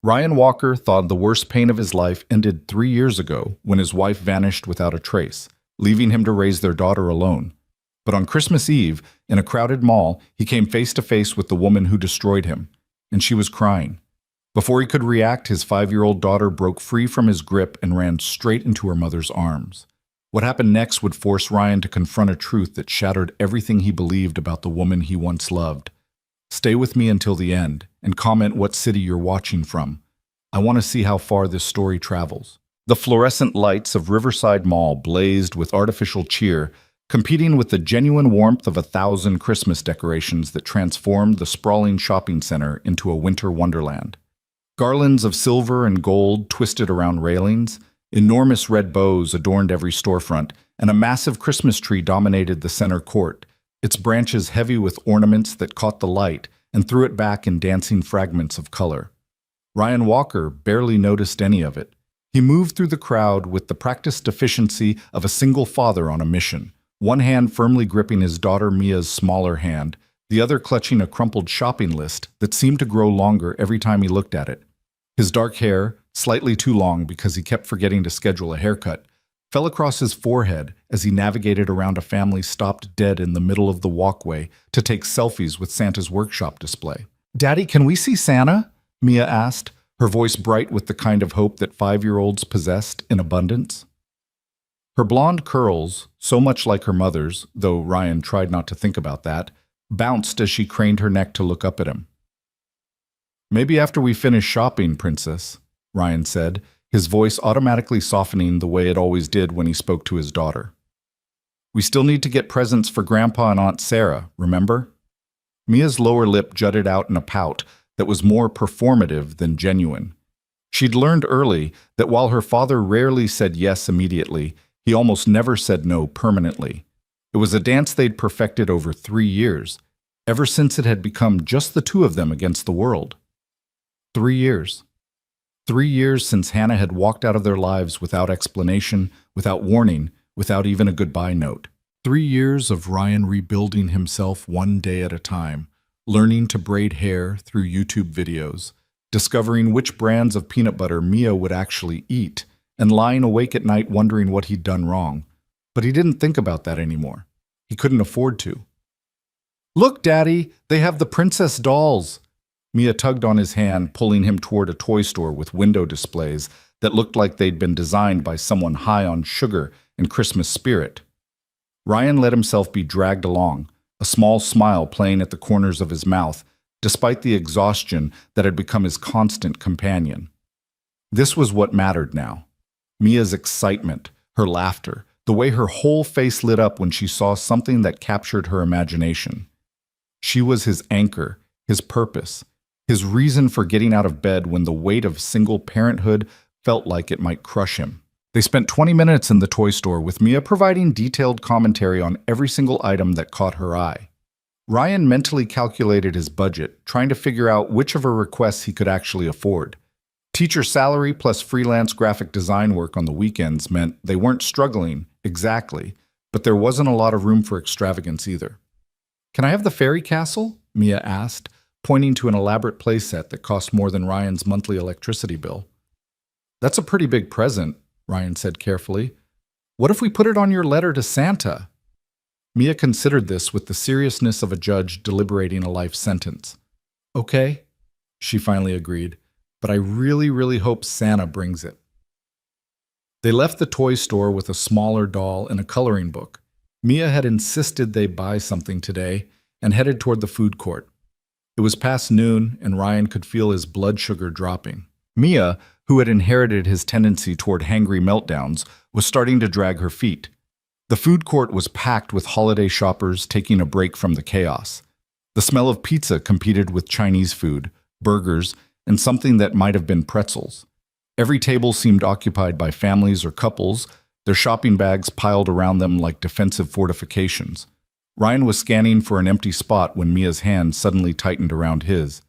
Ryan Walker thought the worst pain of his life ended 3 years ago when his wife vanished without a trace, leaving him to raise their daughter alone. But on Christmas Eve, in a crowded mall, he came face to face with the woman who destroyed him, and she was crying. Before he could react, his 5-year-old daughter broke free from his grip and ran straight into her mother's arms. What happened next would force Ryan to confront a truth that shattered everything he believed about the woman he once loved. Stay with me until the end, and comment what city you're watching from. I want to see how far this story travels. The fluorescent lights of Riverside Mall blazed with artificial cheer, competing with the genuine warmth of 1,000 Christmas decorations that transformed the sprawling shopping center into a winter wonderland. Garlands of silver and gold twisted around railings, enormous red bows adorned every storefront, and a massive Christmas tree dominated the center court, its branches heavy with ornaments that caught the light and threw it back in dancing fragments of color. Ryan Walker barely noticed any of it. He moved through the crowd with the practiced efficiency of a single father on a mission, one hand firmly gripping his daughter Mia's smaller hand, the other clutching a crumpled shopping list that seemed to grow longer every time he looked at it. His dark hair, slightly too long because he kept forgetting to schedule a haircut, fell across his forehead as he navigated around a family stopped dead in the middle of the walkway to take selfies with Santa's workshop display. "Daddy, can we see Santa?" Mia asked, her voice bright with the kind of hope that 5-year-olds possessed in abundance. Her blonde curls, so much like her mother's, though Ryan tried not to think about that, bounced as she craned her neck to look up at him. "Maybe after we finish shopping, Princess," Ryan said, his voice automatically softening the way it always did when he spoke to his daughter. "We still need to get presents for Grandpa and Aunt Sarah, remember?" Mia's lower lip jutted out in a pout that was more performative than genuine. She'd learned early that while her father rarely said yes immediately, he almost never said no permanently. It was a dance they'd perfected over 3 years, ever since it had become just the two of them against the world. 3 years. 3 years since Hannah had walked out of their lives without explanation, without warning, without even a goodbye note. 3 years of Ryan rebuilding himself one day at a time, learning to braid hair through YouTube videos, discovering which brands of peanut butter Mia would actually eat, and lying awake at night wondering what he'd done wrong. But he didn't think about that anymore. He couldn't afford to. "Look, Daddy, they have the princess dolls." Mia tugged on his hand, pulling him toward a toy store with window displays that looked like they'd been designed by someone high on sugar and Christmas spirit. Ryan let himself be dragged along, a small smile playing at the corners of his mouth, despite the exhaustion that had become his constant companion. This was what mattered now. Mia's excitement, her laughter, the way her whole face lit up when she saw something that captured her imagination. She was his anchor, his purpose, his reason for getting out of bed when the weight of single parenthood felt like it might crush him. They spent 20 minutes in the toy store with Mia providing detailed commentary on every single item that caught her eye. Ryan mentally calculated his budget, trying to figure out which of her requests he could actually afford. Teacher salary plus freelance graphic design work on the weekends meant they weren't struggling, exactly, but there wasn't a lot of room for extravagance either. "Can I have the fairy castle?" Mia asked, pointing to an elaborate playset that cost more than Ryan's monthly electricity bill. "That's a pretty big present," Ryan said carefully. "What if we put it on your letter to Santa?" Mia considered this with the seriousness of a judge deliberating a life sentence. "Okay," she finally agreed, "but I really hope Santa brings it." They left the toy store with a smaller doll and a coloring book. Mia had insisted they buy something today and headed toward the food court. It was past noon, and Ryan could feel his blood sugar dropping. Mia, who had inherited his tendency toward hangry meltdowns, was starting to drag her feet. The food court was packed with holiday shoppers taking a break from the chaos. The smell of pizza competed with Chinese food, burgers, and something that might have been pretzels. Every table seemed occupied by families or couples, their shopping bags piled around them like defensive fortifications. Ryan was scanning for an empty spot when Mia's hand suddenly tightened around his.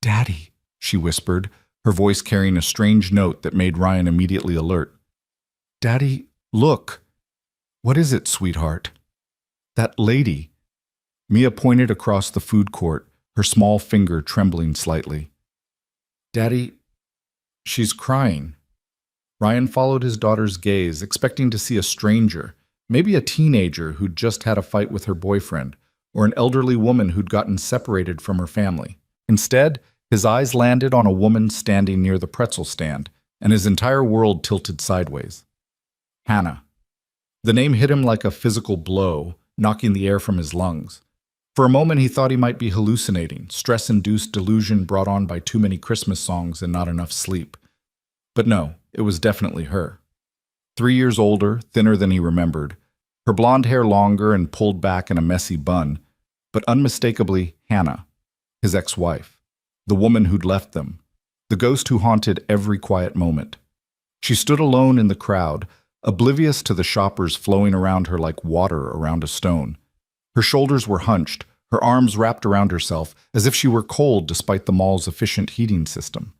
"Daddy," she whispered, her voice carrying a strange note that made Ryan immediately alert. "Daddy, look." "What is it, sweetheart?" "That lady." Mia pointed across the food court, her small finger trembling slightly. Daddy, she's crying. Ryan followed his daughter's gaze, expecting to see a stranger, maybe a teenager who'd just had a fight with her boyfriend, or an elderly woman who'd gotten separated from her family. Instead, his eyes landed on a woman standing near the pretzel stand, and his entire world tilted sideways. Hannah. The name hit him like a physical blow, knocking the air from his lungs. For a moment he thought he might be hallucinating, stress-induced delusion brought on by too many Christmas songs and not enough sleep. But no, it was definitely her. 3 years older, thinner than he remembered, her blonde hair longer and pulled back in a messy bun, but unmistakably Hannah, his ex-wife, the woman who'd left them, the ghost who haunted every quiet moment. She stood alone in the crowd, oblivious to the shoppers flowing around her like water around a stone. Her shoulders were hunched, her arms wrapped around herself, as if she were cold despite the mall's efficient heating system.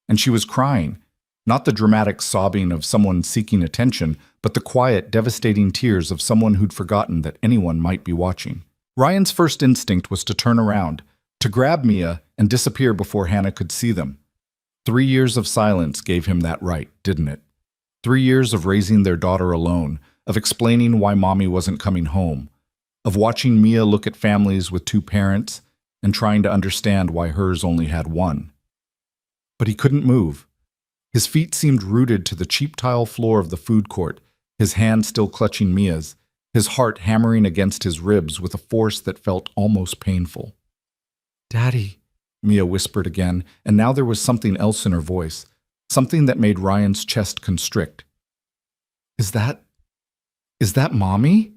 And she was crying, not the dramatic sobbing of someone seeking attention, but the quiet, devastating tears of someone who'd forgotten that anyone might be watching. Ryan's first instinct was to turn around, to grab Mia and disappear before Hannah could see them. 3 years of silence gave him that right, didn't it? 3 years of raising their daughter alone, of explaining why mommy wasn't coming home, of watching Mia look at families with 2 parents and trying to understand why hers only had 1. But he couldn't move. His feet seemed rooted to the cheap tile floor of the food court, his hand still clutching Mia's, his heart hammering against his ribs with a force that felt almost painful. "Daddy," Mia whispered again, and now there was something else in her voice, something that made Ryan's chest constrict. Is that Mommy?"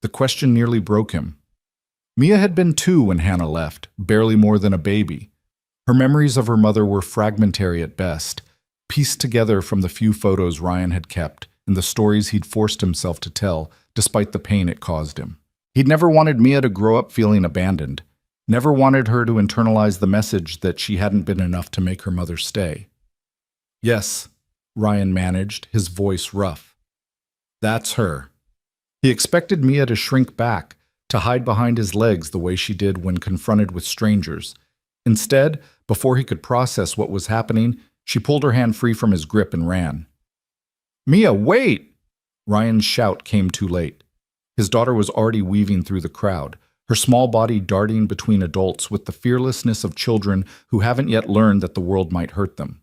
The question nearly broke him. Mia had been 2 when Hannah left, barely more than a baby. Her memories of her mother were fragmentary at best, pieced together from the few photos Ryan had kept and the stories he'd forced himself to tell, despite the pain it caused him. He'd never wanted Mia to grow up feeling abandoned, never wanted her to internalize the message that she hadn't been enough to make her mother stay. "Yes," Ryan managed, his voice rough. "That's her." He expected Mia to shrink back, to hide behind his legs the way she did when confronted with strangers. Instead, before he could process what was happening, she pulled her hand free from his grip and ran. "Mia, wait!" Ryan's shout came too late. His daughter was already weaving through the crowd, her small body darting between adults with the fearlessness of children who haven't yet learned that the world might hurt them.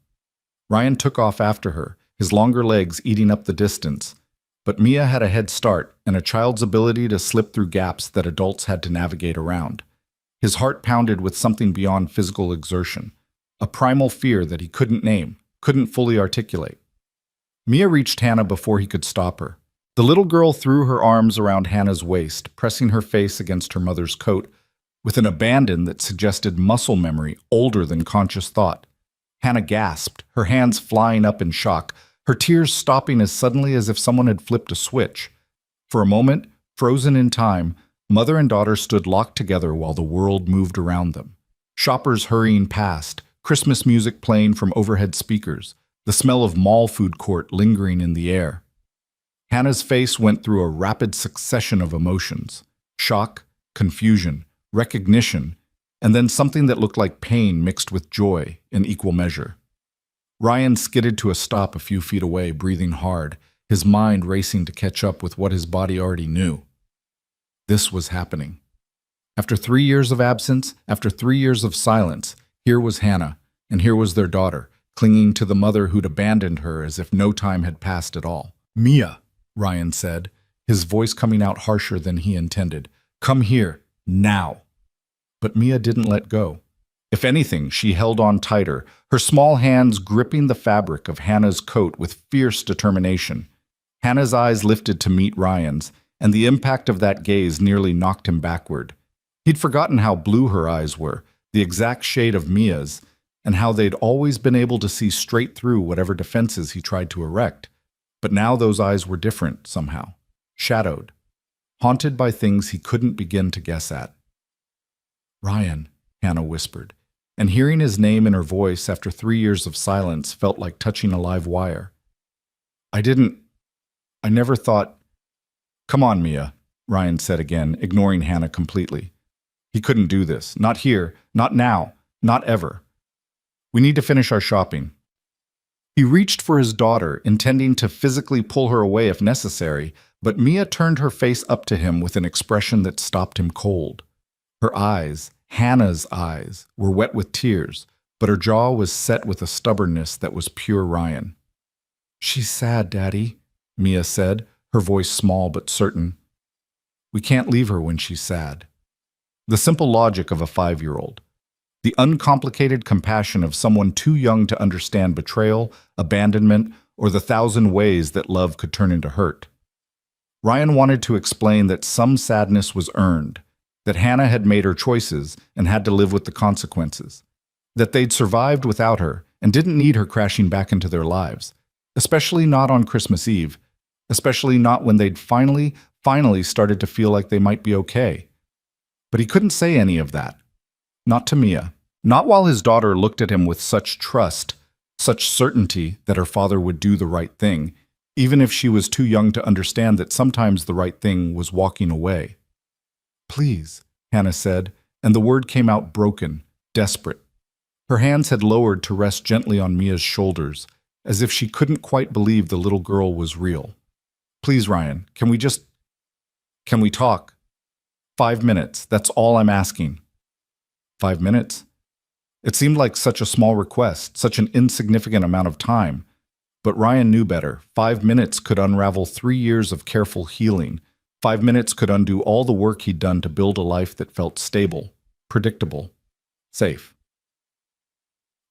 Ryan took off after her, his longer legs eating up the distance. But Mia had a head start and a child's ability to slip through gaps that adults had to navigate around. His heart pounded with something beyond physical exertion, a primal fear that he couldn't name, couldn't fully articulate. Mia reached Hannah before he could stop her. The little girl threw her arms around Hannah's waist, pressing her face against her mother's coat, with an abandon that suggested muscle memory older than conscious thought. Hannah gasped, her hands flying up in shock, her tears stopping as suddenly as if someone had flipped a switch. For a moment, frozen in time, mother and daughter stood locked together while the world moved around them. Shoppers hurrying past, Christmas music playing from overhead speakers, the smell of mall food court lingering in the air. Hannah's face went through a rapid succession of emotions: shock, confusion, recognition, and then something that looked like pain mixed with joy in equal measure. Ryan skidded to a stop a few feet away, breathing hard, his mind racing to catch up with what his body already knew. This was happening. After 3 years of absence, after 3 years of silence, here was Hannah, and here was their daughter, clinging to the mother who'd abandoned her as if no time had passed at all. "Mia," Ryan said, his voice coming out harsher than he intended. "Come here, now." But Mia didn't let go. If anything, she held on tighter, her small hands gripping the fabric of Hannah's coat with fierce determination. Hannah's eyes lifted to meet Ryan's, and the impact of that gaze nearly knocked him backward. He'd forgotten how blue her eyes were, the exact shade of Mia's, and how they'd always been able to see straight through whatever defenses he tried to erect. But now those eyes were different somehow, shadowed, haunted by things he couldn't begin to guess at. "Ryan," Hannah whispered, and hearing his name in her voice after 3 years of silence felt like touching a live wire. I never thought—" "Come on, Mia," Ryan said again, ignoring Hannah completely. He couldn't do this. Not here, not now, not ever. We need to finish our shopping. He reached for his daughter, intending to physically pull her away if necessary, but Mia turned her face up to him with an expression that stopped him cold. Her eyes, Hannah's eyes, were wet with tears, but her jaw was set with a stubbornness that was pure Ryan. "She's sad, Daddy," Mia said, her voice small but certain. "We can't leave her when she's sad." The simple logic of a 5-year-old. The uncomplicated compassion of someone too young to understand betrayal, abandonment, or the 1,000 ways that love could turn into hurt. Ryan wanted to explain that some sadness was earned, that Hannah had made her choices and had to live with the consequences, that they'd survived without her and didn't need her crashing back into their lives, especially not on Christmas Eve, especially not when they'd finally started to feel like they might be okay. But he couldn't say any of that. Not to Mia. Not while his daughter looked at him with such trust, such certainty that her father would do the right thing, even if she was too young to understand that sometimes the right thing was walking away. "Please," Hannah said, and the word came out broken, desperate. Her hands had lowered to rest gently on Mia's shoulders, as if she couldn't quite believe the little girl was real. "Please, Ryan, can we talk? 5 minutes, that's all I'm asking." 5 minutes? It seemed like such a small request, such an insignificant amount of time. But Ryan knew better. 5 minutes could unravel 3 years of careful healing. 5 minutes could undo all the work he'd done to build a life that felt stable, predictable, safe.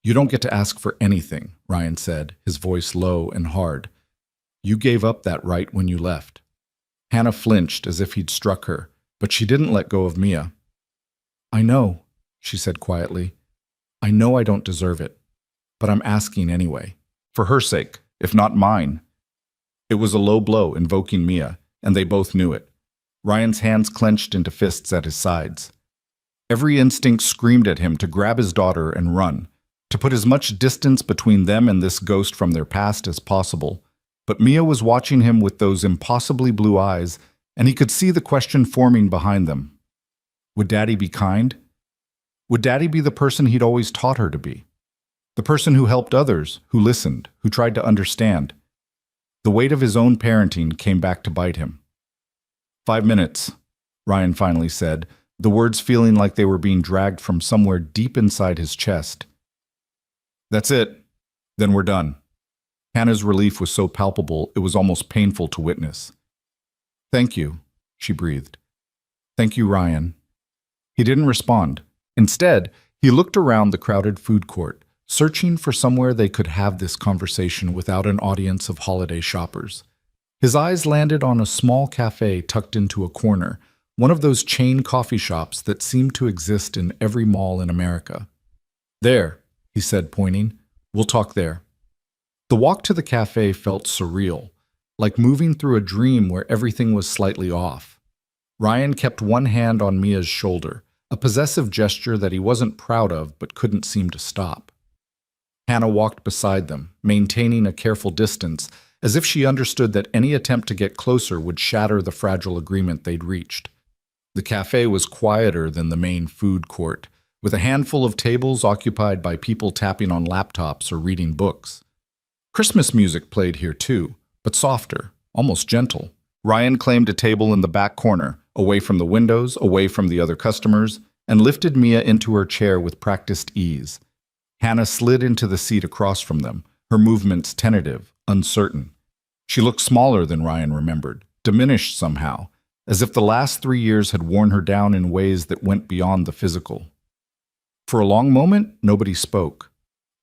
"You don't get to ask for anything," Ryan said, his voice low and hard. "You gave up that right when you left." Hannah flinched as if he'd struck her, but she didn't let go of Mia. "I know," she said quietly. "I know I don't deserve it, but I'm asking anyway. For her sake, if not mine." It was a low blow invoking Mia, and they both knew it. Ryan's hands clenched into fists at his sides. Every instinct screamed at him to grab his daughter and run, to put as much distance between them and this ghost from their past as possible. But Mia was watching him with those impossibly blue eyes, and he could see the question forming behind them. Would Daddy be kind? Would Daddy be the person he'd always taught her to be? The person who helped others, who listened, who tried to understand. The weight of his own parenting came back to bite him. 5 minutes, Ryan finally said, the words feeling like they were being dragged from somewhere deep inside his chest. "That's it. Then we're done." Hannah's relief was so palpable it was almost painful to witness. "Thank you," she breathed. "Thank you, Ryan." He didn't respond. Instead, he looked around the crowded food court, searching for somewhere they could have this conversation without an audience of holiday shoppers. His eyes landed on a small cafe tucked into a corner, one of those chain coffee shops that seem to exist in every mall in America. "There," he said, pointing. "We'll talk there." The walk to the cafe felt surreal, like moving through a dream where everything was slightly off. Ryan kept one hand on Mia's shoulder, a possessive gesture that he wasn't proud of but couldn't seem to stop. Hannah walked beside them, maintaining a careful distance, as if she understood that any attempt to get closer would shatter the fragile agreement they'd reached. The cafe was quieter than the main food court, with a handful of tables occupied by people tapping on laptops or reading books. Christmas music played here too, but softer, almost gentle. Ryan claimed a table in the back corner, away from the windows, away from the other customers, and lifted Mia into her chair with practiced ease. Hannah slid into the seat across from them, her movements tentative, uncertain. She looked smaller than Ryan remembered, diminished somehow, as if the last 3 years had worn her down in ways that went beyond the physical. For a long moment, nobody spoke.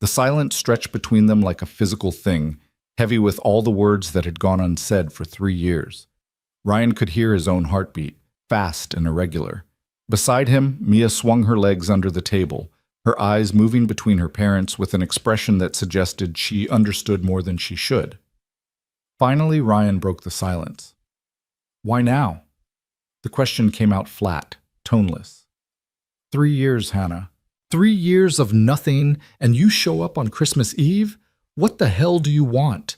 The silence stretched between them like a physical thing, heavy with all the words that had gone unsaid for 3 years. Ryan could hear his own heartbeat, fast and irregular. Beside him, Mia swung her legs under the table, her eyes moving between her parents with an expression that suggested she understood more than she should. Finally, Ryan broke the silence. "Why now?" The question came out flat, toneless. 3 years, Hannah. 3 years of nothing, and you show up on Christmas Eve? What the hell do you want?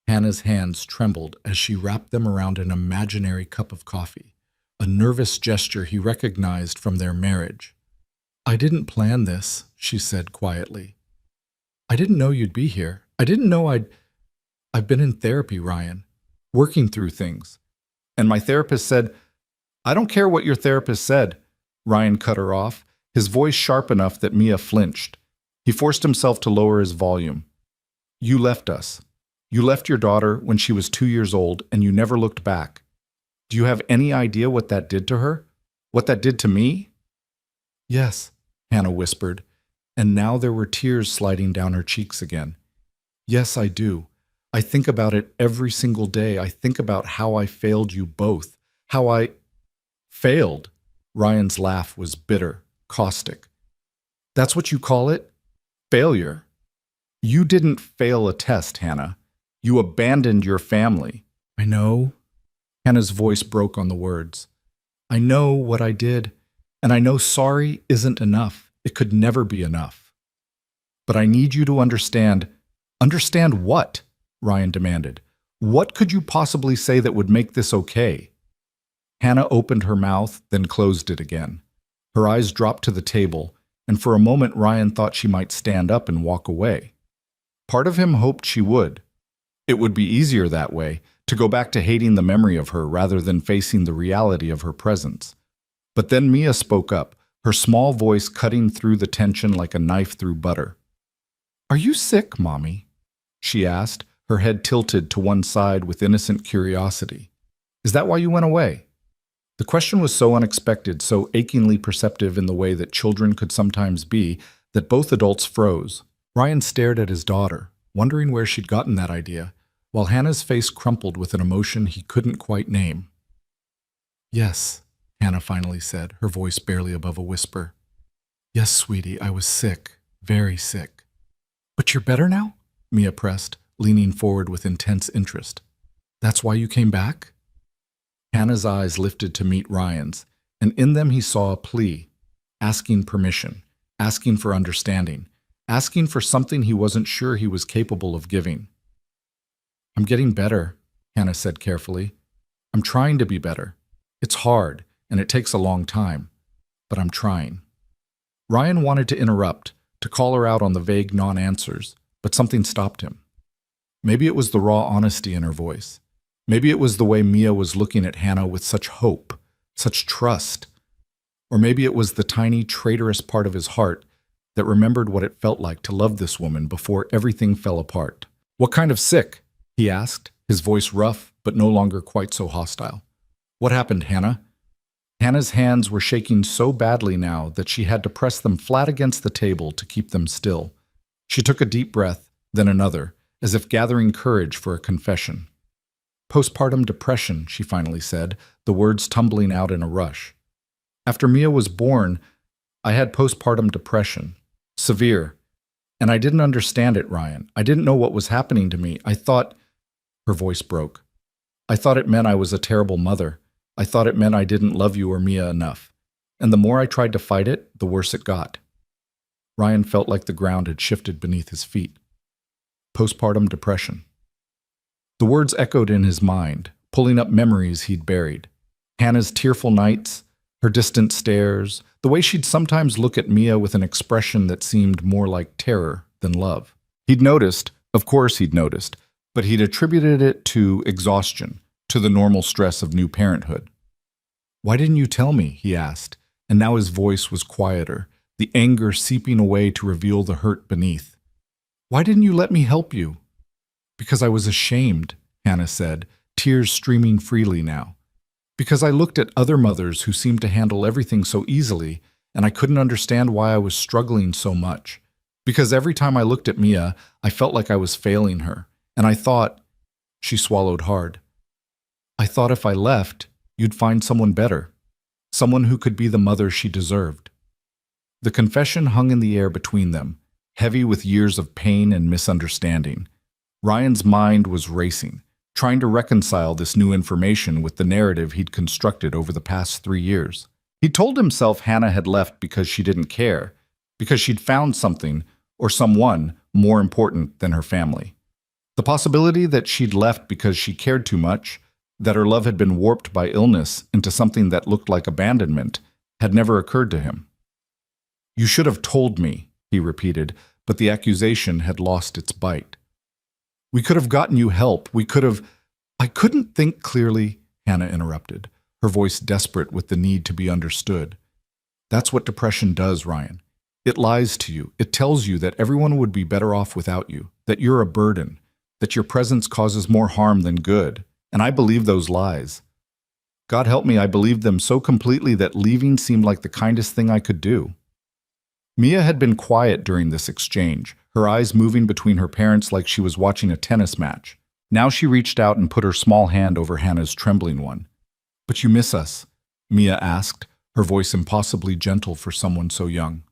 Hannah's hands trembled as she wrapped them around an imaginary cup of coffee, a nervous gesture he recognized from their marriage. "I didn't plan this," she said quietly. I didn't know you'd be here. I didn't know I've been in therapy, Ryan, working through things. And my therapist said, I don't care what your therapist said. Ryan cut her off, his voice sharp enough that Mia flinched. He forced himself to lower his volume. You left us. You left your daughter when she was 2 years old, and you never looked back. Do you have any idea what that did to her? What that did to me? Yes, Hannah whispered, and now there were tears sliding down her cheeks again. Yes, I do. I think about it every single day. I think about how I failed you both. How I failed. Ryan's laugh was bitter, caustic. That's what you call it? Failure. You didn't fail a test, Hannah. You abandoned your family. I know. Hannah's voice broke on the words. I know what I did, and I know sorry isn't enough. It could never be enough. But I need you to understand. Understand what? Ryan demanded. What could you possibly say that would make this okay? Hannah opened her mouth, then closed it again. Her eyes dropped to the table, and for a moment Ryan thought she might stand up and walk away. Part of him hoped she would. It would be easier that way, to go back to hating the memory of her rather than facing the reality of her presence. But then Mia spoke up, her small voice cutting through the tension like a knife through butter. Are you sick, Mommy? She asked, her head tilted to one side with innocent curiosity. Is that why you went away? The question was so unexpected, so achingly perceptive in the way that children could sometimes be, that both adults froze. Ryan stared at his daughter, wondering where she'd gotten that idea, while Hannah's face crumpled with an emotion he couldn't quite name. Yes, Hannah finally said, her voice barely above a whisper. Yes, sweetie, I was sick, very sick. But you're better now? Mia pressed, leaning forward with intense interest. That's why you came back? Hannah's eyes lifted to meet Ryan's, and in them he saw a plea, asking permission, asking for understanding, asking for something he wasn't sure he was capable of giving. I'm getting better, Hannah said carefully. I'm trying to be better. It's hard, and it takes a long time, but I'm trying. Ryan wanted to interrupt, to call her out on the vague non-answers, but something stopped him. Maybe it was the raw honesty in her voice. Maybe it was the way Mia was looking at Hannah with such hope, such trust. Or maybe it was the tiny, traitorous part of his heart that remembered what it felt like to love this woman before everything fell apart. What kind of sick? He asked, his voice rough but no longer quite so hostile. What happened, Hannah? Hannah's hands were shaking so badly now that she had to press them flat against the table to keep them still. She took a deep breath, then another, as if gathering courage for a confession. Postpartum depression, she finally said, the words tumbling out in a rush. After Mia was born, I had postpartum depression. Severe. And I didn't understand it, Ryan. I didn't know what was happening to me. I thought... Her voice broke. I thought it meant I was a terrible mother. I thought it meant I didn't love you or Mia enough. And the more I tried to fight it, the worse it got. Ryan felt like the ground had shifted beneath his feet. Postpartum depression. The words echoed in his mind, pulling up memories he'd buried. Hannah's tearful nights, her distant stares, the way she'd sometimes look at Mia with an expression that seemed more like terror than love. He'd noticed, of course he'd noticed, but he'd attributed it to exhaustion, to the normal stress of new parenthood. Why didn't you tell me? He asked, and now his voice was quieter, the anger seeping away to reveal the hurt beneath. Why didn't you let me help you? Because I was ashamed, Hannah said, tears streaming freely now. Because I looked at other mothers who seemed to handle everything so easily, and I couldn't understand why I was struggling so much. Because every time I looked at Mia, I felt like I was failing her, and I thought, she swallowed hard, I thought if I left, you'd find someone better, someone who could be the mother she deserved. The confession hung in the air between them, heavy with years of pain and misunderstanding. Ryan's mind was racing, trying to reconcile this new information with the narrative he'd constructed over the past 3 years. He told himself Hannah had left because she didn't care, because she'd found something or someone more important than her family. The possibility that she'd left because she cared too much, that her love had been warped by illness into something that looked like abandonment, had never occurred to him. You should have told me, he repeated, but the accusation had lost its bite. "We could have gotten you help. We could have—" "I couldn't think clearly," Hannah interrupted, her voice desperate with the need to be understood. "That's what depression does, Ryan. It lies to you. It tells you that everyone would be better off without you, that you're a burden, that your presence causes more harm than good. And I believe those lies. God help me, I believed them so completely that leaving seemed like the kindest thing I could do." Mia had been quiet during this exchange, her eyes moving between her parents like she was watching a tennis match. Now she reached out and put her small hand over Hannah's trembling one. "But you miss us?" Mia asked, her voice impossibly gentle for someone so young.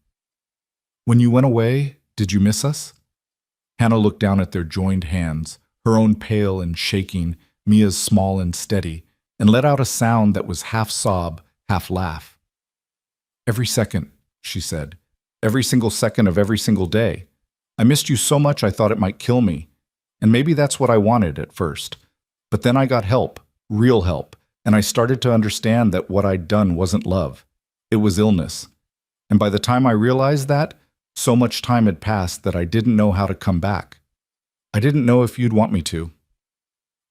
"When you went away, did you miss us?" Hannah looked down at their joined hands, her own pale and shaking, Mia's small and steady, and let out a sound that was half sob, half laugh. "Every second," she said. "Every single second of every single day. I missed you so much I thought it might kill me. And maybe that's what I wanted at first. But then I got help, real help, and I started to understand that what I'd done wasn't love. It was illness. And by the time I realized that, so much time had passed that I didn't know how to come back. I didn't know if you'd want me to."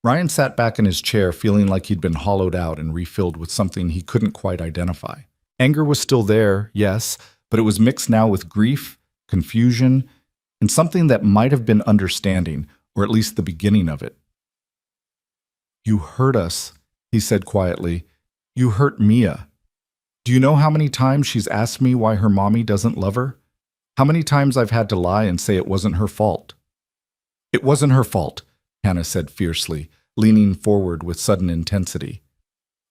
Ryan sat back in his chair feeling like he'd been hollowed out and refilled with something he couldn't quite identify. Anger was still there, yes, but it was mixed now with grief, confusion, and something that might have been understanding, or at least the beginning of it. "You hurt us," he said quietly. "You hurt Mia. Do you know how many times she's asked me why her mommy doesn't love her? How many times I've had to lie and say it wasn't her fault?" "It wasn't her fault," Hannah said fiercely, leaning forward with sudden intensity.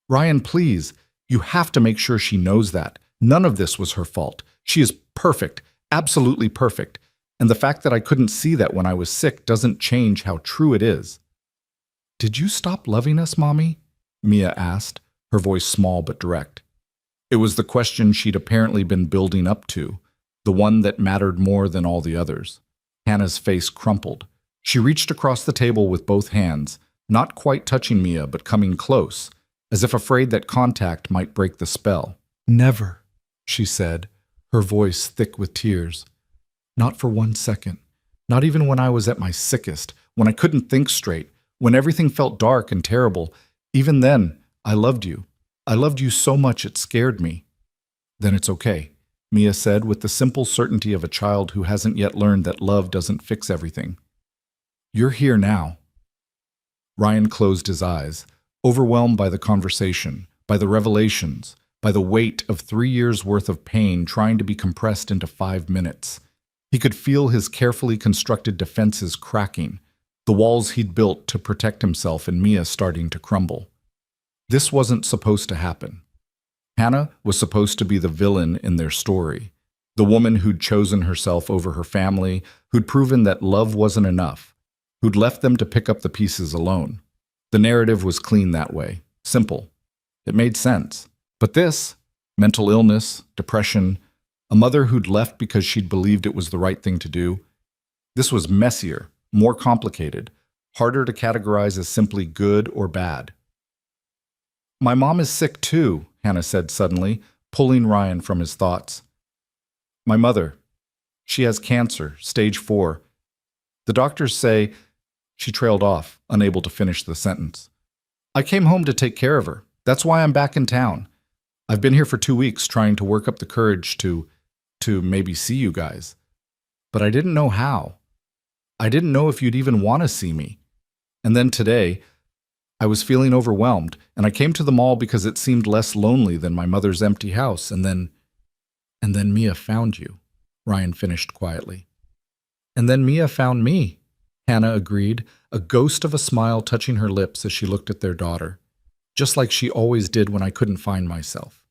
"Ryan, please, you have to make sure she knows that. None of this was her fault. She is perfect, absolutely perfect. And the fact that I couldn't see that when I was sick doesn't change how true it is." "Did you stop loving us, Mommy?" Mia asked, her voice small but direct. It was the question she'd apparently been building up to, the one that mattered more than all the others. Hannah's face crumpled. She reached across the table with both hands, not quite touching Mia but coming close, as if afraid that contact might break the spell. "Never," she said, her voice thick with tears. "Not for 1 second. Not even when I was at my sickest, when I couldn't think straight, when everything felt dark and terrible. Even then, I loved you. I loved you so much it scared me." "Then it's okay," Mia said with the simple certainty of a child who hasn't yet learned that love doesn't fix everything. "You're here now." Ryan closed his eyes, overwhelmed by the conversation, by the revelations, by the weight of 3 years' worth of pain trying to be compressed into 5 minutes. He could feel his carefully constructed defenses cracking, the walls he'd built to protect himself and Mia starting to crumble. This wasn't supposed to happen. Hannah was supposed to be the villain in their story, the woman who'd chosen herself over her family, who'd proven that love wasn't enough, who'd left them to pick up the pieces alone. The narrative was clean that way, simple. It made sense. But this, mental illness, depression, a mother who'd left because she'd believed it was the right thing to do, this was messier, more complicated, harder to categorize as simply good or bad. "My mom is sick too," Hannah said suddenly, pulling Ryan from his thoughts. "My mother. She has cancer, stage 4. The doctors say—" She trailed off, unable to finish the sentence. "I came home to take care of her. That's why I'm back in town. I've been here for 2 weeks trying to work up the courage to maybe see you guys. But I didn't know how. I didn't know if you'd even want to see me. And then today, I was feeling overwhelmed, and I came to the mall because it seemed less lonely than my mother's empty house, and then Mia found you," Ryan finished quietly. "And then Mia found me," Hannah agreed, a ghost of a smile touching her lips as she looked at their daughter, just like she always did when I couldn't find myself.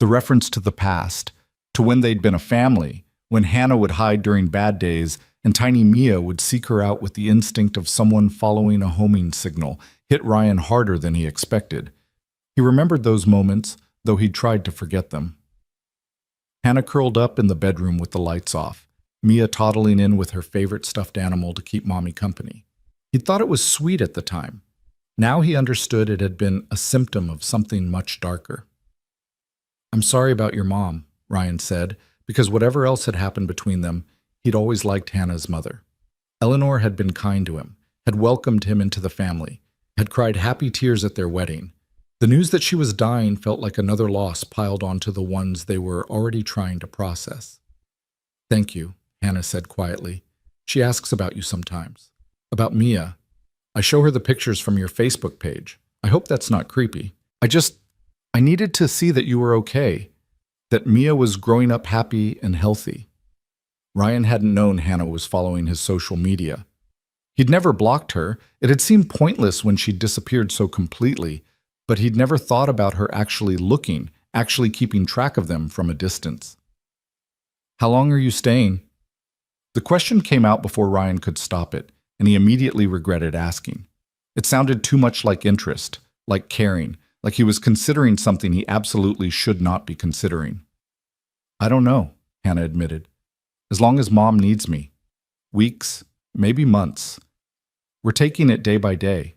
The reference to the past, to when they'd been a family, when Hannah would hide during bad days and tiny Mia would seek her out with the instinct of someone following a homing signal, hit Ryan harder than he expected. He remembered those moments, though he'd tried to forget them. Hannah curled up in the bedroom with the lights off, Mia toddling in with her favorite stuffed animal to keep Mommy company. He'd thought it was sweet at the time. Now he understood it had been a symptom of something much darker. "I'm sorry about your mom," Ryan said, because whatever else had happened between them, He'd always liked Hannah's mother. Eleanor had been kind to him, had welcomed him into the family, had cried happy tears at their wedding. The news that she was dying felt like another loss piled onto the ones they were already trying to process. "Thank you," Hannah said quietly. "She asks about you sometimes. About Mia. I show her the pictures from your Facebook page. I hope that's not creepy. I needed to see that you were okay, that Mia was growing up happy and healthy." Ryan hadn't known Hannah was following his social media. He'd never blocked her. It had seemed pointless when she'd disappeared so completely, but he'd never thought about her actually looking, actually keeping track of them from a distance. "How long are you staying?" The question came out before Ryan could stop it, and he immediately regretted asking. It sounded too much like interest, like caring, like he was considering something he absolutely should not be considering. "I don't know," Hannah admitted. "As long as Mom needs me. Weeks, maybe months. We're taking it day by day."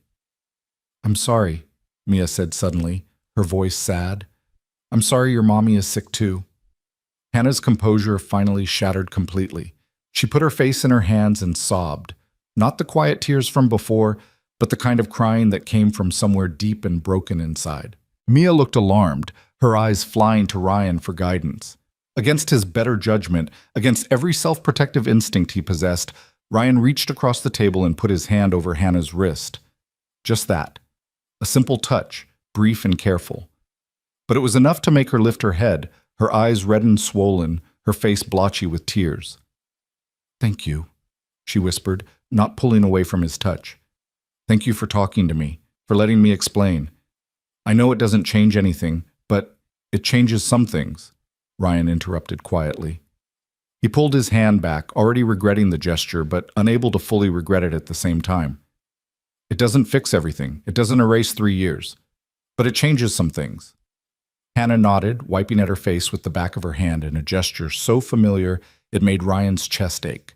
"I'm sorry," Mia said suddenly, her voice sad. "I'm sorry your mommy is sick too." Hannah's composure finally shattered completely. She put her face in her hands and sobbed. Not the quiet tears from before, but the kind of crying that came from somewhere deep and broken inside. Mia looked alarmed, her eyes flying to Ryan for guidance. Against his better judgment, against every self-protective instinct he possessed, Ryan reached across the table and put his hand over Hannah's wrist. Just that. A simple touch, brief and careful. But it was enough to make her lift her head, her eyes red and swollen, her face blotchy with tears. "Thank you," she whispered, not pulling away from his touch. "Thank you for talking to me, for letting me explain. I know it doesn't change anything, but it changes some things," Ryan interrupted quietly. He pulled his hand back, already regretting the gesture, but unable to fully regret it at the same time. "It doesn't fix everything. It doesn't erase 3 years. But it changes some things." Hannah nodded, wiping at her face with the back of her hand in a gesture so familiar it made Ryan's chest ache.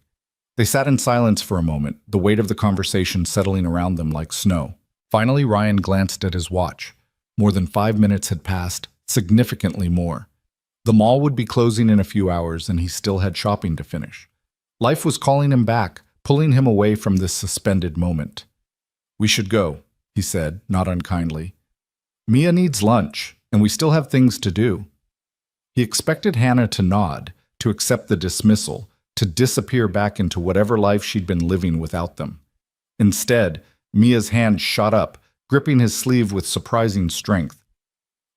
They sat in silence for a moment, the weight of the conversation settling around them like snow. Finally, Ryan glanced at his watch. More than 5 minutes had passed, significantly more. The mall would be closing in a few hours, and he still had shopping to finish. Life was calling him back, pulling him away from this suspended moment. "We should go," he said, not unkindly. "Mia needs lunch, and we still have things to do." He expected Hannah to nod, to accept the dismissal, to disappear back into whatever life she'd been living without them. Instead, Mia's hand shot up, gripping his sleeve with surprising strength.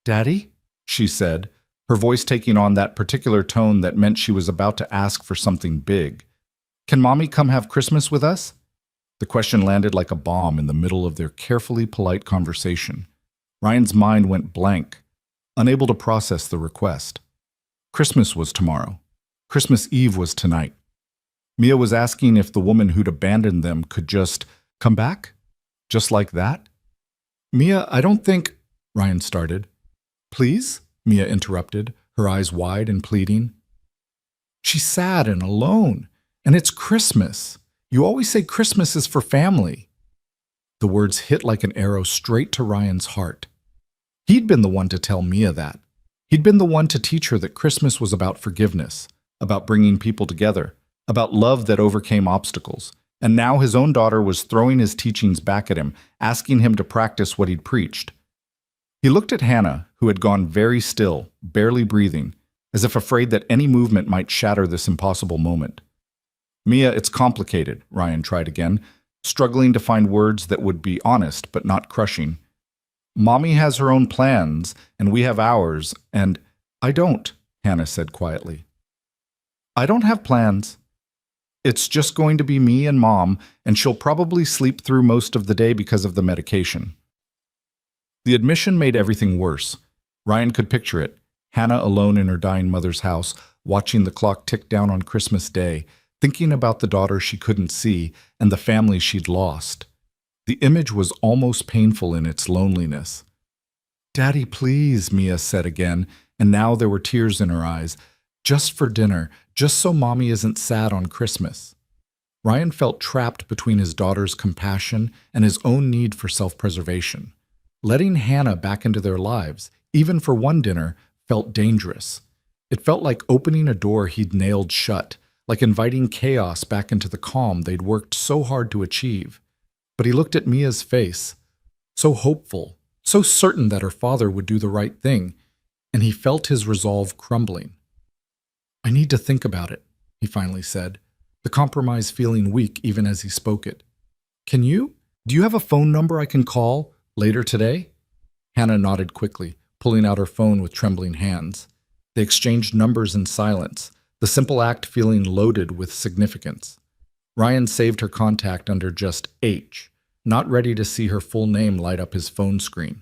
"Daddy?" she said, her voice taking on that particular tone that meant she was about to ask for something big. "Can Mommy come have Christmas with us?" The question landed like a bomb in the middle of their carefully polite conversation. Ryan's mind went blank, unable to process the request. Christmas was tomorrow. Christmas Eve was tonight. Mia was asking if the woman who'd abandoned them could just come back? Just like that? "Mia, I don't think—" Ryan started. "Please?" Mia interrupted, her eyes wide and pleading. "She's sad and alone, and it's Christmas. You always say Christmas is for family." The words hit like an arrow straight to Ryan's heart. He'd been the one to tell Mia that. He'd been the one to teach her that Christmas was about forgiveness, about bringing people together, about love that overcame obstacles. And now his own daughter was throwing his teachings back at him, asking him to practice what he'd preached. He looked at Hannah, who had gone very still, barely breathing, as if afraid that any movement might shatter this impossible moment. "Mia, it's complicated," Ryan tried again, struggling to find words that would be honest but not crushing. "Mommy has her own plans, and we have ours, and—" "I don't," Hannah said quietly. "I don't have plans. It's just going to be me and Mom, and she'll probably sleep through most of the day because of the medication." The admission made everything worse. Ryan could picture it, Hannah alone in her dying mother's house, watching the clock tick down on Christmas Day, thinking about the daughter she couldn't see and the family she'd lost. The image was almost painful in its loneliness. "Daddy, please," Mia said again, and now there were tears in her eyes. "Just for dinner, just so Mommy isn't sad on Christmas." Ryan felt trapped between his daughter's compassion and his own need for self-preservation. Letting Hannah back into their lives, even for one dinner, felt dangerous. It felt like opening a door he'd nailed shut, like inviting chaos back into the calm they'd worked so hard to achieve. But he looked at Mia's face, so hopeful, so certain that her father would do the right thing, and he felt his resolve crumbling. "I need to think about it," he finally said, the compromise feeling weak even as he spoke it. "Can you? Do you have a phone number I can call later today?" Hannah nodded quickly, pulling out her phone with trembling hands. They exchanged numbers in silence, the simple act feeling loaded with significance. Ryan saved her contact under just H, not ready to see her full name light up his phone screen.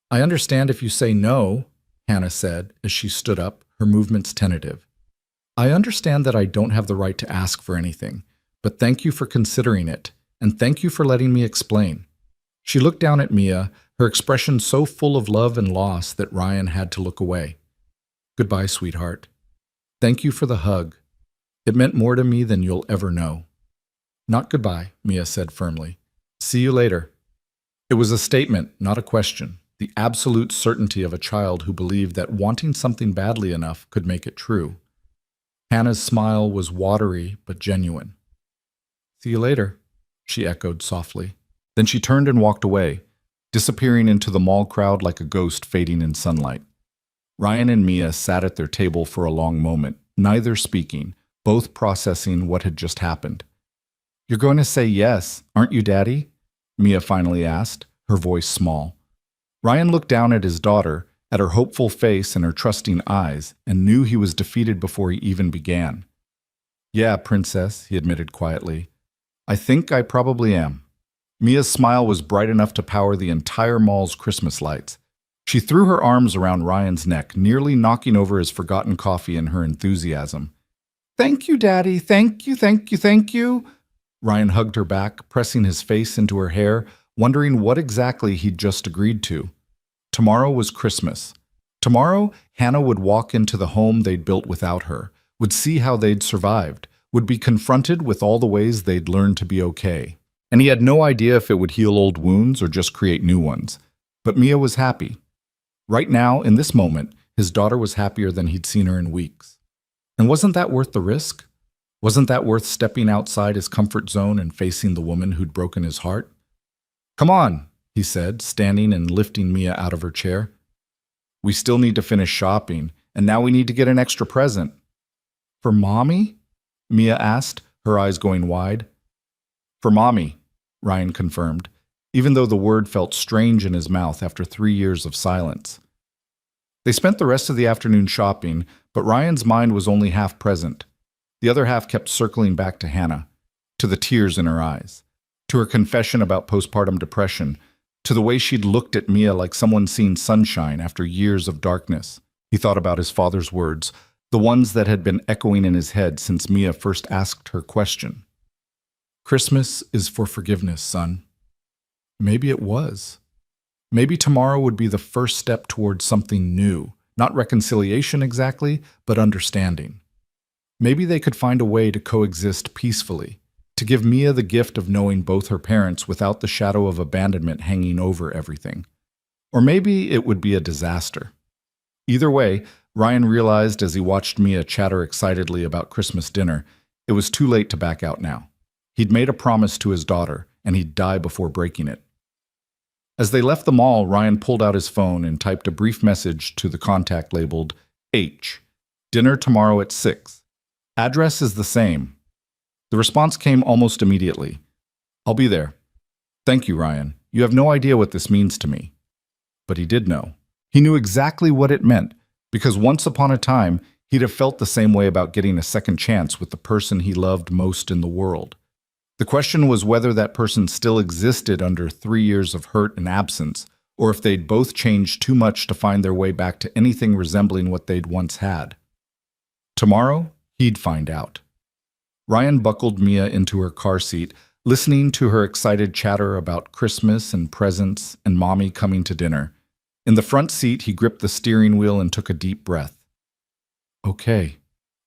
"I understand if you say no," Hannah said as she stood up, her movements tentative. "I understand that I don't have the right to ask for anything, but thank you for considering it, and thank you for letting me explain." She looked down at Mia, her expression so full of love and loss that Ryan had to look away. "Goodbye, sweetheart. Thank you for the hug. It meant more to me than you'll ever know." "Not goodbye," Mia said firmly. "See you later." It was a statement, not a question, the absolute certainty of a child who believed that wanting something badly enough could make it true. Hannah's smile was watery but genuine. "See you later," she echoed softly. Then she turned and walked away, disappearing into the mall crowd like a ghost fading in sunlight. Ryan and Mia sat at their table for a long moment, neither speaking, both processing what had just happened. "You're going to say yes, aren't you, Daddy?" Mia finally asked, her voice small. Ryan looked down at his daughter, at her hopeful face and her trusting eyes, and knew he was defeated before he even began. "Yeah, Princess," he admitted quietly. "I think I probably am." Mia's smile was bright enough to power the entire mall's Christmas lights. She threw her arms around Ryan's neck, nearly knocking over his forgotten coffee in her enthusiasm. "Thank you, Daddy. Thank you, thank you, thank you." Ryan hugged her back, pressing his face into her hair, wondering what exactly he'd just agreed to. Tomorrow was Christmas. Tomorrow, Hannah would walk into the home they'd built without her, would see how they'd survived, would be confronted with all the ways they'd learned to be okay. And he had no idea if it would heal old wounds or just create new ones. But Mia was happy. Right now, in this moment, his daughter was happier than he'd seen her in weeks. And wasn't that worth the risk? Wasn't that worth stepping outside his comfort zone and facing the woman who'd broken his heart? "Come on," he said, standing and lifting Mia out of her chair. "We still need to finish shopping, and now we need to get an extra present." "For Mommy?" Mia asked, her eyes going wide. "For Mommy," Ryan confirmed, even though the word felt strange in his mouth after 3 years of silence. They spent the rest of the afternoon shopping, but Ryan's mind was only half present. The other half kept circling back to Hannah, to the tears in her eyes, to her confession about postpartum depression, to the way she'd looked at Mia like someone seen sunshine after years of darkness. He thought about his father's words, the ones that had been echoing in his head since Mia first asked her question. "Christmas is for forgiveness, son." Maybe it was. Maybe tomorrow would be the first step towards something new, not reconciliation exactly, but understanding. Maybe they could find a way to coexist peacefully, to give Mia the gift of knowing both her parents without the shadow of abandonment hanging over everything. Or maybe it would be a disaster. Either way, Ryan realized as he watched Mia chatter excitedly about Christmas dinner, it was too late to back out now. He'd made a promise to his daughter, and he'd die before breaking it. As they left the mall, Ryan pulled out his phone and typed a brief message to the contact labeled H. "Dinner tomorrow at 6. Address is the same." The response came almost immediately. "I'll be there. Thank you, Ryan. You have no idea what this means to me." But he did know. He knew exactly what it meant, because once upon a time, he'd have felt the same way about getting a second chance with the person he loved most in the world. The question was whether that person still existed under 3 years of hurt and absence, or if they'd both changed too much to find their way back to anything resembling what they'd once had. Tomorrow, he'd find out. Ryan buckled Mia into her car seat, listening to her excited chatter about Christmas and presents and Mommy coming to dinner. In the front seat, he gripped the steering wheel and took a deep breath. "Okay,"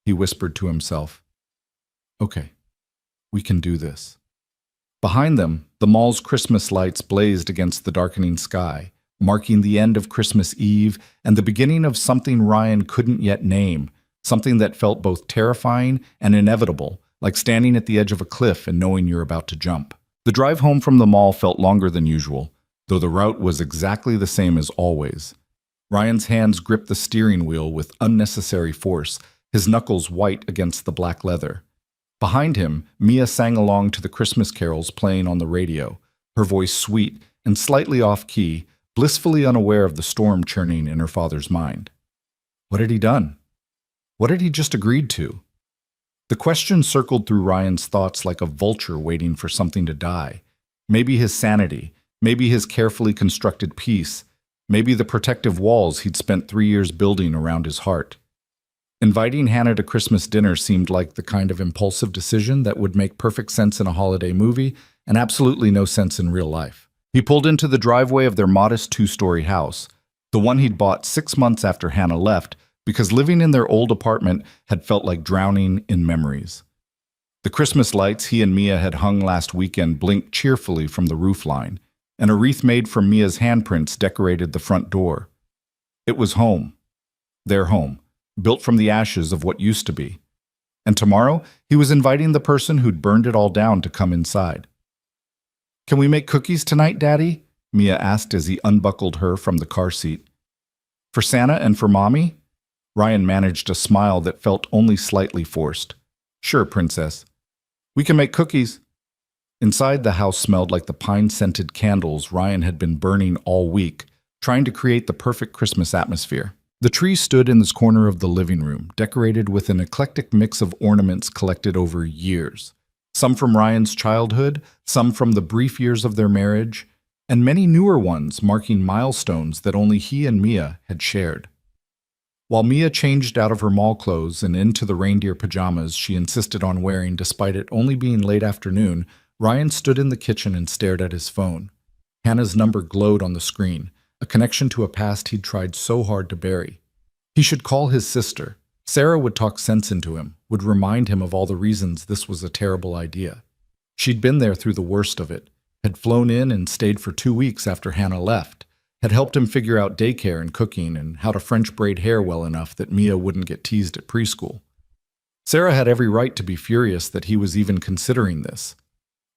he whispered to himself. "Okay. We can do this." Behind them, the mall's Christmas lights blazed against the darkening sky, marking the end of Christmas Eve and the beginning of something Ryan couldn't yet name, something that felt both terrifying and inevitable, like standing at the edge of a cliff and knowing you're about to jump. The drive home from the mall felt longer than usual, though the route was exactly the same as always. Ryan's hands gripped the steering wheel with unnecessary force, his knuckles white against the black leather. Behind him, Mia sang along to the Christmas carols playing on the radio, her voice sweet and slightly off-key, blissfully unaware of the storm churning in her father's mind. What had he done? What had he just agreed to? The question circled through Ryan's thoughts like a vulture waiting for something to die. Maybe his sanity, maybe his carefully constructed peace, maybe the protective walls he'd spent 3 years building around his heart. Inviting Hannah to Christmas dinner seemed like the kind of impulsive decision that would make perfect sense in a holiday movie and absolutely no sense in real life. He pulled into the driveway of their modest 2-story house, the one he'd bought 6 months after Hannah left, because living in their old apartment had felt like drowning in memories. The Christmas lights he and Mia had hung last weekend blinked cheerfully from the roofline, and a wreath made from Mia's handprints decorated the front door. It was home. Their home, built from the ashes of what used to be. And tomorrow, he was inviting the person who'd burned it all down to come inside. "Can we make cookies tonight, Daddy?" Mia asked as he unbuckled her from the car seat. "For Santa and for Mommy?" Ryan managed a smile that felt only slightly forced. "Sure, Princess. We can make cookies." Inside, the house smelled like the pine-scented candles Ryan had been burning all week, trying to create the perfect Christmas atmosphere. The tree stood in this corner of the living room, decorated with an eclectic mix of ornaments collected over years. Some from Ryan's childhood, some from the brief years of their marriage, and many newer ones marking milestones that only he and Mia had shared. While Mia changed out of her mall clothes and into the reindeer pajamas she insisted on wearing despite it only being late afternoon, Ryan stood in the kitchen and stared at his phone. Hannah's number glowed on the screen, a connection to a past he'd tried so hard to bury. He should call his sister. Sarah would talk sense into him, would remind him of all the reasons this was a terrible idea. She'd been there through the worst of it, had flown in and stayed for 2 weeks after Hannah left, had helped him figure out daycare and cooking and how to French braid hair well enough that Mia wouldn't get teased at preschool. Sarah had every right to be furious that he was even considering this.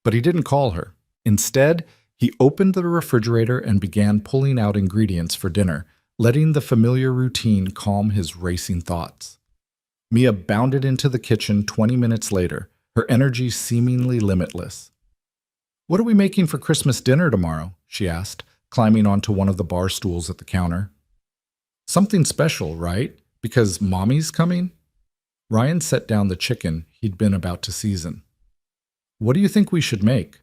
But he didn't call her. Instead, he opened the refrigerator and began pulling out ingredients for dinner, letting the familiar routine calm his racing thoughts. Mia bounded into the kitchen 20 minutes later, her energy seemingly limitless. "What are we making for Christmas dinner tomorrow?" she asked, climbing onto one of the bar stools at the counter. "Something special, right? Because Mommy's coming?" Ryan set down the chicken he'd been about to season. "What do you think we should make?"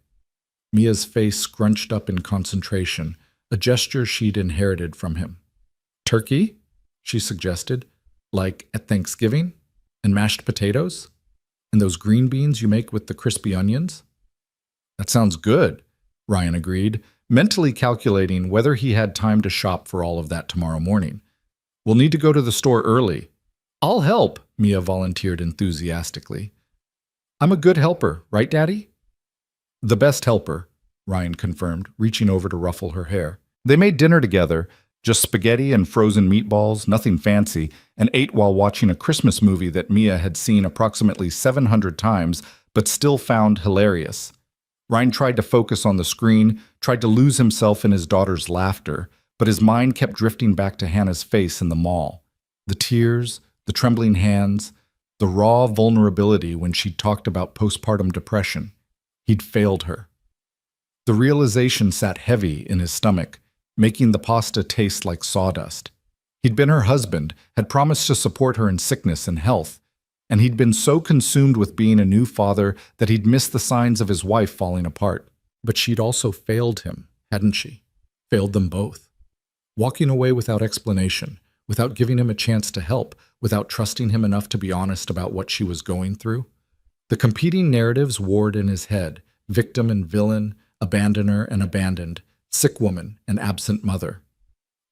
Mia's face scrunched up in concentration, a gesture she'd inherited from him. "Turkey?" she suggested. "Like at Thanksgiving? And mashed potatoes? And those green beans you make with the crispy onions?" "That sounds good," Ryan agreed, mentally calculating whether he had time to shop for all of that tomorrow morning. "We'll need to go to the store early." "I'll help," Mia volunteered enthusiastically. "I'm a good helper, right, Daddy?" "The best helper," Ryan confirmed, reaching over to ruffle her hair. They made dinner together, just spaghetti and frozen meatballs, nothing fancy, and ate while watching a Christmas movie that Mia had seen approximately 700 times but still found hilarious. Ryan tried to focus on the screen, tried to lose himself in his daughter's laughter, but his mind kept drifting back to Hannah's face in the mall. The tears, the trembling hands, the raw vulnerability when she talked about postpartum depression. He'd failed her. The realization sat heavy in his stomach, making the pasta taste like sawdust. He'd been her husband, had promised to support her in sickness and health, and he'd been so consumed with being a new father that he'd missed the signs of his wife falling apart. But she'd also failed him, hadn't she? Failed them both. Walking away without explanation, without giving him a chance to help, without trusting him enough to be honest about what she was going through. The competing narratives warred in his head, victim and villain, abandoner and abandoned, sick woman and absent mother.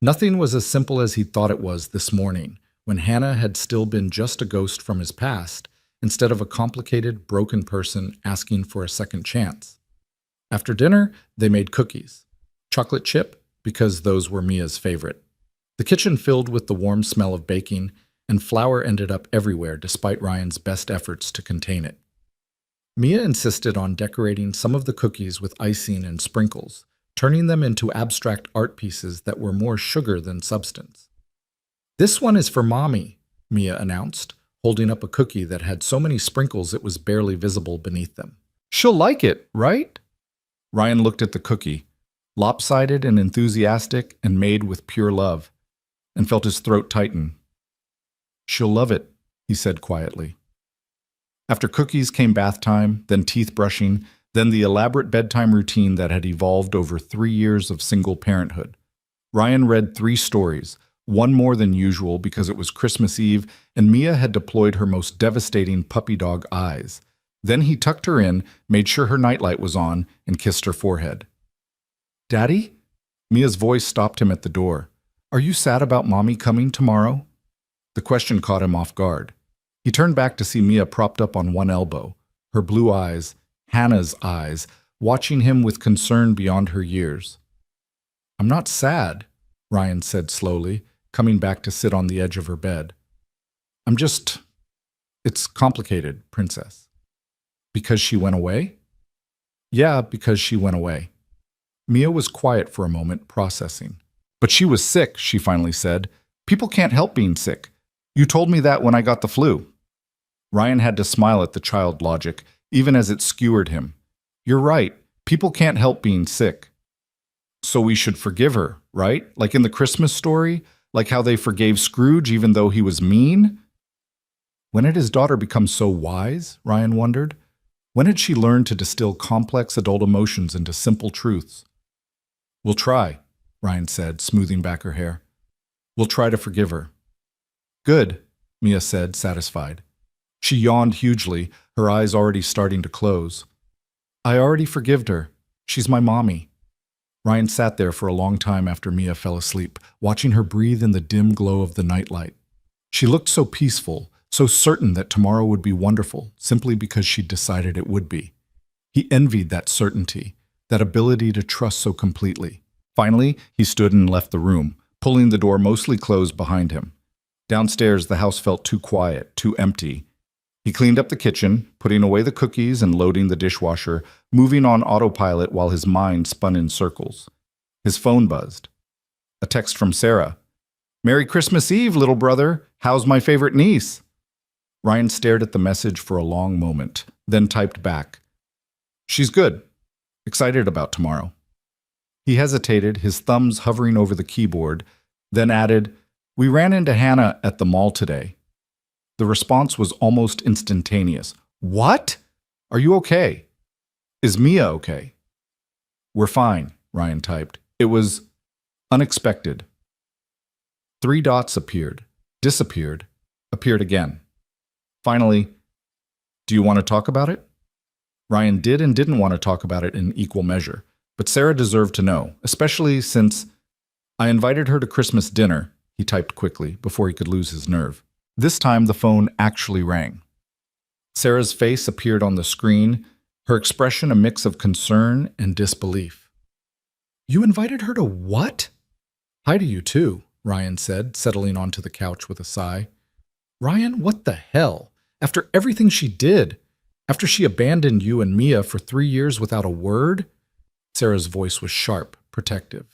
Nothing was as simple as he thought it was this morning, when Hannah had still been just a ghost from his past, instead of a complicated, broken person asking for a second chance. After dinner, they made cookies. Chocolate chip, because those were Mia's favorite. The kitchen filled with the warm smell of baking, and flour ended up everywhere despite Ryan's best efforts to contain it. Mia insisted on decorating some of the cookies with icing and sprinkles, turning them into abstract art pieces that were more sugar than substance. "This one is for Mommy," Mia announced, holding up a cookie that had so many sprinkles it was barely visible beneath them. "She'll like it, right?" Ryan looked at the cookie, lopsided and enthusiastic and made with pure love, and felt his throat tighten. "She'll love it," he said quietly. After cookies came bath time, then teeth brushing, then the elaborate bedtime routine that had evolved over 3 years of single parenthood. Ryan read 3 stories, one more than usual because it was Christmas Eve and Mia had deployed her most devastating puppy dog eyes. Then he tucked her in, made sure her nightlight was on, and kissed her forehead. "Daddy?" Mia's voice stopped him at the door. "Are you sad about Mommy coming tomorrow?" The question caught him off guard. He turned back to see Mia propped up on one elbow, her blue eyes, Hannah's eyes, watching him with concern beyond her years. "I'm not sad," Ryan said slowly, coming back to sit on the edge of her bed. It's complicated, Princess." "Because she went away?" "Yeah, because she went away." Mia was quiet for a moment, processing. "But she was sick," she finally said. "People can't help being sick. You told me that when I got the flu." Ryan had to smile at the child logic, even as it skewered him. "You're right. People can't help being sick." "So we should forgive her, right? Like in the Christmas story? Like how they forgave Scrooge even though he was mean?" When had his daughter become so wise? Ryan wondered. When had she learned to distill complex adult emotions into simple truths? "We'll try," Ryan said, smoothing back her hair. "We'll try to forgive her." "Good," Mia said, satisfied. She yawned hugely, her eyes already starting to close. "I already forgived her. She's my mommy." Ryan sat there for a long time after Mia fell asleep, watching her breathe in the dim glow of the nightlight. She looked so peaceful, so certain that tomorrow would be wonderful, simply because she'd decided it would be. He envied that certainty, that ability to trust so completely. Finally, he stood and left the room, pulling the door mostly closed behind him. Downstairs, the house felt too quiet, too empty. He cleaned up the kitchen, putting away the cookies and loading the dishwasher, moving on autopilot while his mind spun in circles. His phone buzzed. A text from Sarah. "Merry Christmas Eve, little brother. How's my favorite niece?" Ryan stared at the message for a long moment, then typed back. "She's good. Excited about tomorrow." He hesitated, his thumbs hovering over the keyboard, then added, "We ran into Hannah at the mall today." The response was almost instantaneous. "What? Are you okay? Is Mia okay?" "We're fine," Ryan typed. It was unexpected. 3 dots appeared, disappeared, appeared again. Finally, "Do you want to talk about it?" Ryan did and didn't want to talk about it in equal measure, but Sarah deserved to know, especially since "I invited her to Christmas dinner," he typed quickly before he could lose his nerve. This time the phone actually rang. Sarah's face appeared on the screen, her expression a mix of concern and disbelief. "You invited her to what?" "Hi to you too," Ryan said, settling onto the couch with a sigh. "Ryan, what the hell? After everything she did? After she abandoned you and Mia for 3 years without a word?" Sarah's voice was sharp, protective.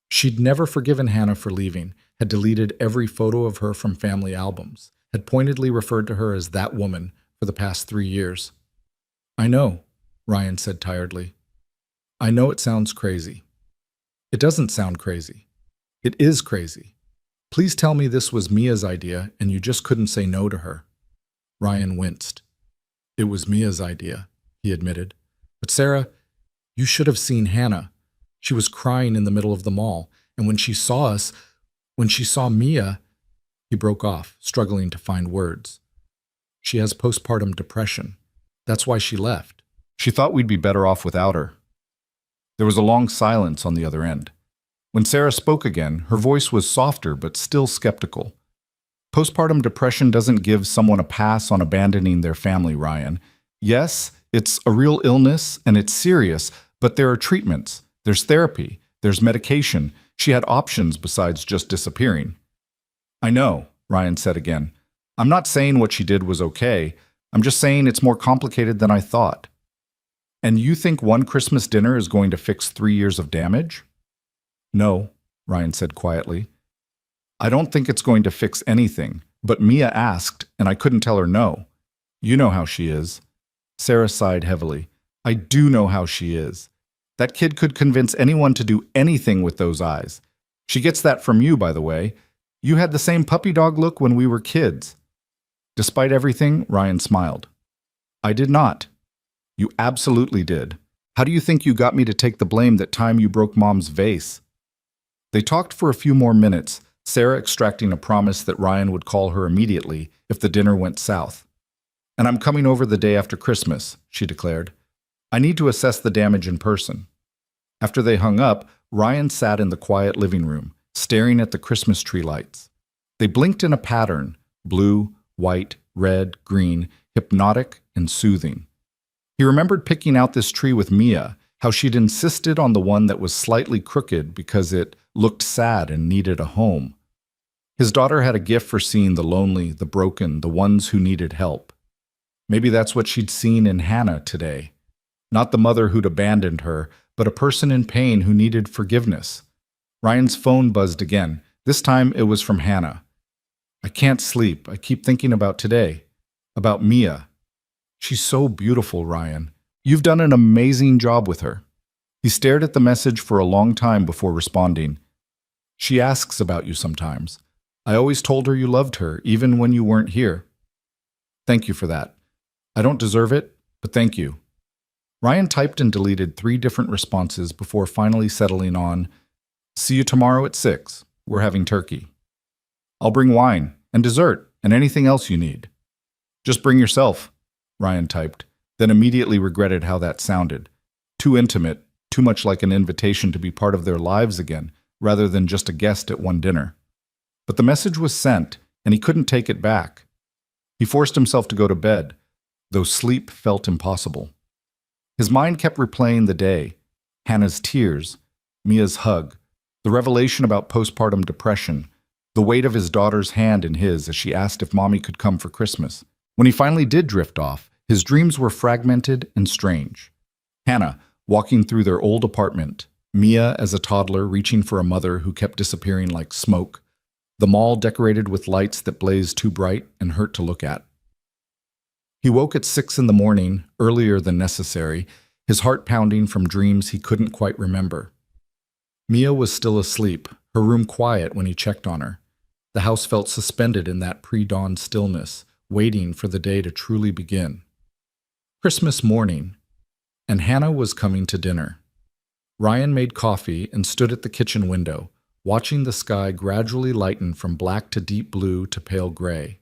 She'd never forgiven Hannah for leaving, had deleted every photo of her from family albums, had pointedly referred to her as that woman for the past 3 years. "I know," Ryan said tiredly. "I know it sounds crazy." "It doesn't sound crazy. It is crazy. Please tell me this was Mia's idea and you just couldn't say no to her." Ryan winced. "It was Mia's idea," he admitted. "But Sarah, you should have seen Hannah. She was crying in the middle of the mall, and when she saw Mia," he broke off, struggling to find words. "She has postpartum depression. That's why she left. She thought we'd be better off without her." There was a long silence on the other end. When Sarah spoke again, her voice was softer but still skeptical. "Postpartum depression doesn't give someone a pass on abandoning their family, Ryan. Yes, it's a real illness and it's serious, but there are treatments, there's therapy, there's medication. She had options besides just disappearing." "I know," Ryan said again, I'm not saying what she did was okay. I'm just saying it's more complicated than I thought. And you think one Christmas dinner is going to fix 3 years of damage? No, Ryan said quietly. I don't think it's going to fix anything, but Mia asked, and I couldn't tell her no. You know how she is. Sarah sighed heavily. I do know how she is. That kid could convince anyone to do anything with those eyes. She gets that from you, by the way. You had the same puppy dog look when we were kids. Despite everything, Ryan smiled. I did not. You absolutely did. How do you think you got me to take the blame that time you broke Mom's vase? They talked for a few more minutes, Sarah extracting a promise that Ryan would call her immediately if the dinner went south. And I'm coming over the day after Christmas, she declared. I need to assess the damage in person. After they hung up, Ryan sat in the quiet living room, staring at the Christmas tree lights. They blinked in a pattern, blue, white, red, green, hypnotic and soothing. He remembered picking out this tree with Mia, how she'd insisted on the one that was slightly crooked because it looked sad and needed a home. His daughter had a gift for seeing the lonely, the broken, the ones who needed help. Maybe that's what she'd seen in Hannah today. Not the mother who'd abandoned her, but a person in pain who needed forgiveness. Ryan's phone buzzed again. This time it was from Hannah. I can't sleep. I keep thinking about today. About Mia. She's so beautiful, Ryan. You've done an amazing job with her. He stared at the message for a long time before responding. She asks about you sometimes. I always told her you loved her, even when you weren't here. Thank you for that. I don't deserve it, but thank you. Ryan typed and deleted 3 different responses before finally settling on, see you tomorrow at 6. We're having turkey. I'll bring wine and dessert and anything else you need. Just bring yourself, Ryan typed, then immediately regretted how that sounded. Too intimate, too much like an invitation to be part of their lives again, rather than just a guest at one dinner. But the message was sent, and he couldn't take it back. He forced himself to go to bed, though sleep felt impossible. His mind kept replaying the day, Hannah's tears, Mia's hug, the revelation about postpartum depression, the weight of his daughter's hand in his as she asked if Mommy could come for Christmas. When he finally did drift off, his dreams were fragmented and strange. Hannah, walking through their old apartment, Mia as a toddler reaching for a mother who kept disappearing like smoke, the mall decorated with lights that blazed too bright and hurt to look at. He woke at 6 in the morning, earlier than necessary, his heart pounding from dreams he couldn't quite remember. Mia was still asleep, her room quiet when he checked on her. The house felt suspended in that pre-dawn stillness, waiting for the day to truly begin. Christmas morning, and Hannah was coming to dinner. Ryan made coffee and stood at the kitchen window, watching the sky gradually lighten from black to deep blue to pale gray.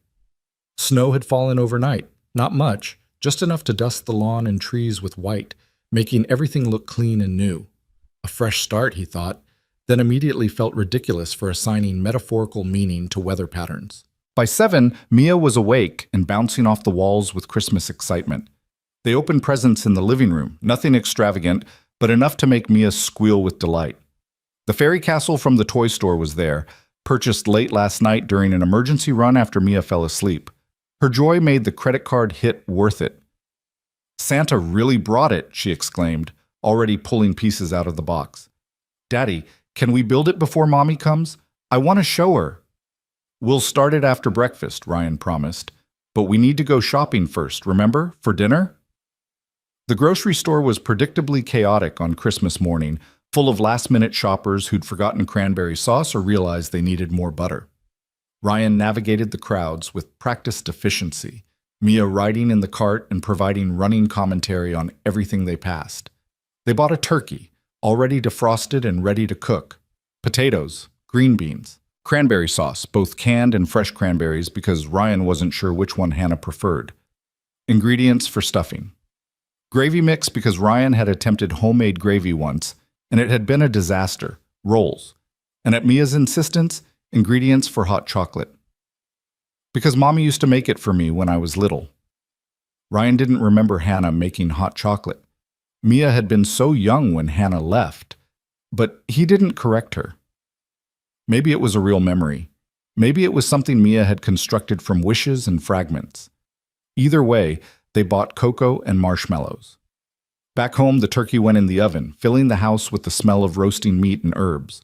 Snow had fallen overnight, not much, just enough to dust the lawn and trees with white, making everything look clean and new. A fresh start, he thought, then immediately felt ridiculous for assigning metaphorical meaning to weather patterns. By 7, Mia was awake and bouncing off the walls with Christmas excitement. They opened presents in the living room, nothing extravagant, but enough to make Mia squeal with delight. The fairy castle from the toy store was there, purchased late last night during an emergency run after Mia fell asleep. Her joy made the credit card hit worth it. Santa really brought it, she exclaimed, already pulling pieces out of the box. Daddy, can we build it before Mommy comes? I want to show her. We'll start it after breakfast, Ryan promised. But we need to go shopping first, remember, for dinner? The grocery store was predictably chaotic on Christmas morning, full of last-minute shoppers who'd forgotten cranberry sauce or realized they needed more butter. Ryan navigated the crowds with practiced efficiency, Mia riding in the cart and providing running commentary on everything they passed. They bought a turkey, already defrosted and ready to cook, potatoes, green beans, cranberry sauce, both canned and fresh cranberries because Ryan wasn't sure which one Hannah preferred, ingredients for stuffing, gravy mix because Ryan had attempted homemade gravy once, and it had been a disaster, rolls, and at Mia's insistence, ingredients for hot chocolate. Because Mommy used to make it for me when I was little. Ryan didn't remember Hannah making hot chocolate. Mia had been so young when Hannah left, but he didn't correct her. Maybe it was a real memory. Maybe it was something Mia had constructed from wishes and fragments. Either way, they bought cocoa and marshmallows. Back home, the turkey went in the oven, filling the house with the smell of roasting meat and herbs.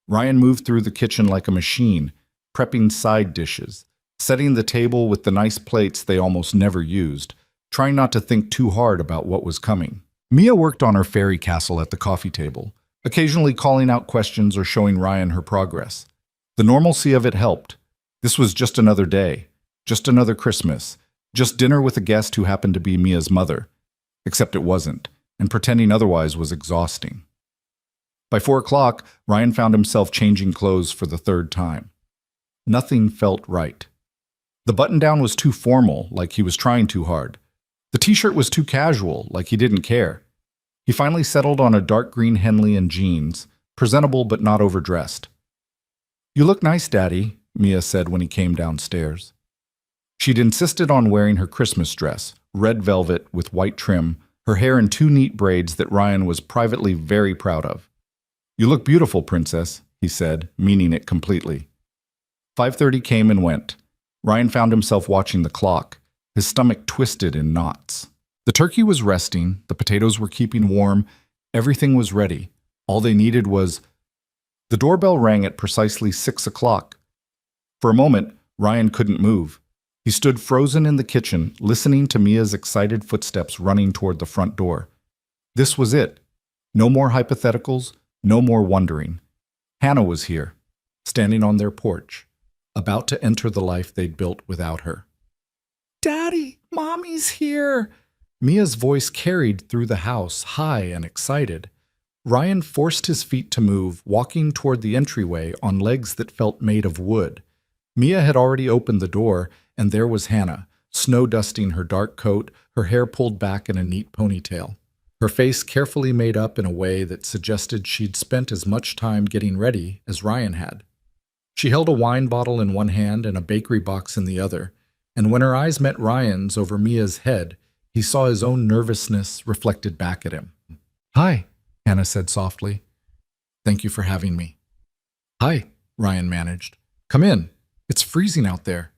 Ryan moved through the kitchen like a machine, prepping side dishes, setting the table with the nice plates they almost never used, trying not to think too hard about what was coming. Mia worked on her fairy castle at the coffee table, occasionally calling out questions or showing Ryan her progress. The normalcy of it helped. This was just another day, just another Christmas, just dinner with a guest who happened to be Mia's mother. Except it wasn't, and pretending otherwise was exhausting. By 4 o'clock, Ryan found himself changing clothes for the third time. Nothing felt right. The button-down was too formal, like he was trying too hard. The t-shirt was too casual, like he didn't care. He finally settled on a dark green Henley and jeans, presentable but not overdressed. "You look nice, Daddy," Mia said when he came downstairs. She'd insisted on wearing her Christmas dress, red velvet with white trim, her hair in 2 neat braids that Ryan was privately very proud of. "You look beautiful, Princess," he said, meaning it completely. 5:30 came and went. Ryan found himself watching the clock, his stomach twisted in knots. The turkey was resting, the potatoes were keeping warm, everything was ready. All they needed was... The doorbell rang at precisely 6 o'clock. For a moment, Ryan couldn't move. He stood frozen in the kitchen, listening to Mia's excited footsteps running toward the front door. This was it. No more hypotheticals, no more wondering. Hannah was here, standing on their porch, about to enter the life they'd built without her. "Daddy, Mommy's here!" Mia's voice carried through the house, high and excited. Ryan forced his feet to move, walking toward the entryway on legs that felt made of wood. Mia had already opened the door, and there was Hannah, snow-dusting her dark coat, her hair pulled back in a neat ponytail. Her face carefully made up in a way that suggested she'd spent as much time getting ready as Ryan had. She held a wine bottle in one hand and a bakery box in the other, and when her eyes met Ryan's over Mia's head, he saw his own nervousness reflected back at him. "Hi," Hannah said softly. "Thank you for having me." "Hi," Ryan managed. "Come in. It's freezing out there."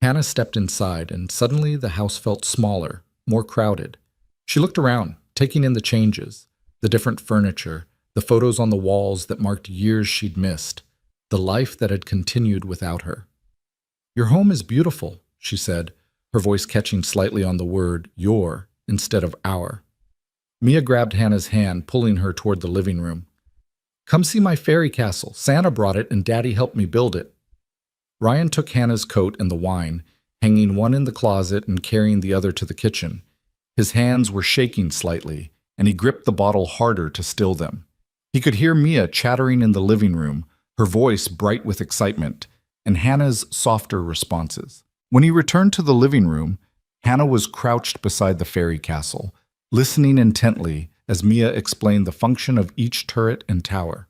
Hannah stepped inside, and suddenly the house felt smaller, more crowded. She looked around, taking in the changes, the different furniture, the photos on the walls that marked years she'd missed, the life that had continued without her. "Your home is beautiful," she said, her voice catching slightly on the word your instead of our. Mia grabbed Hannah's hand, pulling her toward the living room. "Come see my fairy castle. Santa brought it and Daddy helped me build it." Ryan took Hannah's coat and the wine, hanging one in the closet and carrying the other to the kitchen. His hands were shaking slightly, and he gripped the bottle harder to still them. He could hear Mia chattering in the living room, her voice bright with excitement, and Hannah's softer responses. When he returned to the living room, Hannah was crouched beside the fairy castle, listening intently as Mia explained the function of each turret and tower.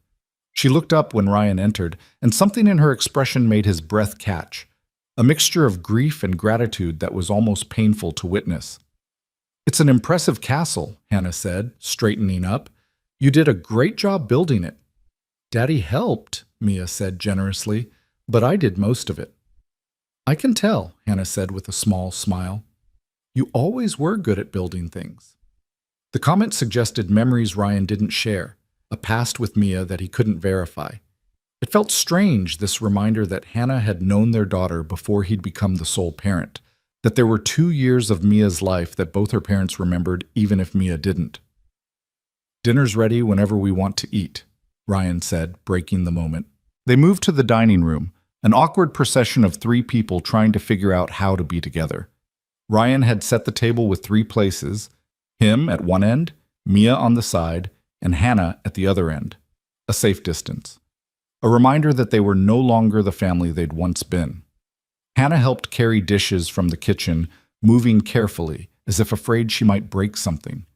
She looked up when Ryan entered, and something in her expression made his breath catch, a mixture of grief and gratitude that was almost painful to witness. "It's an impressive castle," Hannah said, straightening up. "You did a great job building it." "Daddy helped," Mia said generously, "but I did most of it." "I can tell," Hannah said with a small smile. "You always were good at building things." The comment suggested memories Ryan didn't share, a past with Mia that he couldn't verify. It felt strange, this reminder that Hannah had known their daughter before he'd become the sole parent, that there were 2 years of Mia's life that both her parents remembered even if Mia didn't. "Dinner's ready whenever we want to eat," Ryan said, breaking the moment. They moved to the dining room, an awkward procession of 3 people trying to figure out how to be together. Ryan had set the table with 3 places, him at one end, Mia on the side, and Hannah at the other end, a safe distance. A reminder that they were no longer the family they'd once been. Hannah helped carry dishes from the kitchen, moving carefully, as if afraid she might break something.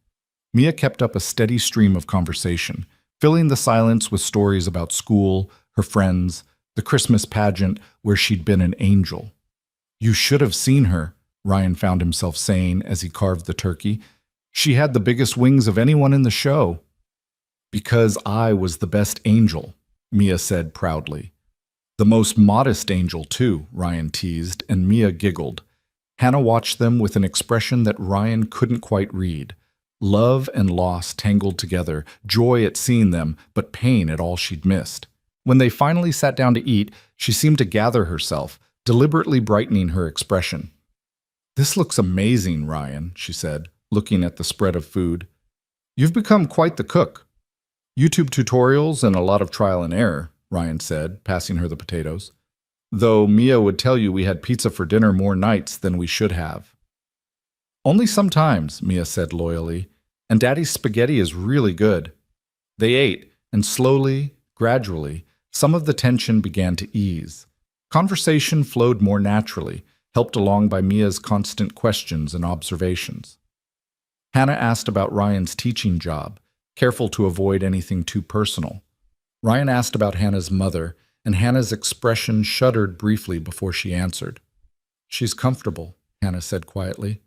Mia kept up a steady stream of conversation, filling the silence with stories about school, her friends, the Christmas pageant where she'd been an angel. "You should have seen her," Ryan found himself saying as he carved the turkey. "She had the biggest wings of anyone in the show." "Because I was the best angel," Mia said proudly. The most modest angel, too, Ryan teased, and Mia giggled. Hannah watched them with an expression that Ryan couldn't quite read. Love and loss tangled together, joy at seeing them, but pain at all she'd missed. When they finally sat down to eat, she seemed to gather herself, deliberately brightening her expression. "This looks amazing, Ryan," she said, looking at the spread of food. "You've become quite the cook." "YouTube tutorials and a lot of trial and error," Ryan said, passing her the potatoes. "Though Mia would tell you we had pizza for dinner more nights than we should have." "Only sometimes," Mia said loyally, "and Daddy's spaghetti is really good." They ate, and slowly, gradually, some of the tension began to ease. Conversation flowed more naturally, helped along by Mia's constant questions and observations. Hannah asked about Ryan's teaching job, careful to avoid anything too personal. Ryan asked about Hannah's mother, and Hannah's expression shuddered briefly before she answered. "She's comfortable," Hannah said quietly.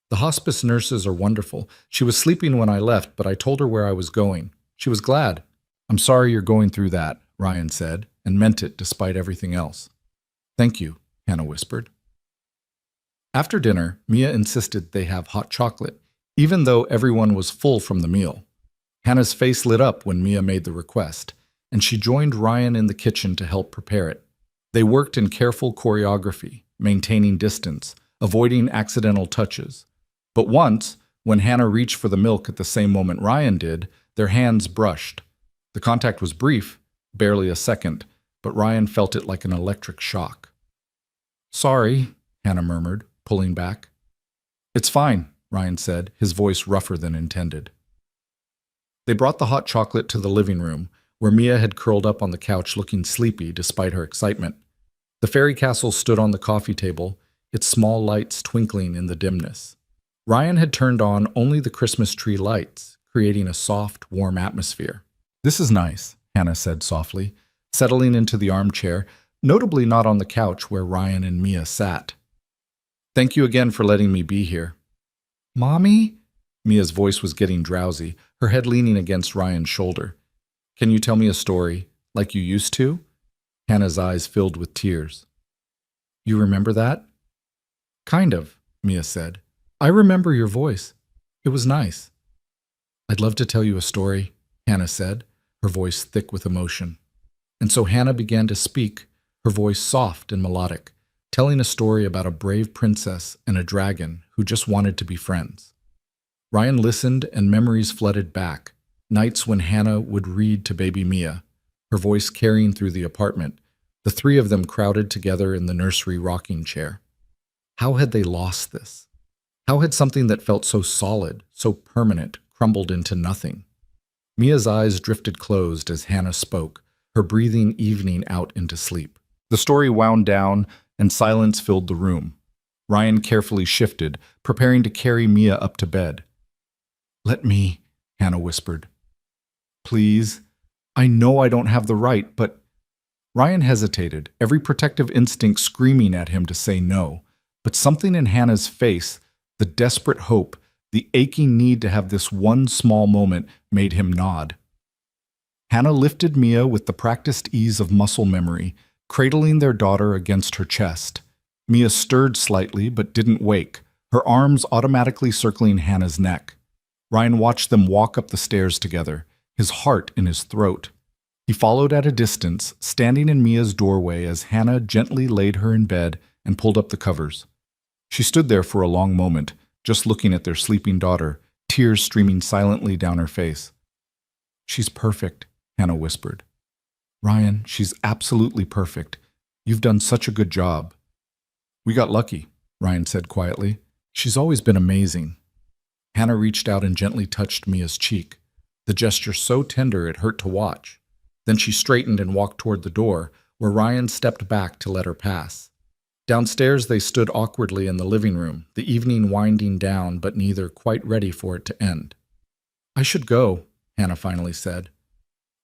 "The hospice nurses are wonderful. She was sleeping when I left, but I told her where I was going. She was glad." "I'm sorry you're going through that," Ryan said, and meant it despite everything else. "Thank you," Hannah whispered. After dinner, Mia insisted they have hot chocolate, even though everyone was full from the meal. Hannah's face lit up when Mia made the request, and she joined Ryan in the kitchen to help prepare it. They worked in careful choreography, maintaining distance, avoiding accidental touches. But once, when Hannah reached for the milk at the same moment Ryan did, their hands brushed. The contact was brief, barely a second, but Ryan felt it like an electric shock. "Sorry," Hannah murmured, pulling back. "It's fine," Ryan said, his voice rougher than intended. They brought the hot chocolate to the living room, where Mia had curled up on the couch looking sleepy despite her excitement. The fairy castle stood on the coffee table, its small lights twinkling in the dimness. Ryan had turned on only the Christmas tree lights, creating a soft, warm atmosphere. "This is nice," Hannah said softly, settling into the armchair, notably not on the couch where Ryan and Mia sat. "Thank you again for letting me be here." "Mommy?" Mia's voice was getting drowsy, her head leaning against Ryan's shoulder. "Can you tell me a story, like you used to?" Hannah's eyes filled with tears. "You remember that?" "Kind of," Mia said. "I remember your voice. It was nice." "I'd love to tell you a story," Hannah said, her voice thick with emotion. And so Hannah began to speak, her voice soft and melodic, telling a story about a brave princess and a dragon who just wanted to be friends. Ryan listened, and memories flooded back, nights when Hannah would read to baby Mia, her voice carrying through the apartment, the three of them crowded together in the nursery rocking chair. How had they lost this? How had something that felt so solid, so permanent, crumbled into nothing? Mia's eyes drifted closed as Hannah spoke, her breathing evening out into sleep. The story wound down, and silence filled the room. Ryan carefully shifted, preparing to carry Mia up to bed. "Let me," Hannah whispered. "Please. I know I don't have the right, but—" Ryan hesitated, every protective instinct screaming at him to say no. But something in Hannah's face, the desperate hope, the aching need to have this one small moment, made him nod. Hannah lifted Mia with the practiced ease of muscle memory, cradling their daughter against her chest. Mia stirred slightly but didn't wake, her arms automatically circling Hannah's neck. Ryan watched them walk up the stairs together, his heart in his throat. He followed at a distance, standing in Mia's doorway as Hannah gently laid her in bed and pulled up the covers. She stood there for a long moment, just looking at their sleeping daughter, tears streaming silently down her face. "She's perfect," Hannah whispered. "Ryan, she's absolutely perfect. You've done such a good job." "We got lucky," Ryan said quietly. "She's always been amazing." Hannah reached out and gently touched Mia's cheek, the gesture so tender it hurt to watch. Then she straightened and walked toward the door, where Ryan stepped back to let her pass. Downstairs they stood awkwardly in the living room, the evening winding down but neither quite ready for it to end. "I should go," Hannah finally said.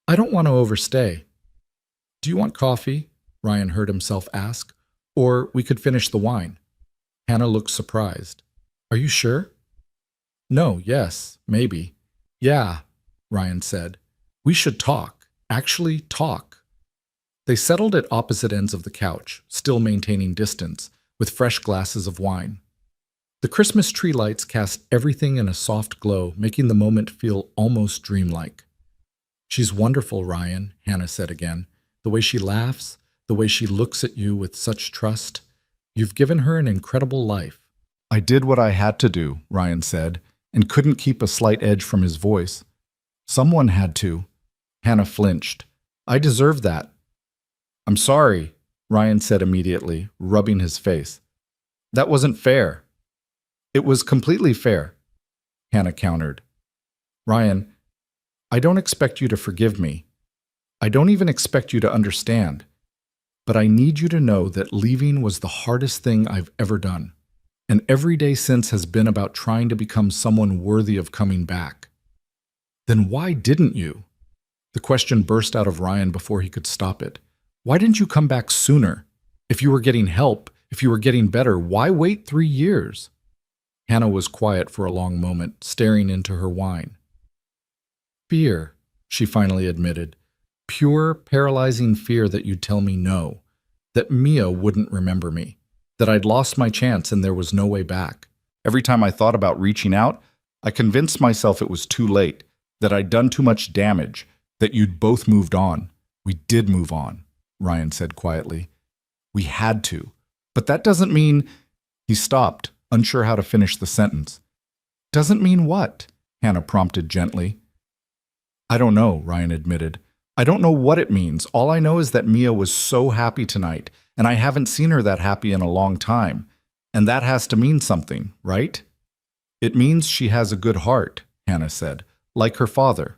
"I don't want to overstay." "Do you want coffee?" Ryan heard himself ask. "Or we could finish the wine." Hannah looked surprised. "Are you sure?" "No, yes, maybe." "Yeah," Ryan said. "We should talk. Actually talk." They settled at opposite ends of the couch, still maintaining distance, with fresh glasses of wine. The Christmas tree lights cast everything in a soft glow, making the moment feel almost dreamlike. "She's wonderful, Ryan," Hannah said again. "The way she laughs, the way she looks at you with such trust. You've given her an incredible life." "I did what I had to do," Ryan said, and couldn't keep a slight edge from his voice. "Someone had to." Hannah flinched. "I deserve that." "I'm sorry," Ryan said immediately, rubbing his face. "That wasn't fair." "It was completely fair," Hannah countered. "Ryan, I don't expect you to forgive me. I don't even expect you to understand. But I need you to know that leaving was the hardest thing I've ever done. And every day since has been about trying to become someone worthy of coming back." "Then why didn't you?" The question burst out of Ryan before he could stop it. "Why didn't you come back sooner? If you were getting help, if you were getting better, why wait 3 years? Hannah was quiet for a long moment, staring into her wine. "Fear," she finally admitted. "Pure, paralyzing fear that you'd tell me no, that Mia wouldn't remember me, that I'd lost my chance and there was no way back. Every time I thought about reaching out, I convinced myself it was too late, that I'd done too much damage, that you'd both moved on. We did move on," Ryan said quietly. "We had to. But that doesn't mean—" He stopped, unsure how to finish the sentence. "Doesn't mean what?" Hannah prompted gently. "I don't know," Ryan admitted. "I don't know what it means. All I know is that Mia was so happy tonight, and I haven't seen her that happy in a long time. And that has to mean something, right?" "It means she has a good heart," Hannah said, "like her father."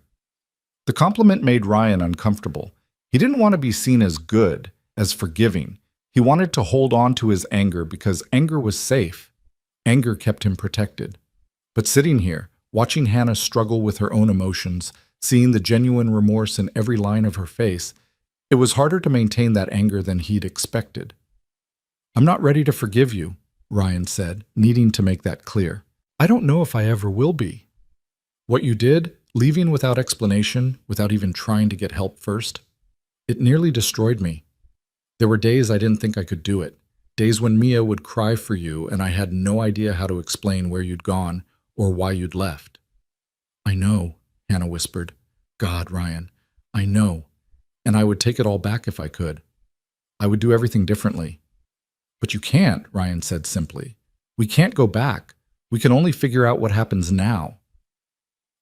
The compliment made Ryan uncomfortable. He didn't want to be seen as good, as forgiving. He wanted to hold on to his anger because anger was safe. Anger kept him protected. But sitting here, watching Hannah struggle with her own emotions, seeing the genuine remorse in every line of her face, it was harder to maintain that anger than he'd expected. "I'm not ready to forgive you," Ryan said, needing to make that clear. "I don't know if I ever will be. What you did, leaving without explanation, without even trying to get help first, it nearly destroyed me. There were days I didn't think I could do it, days when Mia would cry for you and I had no idea how to explain where you'd gone or why you'd left." "I know," Hannah whispered. "God, Ryan, I know. And I would take it all back if I could. I would do everything differently." "But you can't," Ryan said simply. "We can't go back. We can only figure out what happens now."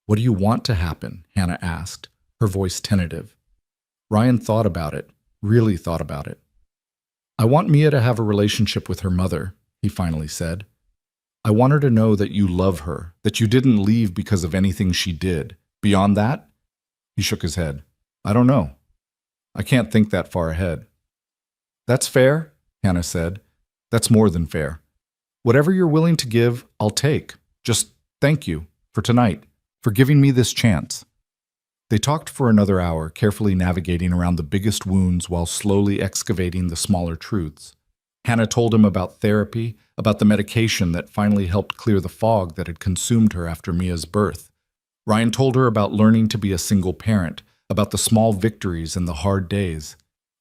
"What do you want to happen?" Hannah asked, her voice tentative. Ryan thought about it, really thought about it. "I want Mia to have a relationship with her mother," he finally said. "I want her to know that you love her, that you didn't leave because of anything she did. Beyond that?" He shook his head. "I don't know. I can't think that far ahead." "That's fair," Hannah said. "That's more than fair. Whatever you're willing to give, I'll take. Just thank you for tonight, for giving me this chance." They talked for another hour, carefully navigating around the biggest wounds while slowly excavating the smaller truths. Hannah told him about therapy, about the medication that finally helped clear the fog that had consumed her after Mia's birth. Ryan told her about learning to be a single parent, about the small victories and the hard days.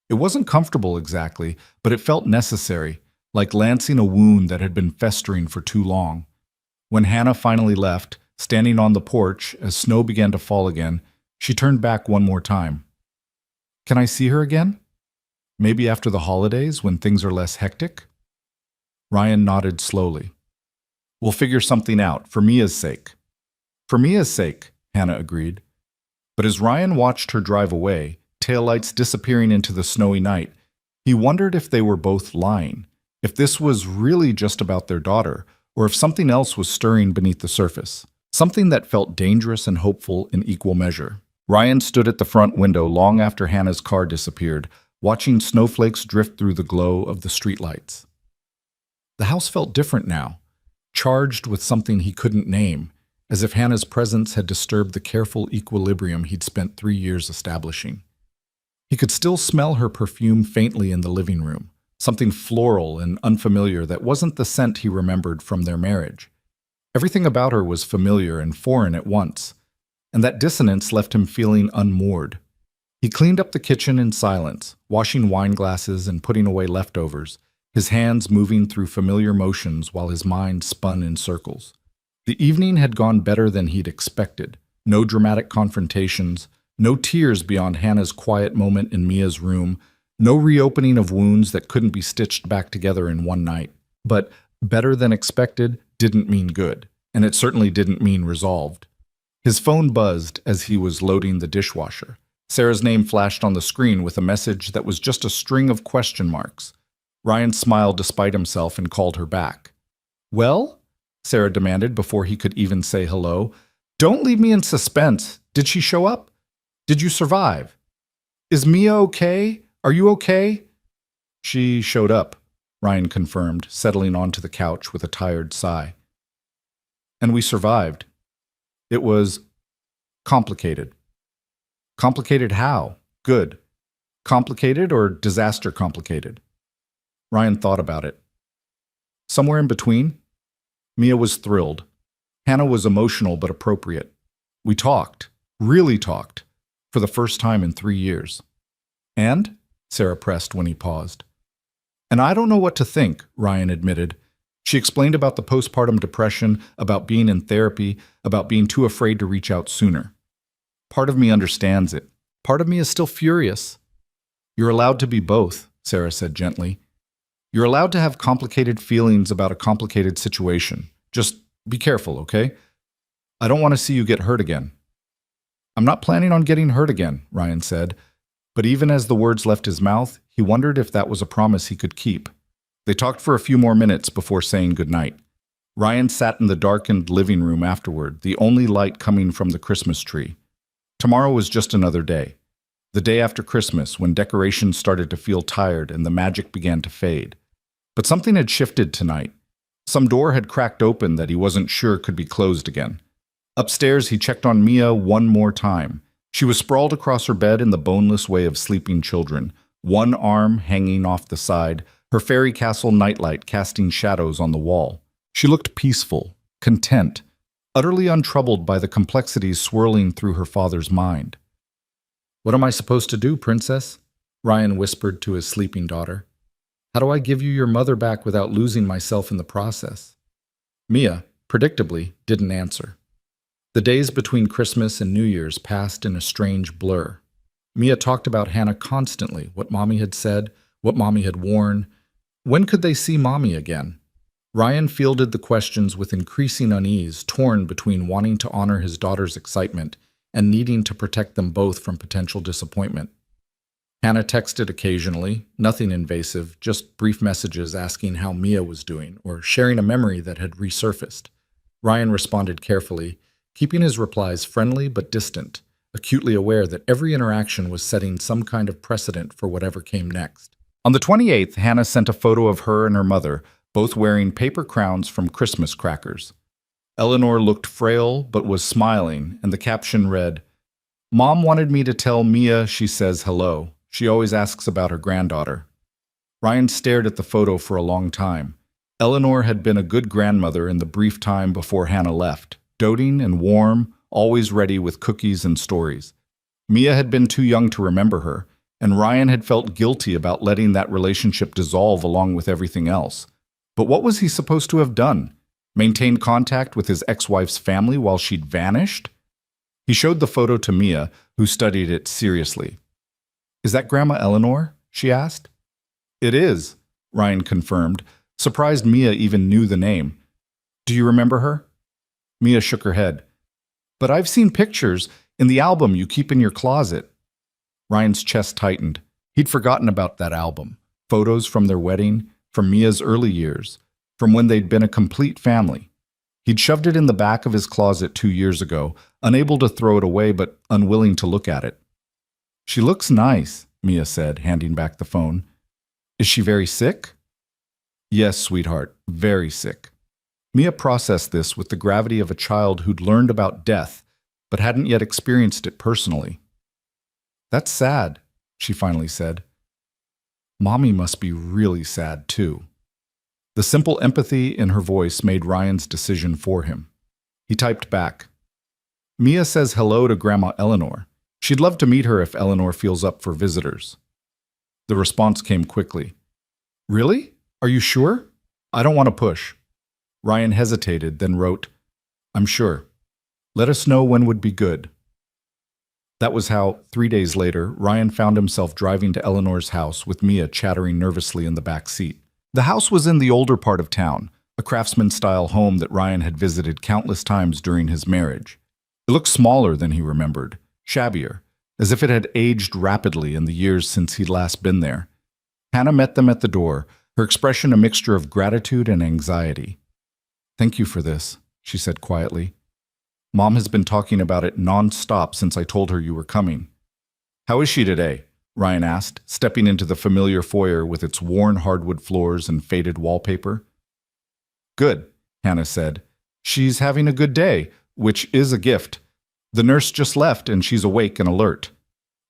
It wasn't comfortable exactly, but it felt necessary, like lancing a wound that had been festering for too long. When Hannah finally left, standing on the porch as snow began to fall again, she turned back one more time. "Can I see her again? Maybe after the holidays, when things are less hectic?" Ryan nodded slowly. "We'll figure something out, for Mia's sake." "For Mia's sake," Hannah agreed. But as Ryan watched her drive away, taillights disappearing into the snowy night, he wondered if they were both lying, if this was really just about their daughter, or if something else was stirring beneath the surface, something that felt dangerous and hopeful in equal measure. Ryan stood at the front window long after Hannah's car disappeared, watching snowflakes drift through the glow of the streetlights. The house felt different now, charged with something he couldn't name, as if Hannah's presence had disturbed the careful equilibrium he'd spent 3 years establishing. He could still smell her perfume faintly in the living room, something floral and unfamiliar that wasn't the scent he remembered from their marriage. Everything about her was familiar and foreign at once, and that dissonance left him feeling unmoored. He cleaned up the kitchen in silence, washing wine glasses and putting away leftovers, his hands moving through familiar motions while his mind spun in circles. The evening had gone better than he'd expected. No dramatic confrontations, no tears beyond Hannah's quiet moment in Mia's room, no reopening of wounds that couldn't be stitched back together in one night. But better than expected didn't mean good, and it certainly didn't mean resolved. His phone buzzed as he was loading the dishwasher. Sarah's name flashed on the screen with a message that was just a string of question marks. Ryan smiled despite himself and called her back. "Well?" Sarah demanded before he could even say hello. "Don't leave me in suspense. Did she show up? Did you survive? Is Mia okay? Are you okay?" "She showed up," Ryan confirmed, settling onto the couch with a tired sigh. "And we survived. It was complicated." "Complicated how? Good. Complicated or disaster complicated?" Ryan thought about it. "Somewhere in between." Mia was thrilled. Hannah was emotional but appropriate. We talked, really talked, for the first time in 3 years. "And?" Sarah pressed when he paused. "And I don't know what to think," Ryan admitted. She explained about the postpartum depression, about being in therapy, about being too afraid to reach out sooner. "Part of me understands it. Part of me is still furious." "You're allowed to be both," Sarah said gently. "You're allowed to have complicated feelings about a complicated situation. Just be careful, okay? I don't want to see you get hurt again." "I'm not planning on getting hurt again," Ryan said. But even as the words left his mouth, he wondered if that was a promise he could keep. They talked for a few more minutes before saying goodnight. Ryan sat in the darkened living room afterward, the only light coming from the Christmas tree. Tomorrow was just another day. The day after Christmas, when decorations started to feel tired and the magic began to fade. But something had shifted tonight. Some door had cracked open that he wasn't sure could be closed again. Upstairs, he checked on Mia one more time. She was sprawled across her bed in the boneless way of sleeping children, one arm hanging off the side, her fairy castle nightlight casting shadows on the wall. She looked peaceful, content, utterly untroubled by the complexities swirling through her father's mind. "What am I supposed to do, princess?" Ryan whispered to his sleeping daughter. "How do I give you your mother back without losing myself in the process?" Mia, predictably, didn't answer. The days between Christmas and New Year's passed in a strange blur. Mia talked about Hannah constantly, what Mommy had said, what Mommy had worn. When could they see Mommy again? Ryan fielded the questions with increasing unease, torn between wanting to honor his daughter's excitement and needing to protect them both from potential disappointment. Hannah texted occasionally, nothing invasive, just brief messages asking how Mia was doing or sharing a memory that had resurfaced. Ryan responded carefully, keeping his replies friendly but distant, acutely aware that every interaction was setting some kind of precedent for whatever came next. On the 28th, Hannah sent a photo of her and her mother, both wearing paper crowns from Christmas crackers. Eleanor looked frail but was smiling, and the caption read, "Mom wanted me to tell Mia she says hello. She always asks about her granddaughter." Ryan stared at the photo for a long time. Eleanor had been a good grandmother in the brief time before Hannah left, doting and warm, always ready with cookies and stories. Mia had been too young to remember her, and Ryan had felt guilty about letting that relationship dissolve along with everything else. But what was he supposed to have done? Maintain contact with his ex-wife's family while she'd vanished? He showed the photo to Mia, who studied it seriously. "Is that Grandma Eleanor?" she asked. "It is," Ryan confirmed, surprised Mia even knew the name. "Do you remember her?" Mia shook her head. "But I've seen pictures in the album you keep in your closet." Ryan's chest tightened. He'd forgotten about that album. Photos from their wedding, from Mia's early years, from when they'd been a complete family. He'd shoved it in the back of his closet 2 years ago, unable to throw it away but unwilling to look at it. "She looks nice," Mia said, handing back the phone. "Is she very sick?" "Yes, sweetheart, very sick." Mia processed this with the gravity of a child who'd learned about death, but hadn't yet experienced it personally. "That's sad," she finally said. "Mommy must be really sad, too." The simple empathy in her voice made Ryan's decision for him. He typed back, "Mia says hello to Grandma Eleanor. She'd love to meet her if Eleanor feels up for visitors. The response came quickly. Really? Are you sure? I don't want to push. Ryan hesitated, then wrote, I'm sure. Let us know when would be good. That was how, 3 days later, Ryan found himself driving to Eleanor's house with Mia chattering nervously in the back seat. The house was in the older part of town, a craftsman-style home that Ryan had visited countless times during his marriage. It looked smaller than he remembered, shabbier, as if it had aged rapidly in the years since he'd last been there. Hannah met them at the door, her expression a mixture of gratitude and anxiety. Thank you for this, she said quietly. Mom has been talking about it non-stop since I told her you were coming. How is she today? Ryan asked, stepping into the familiar foyer with its worn hardwood floors and faded wallpaper. Good, Hannah said. She's having a good day, which is a gift. The nurse just left and she's awake and alert.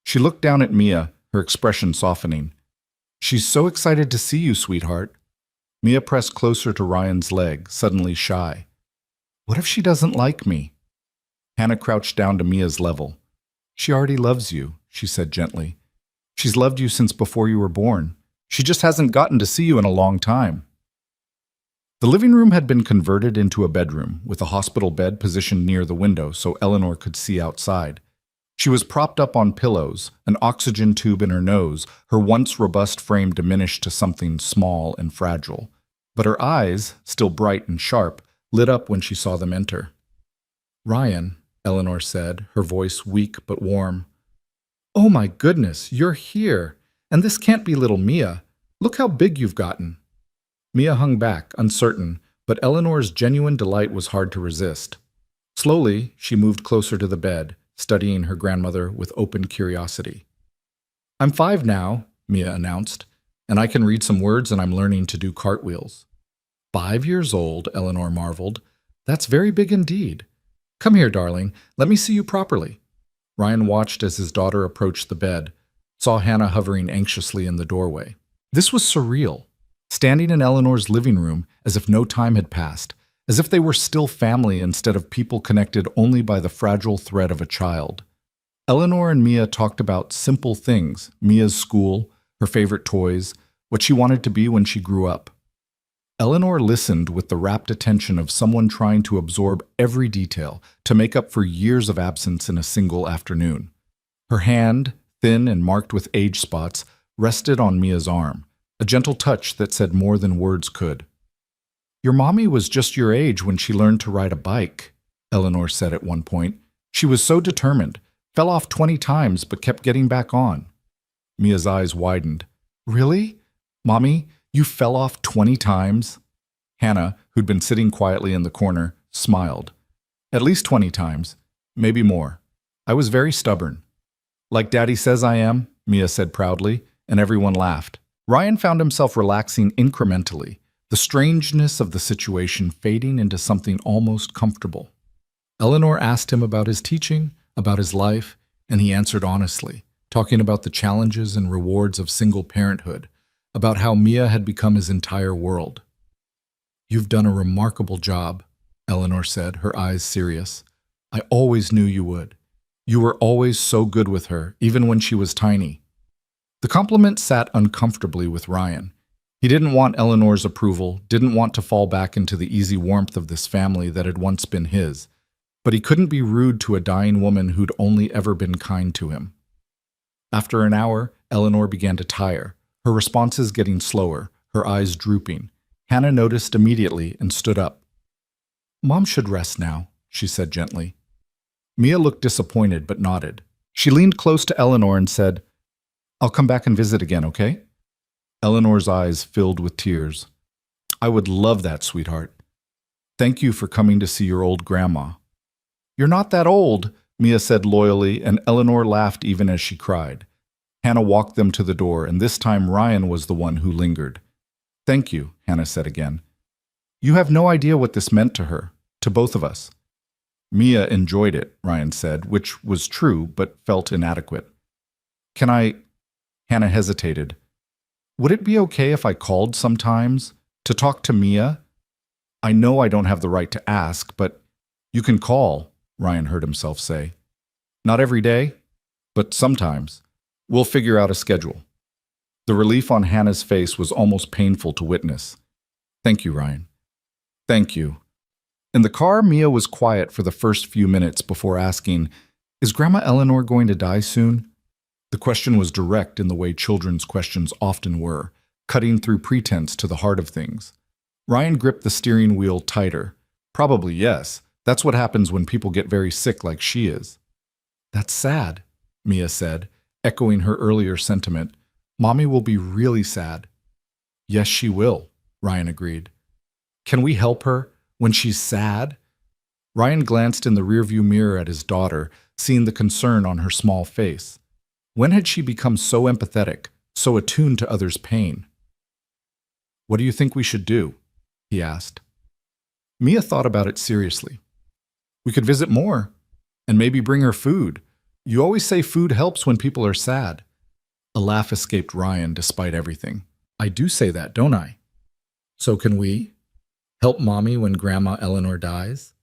She looked down at Mia, her expression softening. She's so excited to see you, sweetheart. Mia pressed closer to Ryan's leg, suddenly shy. What if she doesn't like me? Hannah crouched down to Mia's level. She already loves you, she said gently. She's loved you since before you were born. She just hasn't gotten to see you in a long time. The living room had been converted into a bedroom, with a hospital bed positioned near the window so Eleanor could see outside. She was propped up on pillows, an oxygen tube in her nose, her once robust frame diminished to something small and fragile. But her eyes, still bright and sharp, lit up when she saw them enter. Ryan, Eleanor said, her voice weak but warm. Oh my goodness, you're here. And this can't be little Mia. Look how big you've gotten. Mia hung back, uncertain, but Eleanor's genuine delight was hard to resist. Slowly, she moved closer to the bed, studying her grandmother with open curiosity. I'm 5 now, Mia announced, and I can read some words and I'm learning to do cartwheels. 5 years old, Eleanor marveled. That's very big indeed. Come here, darling. Let me see you properly. Ryan watched as his daughter approached the bed, saw Hannah hovering anxiously in the doorway. This was surreal. Standing in Eleanor's living room as if no time had passed, as if they were still family instead of people connected only by the fragile thread of a child. Eleanor and Mia talked about simple things, Mia's school, her favorite toys, what she wanted to be when she grew up. Eleanor listened with the rapt attention of someone trying to absorb every detail to make up for years of absence in a single afternoon. Her hand, thin and marked with age spots, rested on Mia's arm, a gentle touch that said more than words could. Your mommy was just your age when she learned to ride a bike, Eleanor said at one point. She was so determined, fell off 20 times but kept getting back on. Mia's eyes widened. Really? Mommy, you fell off 20 times? Hannah, who'd been sitting quietly in the corner, smiled. At least 20 times, maybe more. I was very stubborn. Like Daddy says I am, Mia said proudly, and everyone laughed. Ryan found himself relaxing incrementally, the strangeness of the situation fading into something almost comfortable. Eleanor asked him about his teaching, about his life, and he answered honestly, talking about the challenges and rewards of single parenthood, about how Mia had become his entire world. You've done a remarkable job, Eleanor said, her eyes serious. I always knew you would. You were always so good with her, even when she was tiny. The compliment sat uncomfortably with Ryan. He didn't want Eleanor's approval, didn't want to fall back into the easy warmth of this family that had once been his, but he couldn't be rude to a dying woman who'd only ever been kind to him. After an hour, Eleanor began to tire, her responses getting slower, her eyes drooping. Hannah noticed immediately and stood up. Mom should rest now, she said gently. Mia looked disappointed but nodded. She leaned close to Eleanor and said, I'll come back and visit again, okay? Eleanor's eyes filled with tears. I would love that, sweetheart. Thank you for coming to see your old grandma. You're not that old, Mia said loyally, and Eleanor laughed even as she cried. Hannah walked them to the door, and this time Ryan was the one who lingered. Thank you, Hannah said again. You have no idea what this meant to her, to both of us. Mia enjoyed it, Ryan said, which was true but felt inadequate. Can I? Hannah hesitated. Would it be okay if I called sometimes to talk to Mia? I know I don't have the right to ask, but you can call, Ryan heard himself say. Not every day? But sometimes, we'll figure out a schedule. The relief on Hannah's face was almost painful to witness. Thank you, Ryan. Thank you. In the car, Mia was quiet for the first few minutes before asking, "Is Grandma Eleanor going to die soon?" The question was direct in the way children's questions often were, cutting through pretense to the heart of things. Ryan gripped the steering wheel tighter. Probably yes. That's what happens when people get very sick like she is. That's sad, Mia said, echoing her earlier sentiment. Mommy will be really sad. Yes, she will, Ryan agreed. Can we help her when she's sad? Ryan glanced in the rearview mirror at his daughter, seeing the concern on her small face. When had she become so empathetic, so attuned to others' pain? What do you think we should do? He asked. Mia thought about it seriously. We could visit more, and maybe bring her food. You always say food helps when people are sad. A laugh escaped Ryan despite everything. I do say that, don't I? So can we help Mommy when Grandma Eleanor dies?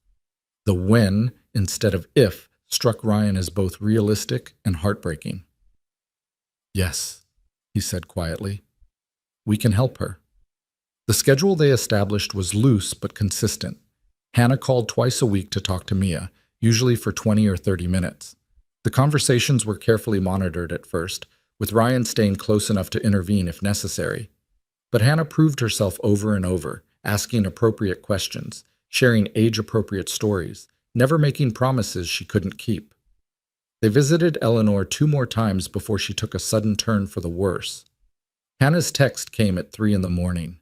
The when instead of if struck Ryan as both realistic and heartbreaking. Yes, he said quietly. We can help her. The schedule they established was loose but consistent. Hannah called twice a week to talk to Mia, usually for 20 or 30 minutes. The conversations were carefully monitored at first, with Ryan staying close enough to intervene if necessary. But Hannah proved herself over and over, asking appropriate questions, sharing age-appropriate stories, never making promises she couldn't keep. They visited Eleanor 2 more times before she took a sudden turn for the worse. Hannah's text came at 3 in the morning.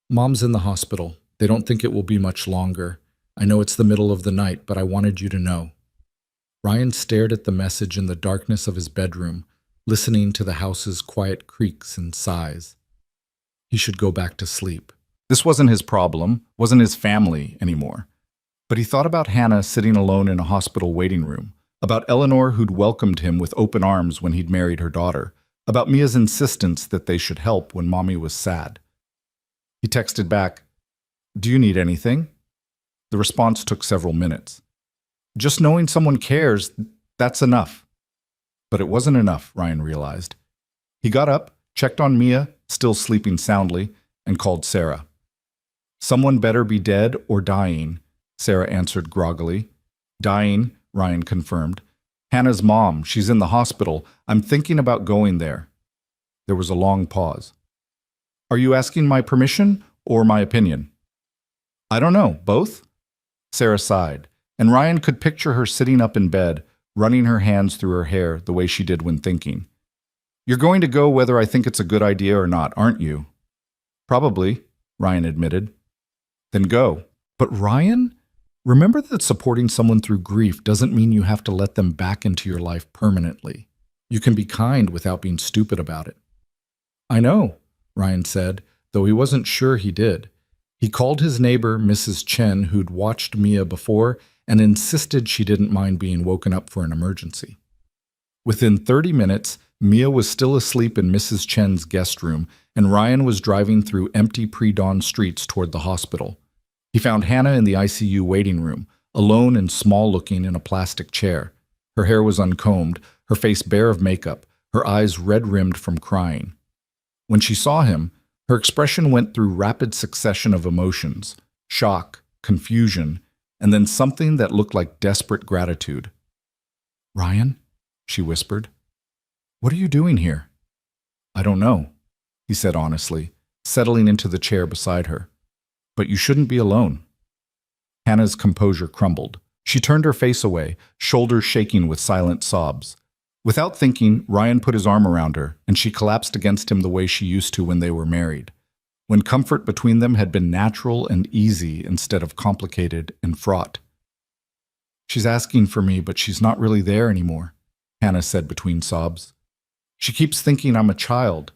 Mom's in the hospital. They don't think it will be much longer. I know it's the middle of the night, but I wanted you to know. Ryan stared at the message in the darkness of his bedroom, listening to the house's quiet creaks and sighs. He should go back to sleep. This wasn't his problem, wasn't his family anymore. But he thought about Hannah sitting alone in a hospital waiting room, about Eleanor who'd welcomed him with open arms when he'd married her daughter, about Mia's insistence that they should help when Mommy was sad. He texted back, "Do you need anything?" The response took several minutes. Just knowing someone cares, that's enough. But it wasn't enough, Ryan realized. He got up, checked on Mia, still sleeping soundly, and called Sarah. Someone better be dead or dying, Sarah answered groggily. Dying, Ryan confirmed. Hannah's mom, she's in the hospital. I'm thinking about going there. There was a long pause. Are you asking my permission or my opinion? I don't know, both? Sarah sighed, and Ryan could picture her sitting up in bed, running her hands through her hair the way she did when thinking. You're going to go whether I think it's a good idea or not, aren't you? Probably, Ryan admitted. Then go. But Ryan, remember that supporting someone through grief doesn't mean you have to let them back into your life permanently. You can be kind without being stupid about it. I know, Ryan said, though he wasn't sure he did. He called his neighbor, Mrs. Chen, who'd watched Mia before, and insisted she didn't mind being woken up for an emergency. Within 30 minutes, Mia was still asleep in Mrs. Chen's guest room, and Ryan was driving through empty pre-dawn streets toward the hospital. He found Hannah in the ICU waiting room, alone and small-looking in a plastic chair. Her hair was uncombed, her face bare of makeup, her eyes red-rimmed from crying. When she saw him, her expression went through rapid succession of emotions, shock, confusion, and then something that looked like desperate gratitude. Ryan, she whispered, what are you doing here? I don't know, he said honestly, settling into the chair beside her. But you shouldn't be alone. Hannah's composure crumbled. She turned her face away, shoulders shaking with silent sobs. Without thinking, Ryan put his arm around her, and she collapsed against him the way she used to when they were married, when comfort between them had been natural and easy instead of complicated and fraught. She's asking for me, but she's not really there anymore, Hannah said between sobs. She keeps thinking I'm a child.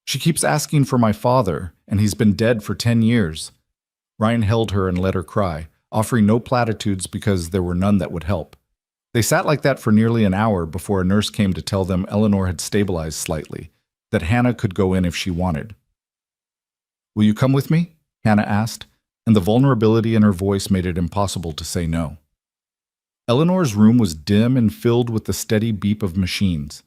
She keeps asking for my father, and he's been dead for 10 years. Ryan held her and let her cry, offering no platitudes because there were none that would help. They sat like that for nearly an hour before a nurse came to tell them Eleanor had stabilized slightly, that Hannah could go in if she wanted. Will you come with me? Hannah asked, and the vulnerability in her voice made it impossible to say no. Eleanor's room was dim and filled with the steady beep of machines.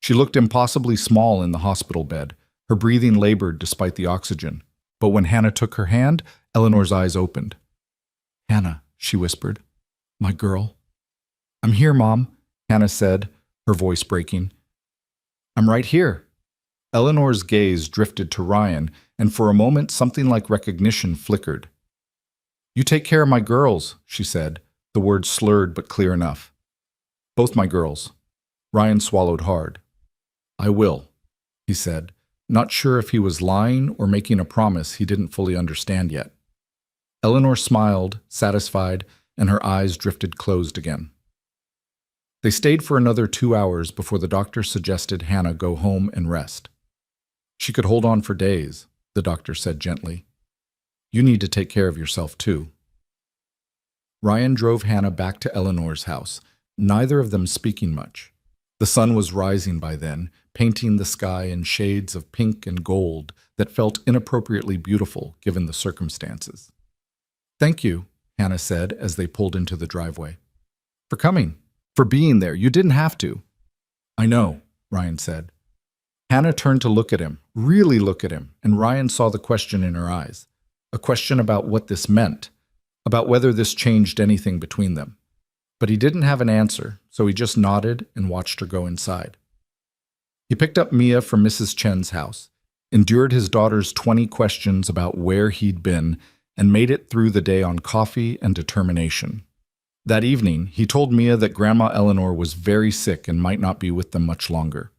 She looked impossibly small in the hospital bed. Her breathing labored despite the oxygen. But when Hannah took her hand, Eleanor's eyes opened. "Hannah," she whispered. "My girl." "I'm here, Mom," Hannah said, her voice breaking. "I'm right here." Eleanor's gaze drifted to Ryan, and for a moment something like recognition flickered. "You take care of my girls," she said, the words slurred but clear enough. "Both my girls." Ryan swallowed hard. "I will," he said, not sure if he was lying or making a promise he didn't fully understand yet. Eleanor smiled, satisfied, and her eyes drifted closed again. They stayed for another 2 hours before the doctor suggested Hannah go home and rest. "She could hold on for days," the doctor said gently. "You need to take care of yourself too." Ryan drove Hannah back to Eleanor's house, neither of them speaking much. The sun was rising by then, painting the sky in shades of pink and gold that felt inappropriately beautiful given the circumstances. "Thank you," Hannah said as they pulled into the driveway. "For coming. For being there. You didn't have to." "I know," Ryan said. Hannah turned to look at him, really look at him, and Ryan saw the question in her eyes. A question about what this meant, about whether this changed anything between them. But he didn't have an answer, so he just nodded and watched her go inside. He picked up Mia from Mrs. Chen's house, endured his daughter's 20 questions about where he'd been, and made it through the day on coffee and determination. That evening, he told Mia that Grandma Eleanor was very sick and might not be with them much longer.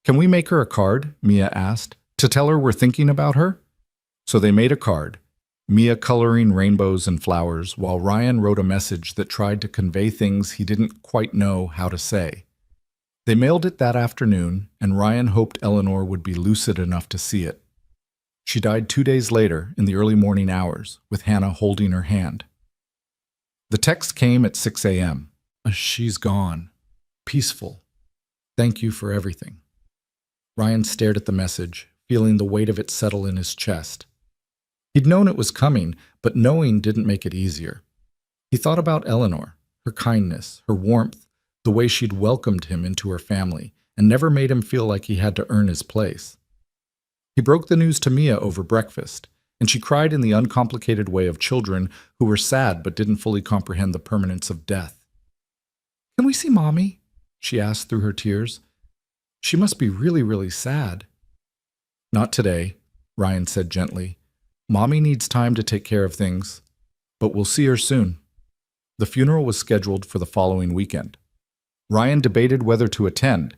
"Can we make her a card?" Mia asked, "to tell her we're thinking about her?" So they made a card, Mia coloring rainbows and flowers, while Ryan wrote a message that tried to convey things he didn't quite know how to say. They mailed it that afternoon, and Ryan hoped Eleanor would be lucid enough to see it. She died 2 days later, in the early morning hours, with Hannah holding her hand. The text came at 6 a.m. "She's gone. Peaceful. Thank you for everything." Ryan stared at the message, feeling the weight of it settle in his chest. He'd known it was coming, but knowing didn't make it easier. He thought about Eleanor, her kindness, her warmth, the way she'd welcomed him into her family, and never made him feel like he had to earn his place. He broke the news to Mia over breakfast, and she cried in the uncomplicated way of children who were sad but didn't fully comprehend the permanence of death. "Can we see Mommy?" she asked through her tears. "She must be really, really sad." "Not today," Ryan said gently. "Mommy needs time to take care of things, but we'll see her soon." The funeral was scheduled for the following weekend. Ryan debated whether to attend.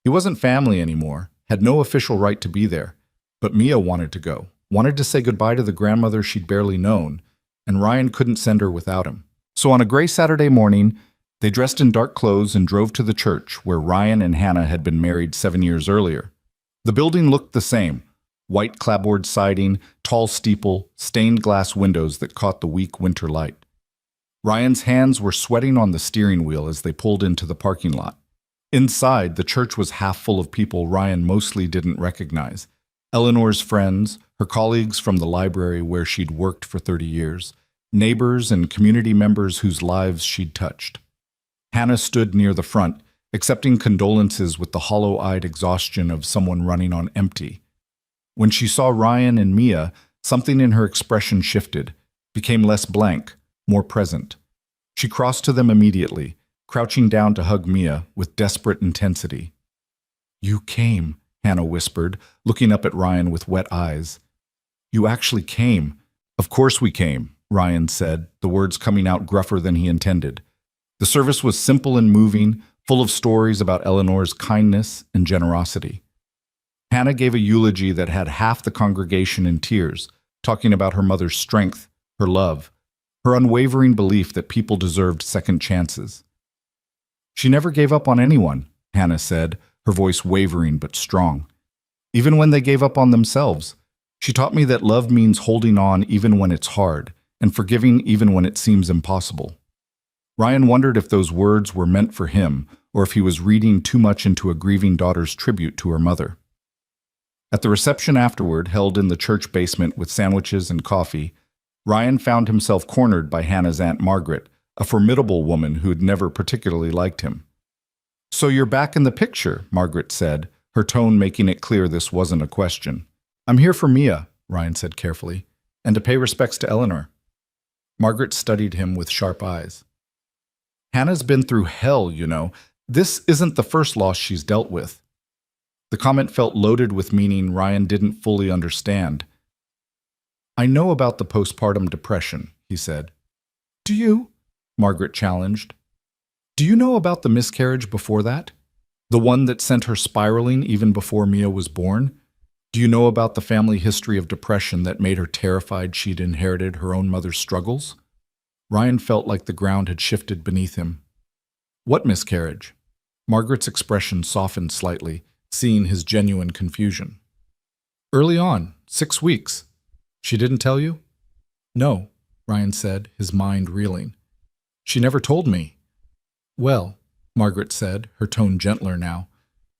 He wasn't family anymore, had no official right to be there, but Mia wanted to go, wanted to say goodbye to the grandmother she'd barely known, and Ryan couldn't send her without him. So on a gray Saturday morning, they dressed in dark clothes and drove to the church where Ryan and Hannah had been married 7 years earlier. The building looked the same. White clapboard siding, tall steeple, stained glass windows that caught the weak winter light. Ryan's hands were sweating on the steering wheel as they pulled into the parking lot. Inside, the church was half full of people Ryan mostly didn't recognize. Eleanor's friends, her colleagues from the library where she'd worked for 30 years, neighbors and community members whose lives she'd touched. Hannah stood near the front, accepting condolences with the hollow-eyed exhaustion of someone running on empty. When she saw Ryan and Mia, something in her expression shifted, became less blank, more present. She crossed to them immediately, crouching down to hug Mia with desperate intensity. "You came," Hannah whispered, looking up at Ryan with wet eyes. "You actually came." "Of course we came," Ryan said, the words coming out gruffer than he intended. The service was simple and moving, full of stories about Eleanor's kindness and generosity. Hannah gave a eulogy that had half the congregation in tears, talking about her mother's strength, her love, her unwavering belief that people deserved second chances. "She never gave up on anyone," Hannah said, her voice wavering but strong. "Even when they gave up on themselves. She taught me that love means holding on even when it's hard, and forgiving even when it seems impossible." Ryan wondered if those words were meant for him, or if he was reading too much into a grieving daughter's tribute to her mother. At the reception afterward, held in the church basement with sandwiches and coffee, Ryan found himself cornered by Hannah's Aunt Margaret, a formidable woman who had never particularly liked him. "So you're back in the picture," Margaret said, her tone making it clear this wasn't a question. "I'm here for Mia," Ryan said carefully, "and to pay respects to Eleanor." Margaret studied him with sharp eyes. "Hannah's been through hell, you know. This isn't the first loss she's dealt with." The comment felt loaded with meaning Ryan didn't fully understand. "I know about the postpartum depression," he said. "Do you?" Margaret challenged. "Do you know about the miscarriage before that? The one that sent her spiraling even before Mia was born? Do you know about the family history of depression that made her terrified she'd inherited her own mother's struggles?" Ryan felt like the ground had shifted beneath him. "What miscarriage?" Margaret's expression softened slightly, seeing his genuine confusion. "Early on, 6 weeks. She didn't tell you?" "No," Ryan said, his mind reeling. "She never told me." "Well," Margaret said, her tone gentler now,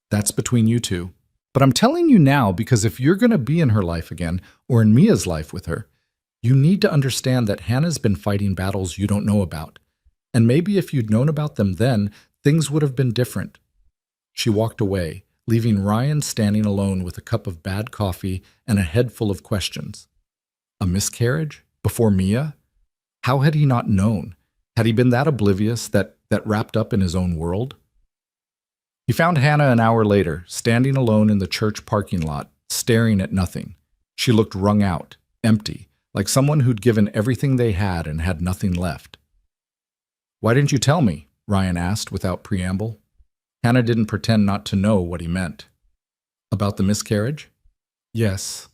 "that's between you two. But I'm telling you now because if you're going to be in her life again, or in Mia's life with her, you need to understand that Hannah's been fighting battles you don't know about. And maybe if you'd known about them then, things would have been different." She walked away, leaving Ryan standing alone with a cup of bad coffee and a head full of questions. A miscarriage? Before Mia? How had he not known? Had he been that oblivious, that wrapped up in his own world? He found Hannah an hour later, standing alone in the church parking lot, staring at nothing. She looked wrung out, empty, like someone who'd given everything they had and had nothing left. "Why didn't you tell me?" Ryan asked without preamble. Hannah didn't pretend not to know what he meant. "About the miscarriage?" "Yes."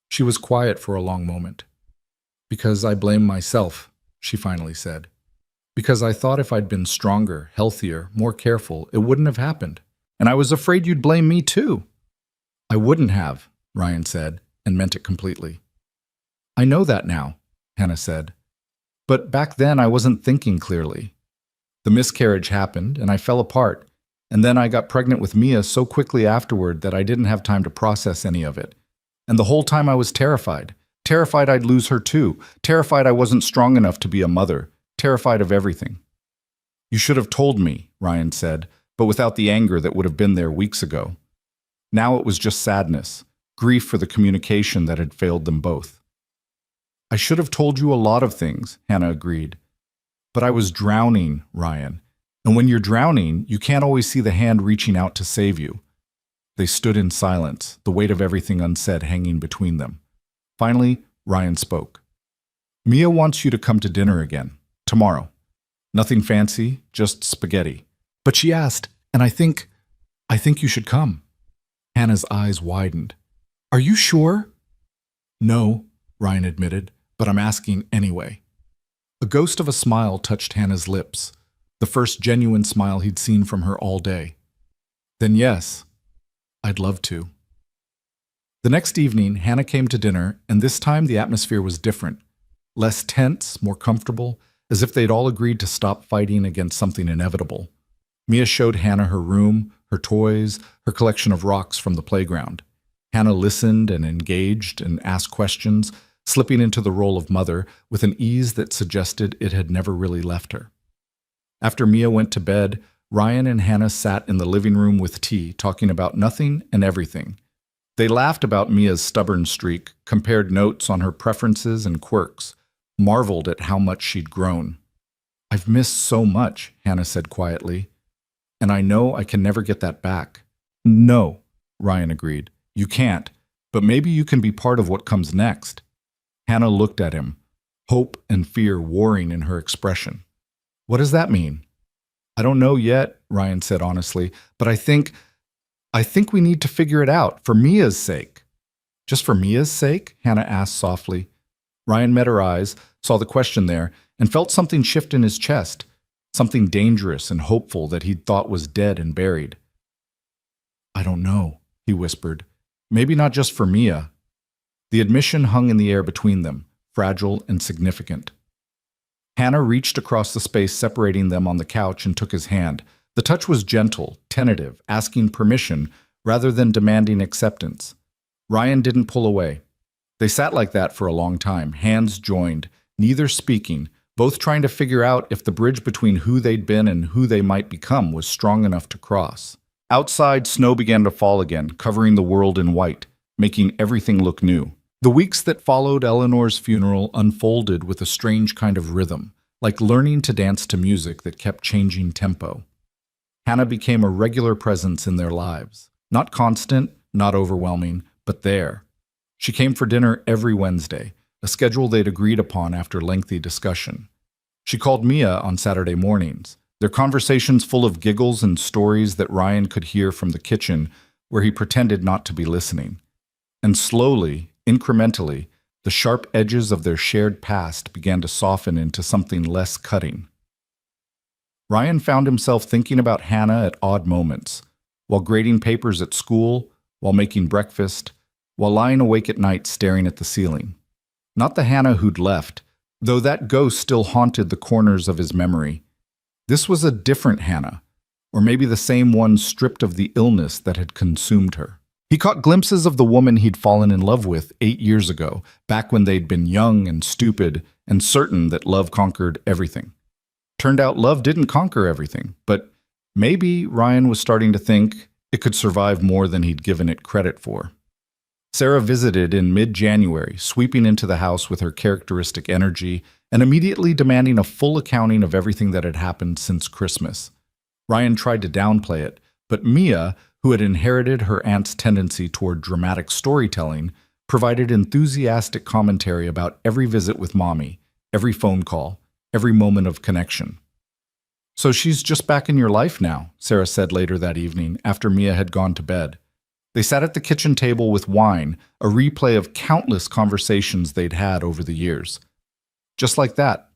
She was quiet for a long moment. "Because I blame myself," she finally said. "Because I thought if I'd been stronger, healthier, more careful, it wouldn't have happened. And I was afraid you'd blame me too." "I wouldn't have," Ryan said, and meant it completely. "I know that now," Hannah said. "But back then I wasn't thinking clearly. The miscarriage happened, and I fell apart. And then I got pregnant with Mia so quickly afterward that I didn't have time to process any of it. And the whole time I was terrified. Terrified I'd lose her too. Terrified I wasn't strong enough to be a mother. Terrified of everything." "You should have told me," Ryan said, but without the anger that would have been there weeks ago. Now it was just sadness, grief for the communication that had failed them both. "I should have told you a lot of things," Hannah agreed. "But I was drowning, Ryan. And when you're drowning, you can't always see the hand reaching out to save you." They stood in silence, the weight of everything unsaid hanging between them. Finally, Ryan spoke. "Mia wants you to come to dinner again. Tomorrow. Nothing fancy, just spaghetti. But she asked, and I think you should come." Hannah's eyes widened. "Are you sure?" "No," Ryan admitted, "but I'm asking anyway." A ghost of a smile touched Hannah's lips, the first genuine smile he'd seen from her all day. "Then yes, I'd love to." The next evening, Hannah came to dinner, and this time the atmosphere was different. Less tense, more comfortable, as if they'd all agreed to stop fighting against something inevitable. Mia showed Hannah her room, her toys, her collection of rocks from the playground. Hannah listened and engaged and asked questions, slipping into the role of mother with an ease that suggested it had never really left her. After Mia went to bed, Ryan and Hannah sat in the living room with tea, talking about nothing and everything. They laughed about Mia's stubborn streak, compared notes on her preferences and quirks, marveled at how much she'd grown. "I've missed so much," Hannah said quietly, "and I know I can never get that back." "No," Ryan agreed, "you can't, but maybe you can be part of what comes next." Hannah looked at him, hope and fear warring in her expression. "What does that mean?" "I don't know yet," Ryan said honestly, "but I think we need to figure it out, for Mia's sake." "Just for Mia's sake?" Hannah asked softly. Ryan met her eyes, saw the question there, and felt something shift in his chest, something dangerous and hopeful that he'd thought was dead and buried. "I don't know," he whispered. "Maybe not just for Mia." The admission hung in the air between them, fragile and significant. Hannah reached across the space separating them on the couch and took his hand. The touch was gentle, tentative, asking permission rather than demanding acceptance. Ryan didn't pull away. They sat like that for a long time, hands joined, neither speaking, both trying to figure out if the bridge between who they'd been and who they might become was strong enough to cross. Outside, snow began to fall again, covering the world in white, making everything look new. The weeks that followed Eleanor's funeral unfolded with a strange kind of rhythm, like learning to dance to music that kept changing tempo. Hannah became a regular presence in their lives. Not constant, not overwhelming, but there. She came for dinner every Wednesday, a schedule they'd agreed upon after lengthy discussion. She called Mia on Saturday mornings, their conversations full of giggles and stories that Ryan could hear from the kitchen where he pretended not to be listening. And slowly, incrementally, the sharp edges of their shared past began to soften into something less cutting. Ryan found himself thinking about Hannah at odd moments, while grading papers at school, while making breakfast, while lying awake at night staring at the ceiling. Not the Hannah who'd left, though that ghost still haunted the corners of his memory. This was a different Hannah, or maybe the same one stripped of the illness that had consumed her. He caught glimpses of the woman he'd fallen in love with 8 years ago, back when they'd been young and stupid and certain that love conquered everything. Turned out love didn't conquer everything, but maybe Ryan was starting to think it could survive more than he'd given it credit for. Sarah visited in mid-January, sweeping into the house with her characteristic energy and immediately demanding a full accounting of everything that had happened since Christmas. Ryan tried to downplay it, but Mia, who had inherited her aunt's tendency toward dramatic storytelling, provided enthusiastic commentary about every visit with Mommy, every phone call, every moment of connection. "So she's just back in your life now," Sarah said later that evening after Mia had gone to bed. They sat at the kitchen table with wine, a replay of countless conversations they'd had over the years. "Just like that."